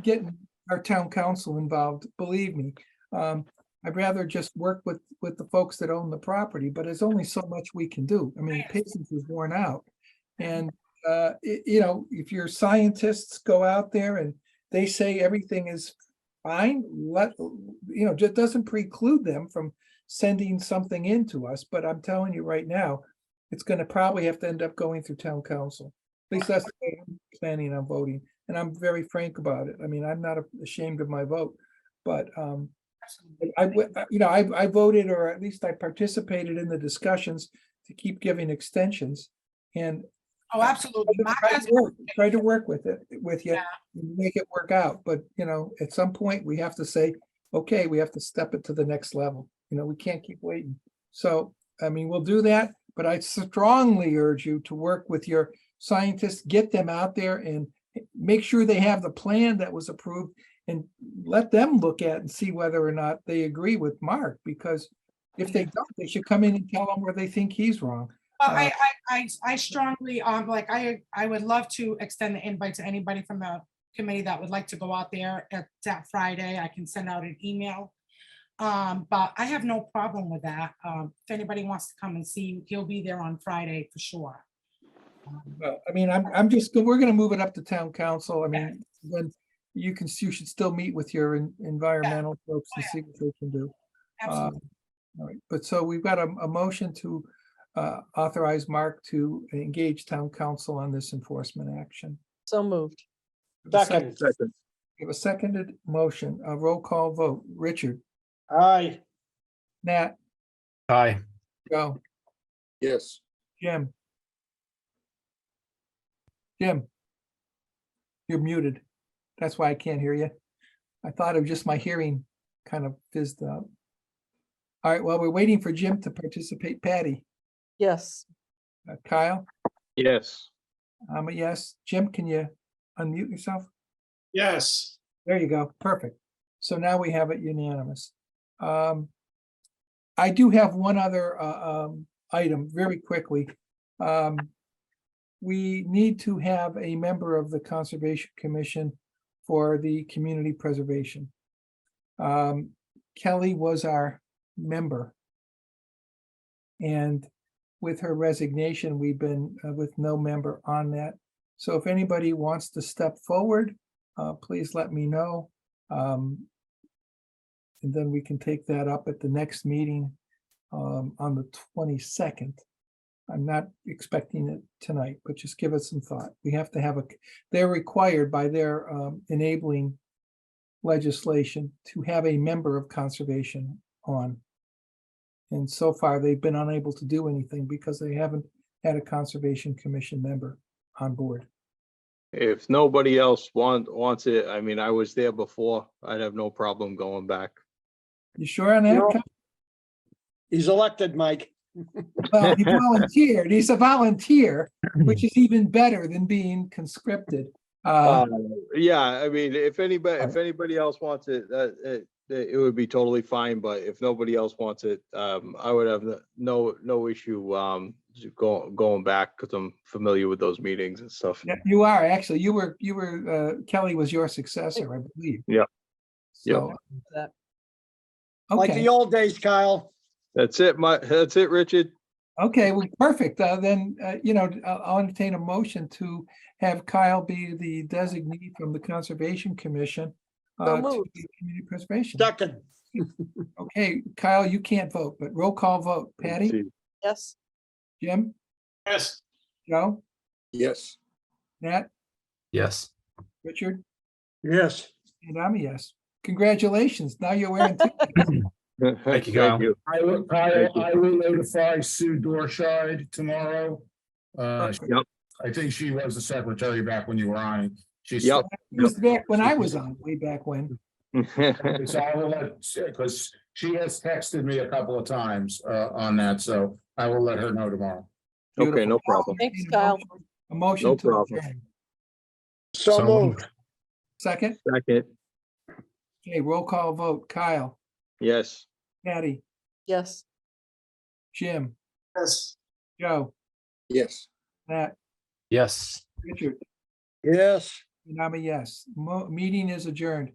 getting our town council involved, believe me. I'd rather just work with the folks that own the property, but there's only so much we can do. I mean, patience is worn out. And you know, if your scientists go out there and they say everything is fine, just doesn't preclude them from sending something in to us, but I'm telling you right now, it's gonna probably have to end up going through town council. At least that's the way I'm planning on voting, and I'm very frank about it. I mean, I'm not ashamed of my vote, but I voted, or at least I participated in the discussions to keep giving extensions. And Oh, absolutely. Mark has- try to work with you, Yeah. make it work out. But, at some point, we have to say, okay, we have to step it to the next level. We can't keep waiting. So, I mean, we'll do that, but I strongly urge you to work with your scientists, get them out there and make sure they have the plan that was approved and let them look at and see whether or not they agree with Mark, because if they don't, they should come in and tell him where they think he's wrong. Well, I strongly, I would love to extend the invite to anybody from the committee that would like to go out there at that Friday. I can send out an email. But I have no problem with that. If anybody wants to come and see, he'll be there on Friday for sure. Well, I mean, we're gonna move it up to town council. I mean, then you should still meet with your environmental folks and see what they can do. Absolutely. All right, but so we've got a motion to authorize Mark to engage town council on this enforcement action. So moved. Second. We have a seconded motion, a roll call vote. Richard, Aye. Nat, Aye. Joe, Yes. Jim. Jim, you're muted. That's why I can't hear you. I thought it was just my hearing kind of fizzed out. All right, well, we're waiting for Jim to participate. Patty, Yes. Kyle, Yes. I'm a yes. Jim, can you unmute yourself? Yes. There you go. Perfect. So now we have it unanimous. I do have one other item very quickly. We need to have a member of the Conservation Commission for the community preservation. Kelly was our member. And with her resignation, we've been with no member on that. So if anybody wants to step forward, please let me know. And then we can take that up at the next meeting on the 22nd. I'm not expecting it tonight, but just give it some thought. We have to have they're required by their enabling legislation to have a member of conservation on. And so far, they've been unable to do anything because they haven't had a Conservation Commission member on board. If nobody else wants it, I mean, I was there before. I'd have no problem going back. You sure on that? No. Kyle? He's elected, Mike. Well, he volunteered. He's a volunteer, which is even better than being conscripted. Yeah, I mean, if anybody else wants it, it would be totally fine, but if nobody else wants it, I would have no issue going back because I'm familiar with those meetings and stuff. Yeah, you are actually. You were Kelly was your successor, I believe. Yeah. So, That- Like okay, the old days, Kyle. That's it, Richard. okay, well, perfect. Then I'll entertain a motion to have Kyle be the designee from the Conservation Commission So to moved. the community preservation. Second. Okay, Kyle, you can't vote, but roll call vote. Patty, Yes. Jim, Yes. Joe, Yes. Nat, Yes. Richard, Yes. and I'm a yes. Congratulations. Now you're wearing. Thank you, Kyle. I will, Kyle, I will notify Sue Dorscheid tomorrow. Yep. I think she was the secretary back when you were on. She's. Yep. It was back when I was on, way back when. So I will let, because she has texted me a couple of times on that, so I will let her know tomorrow. Okay, no Beautiful. problem. Thanks, Need a Kyle. motion- A motion No to problem. adjourn. So moved. Second, Second, okay, roll call vote. Kyle, yes. Patty, Yes. Jim, Yes. Joe, Yes. Nat, Yes. Richard, Yes. and I'm a yes. Meeting is adjourned.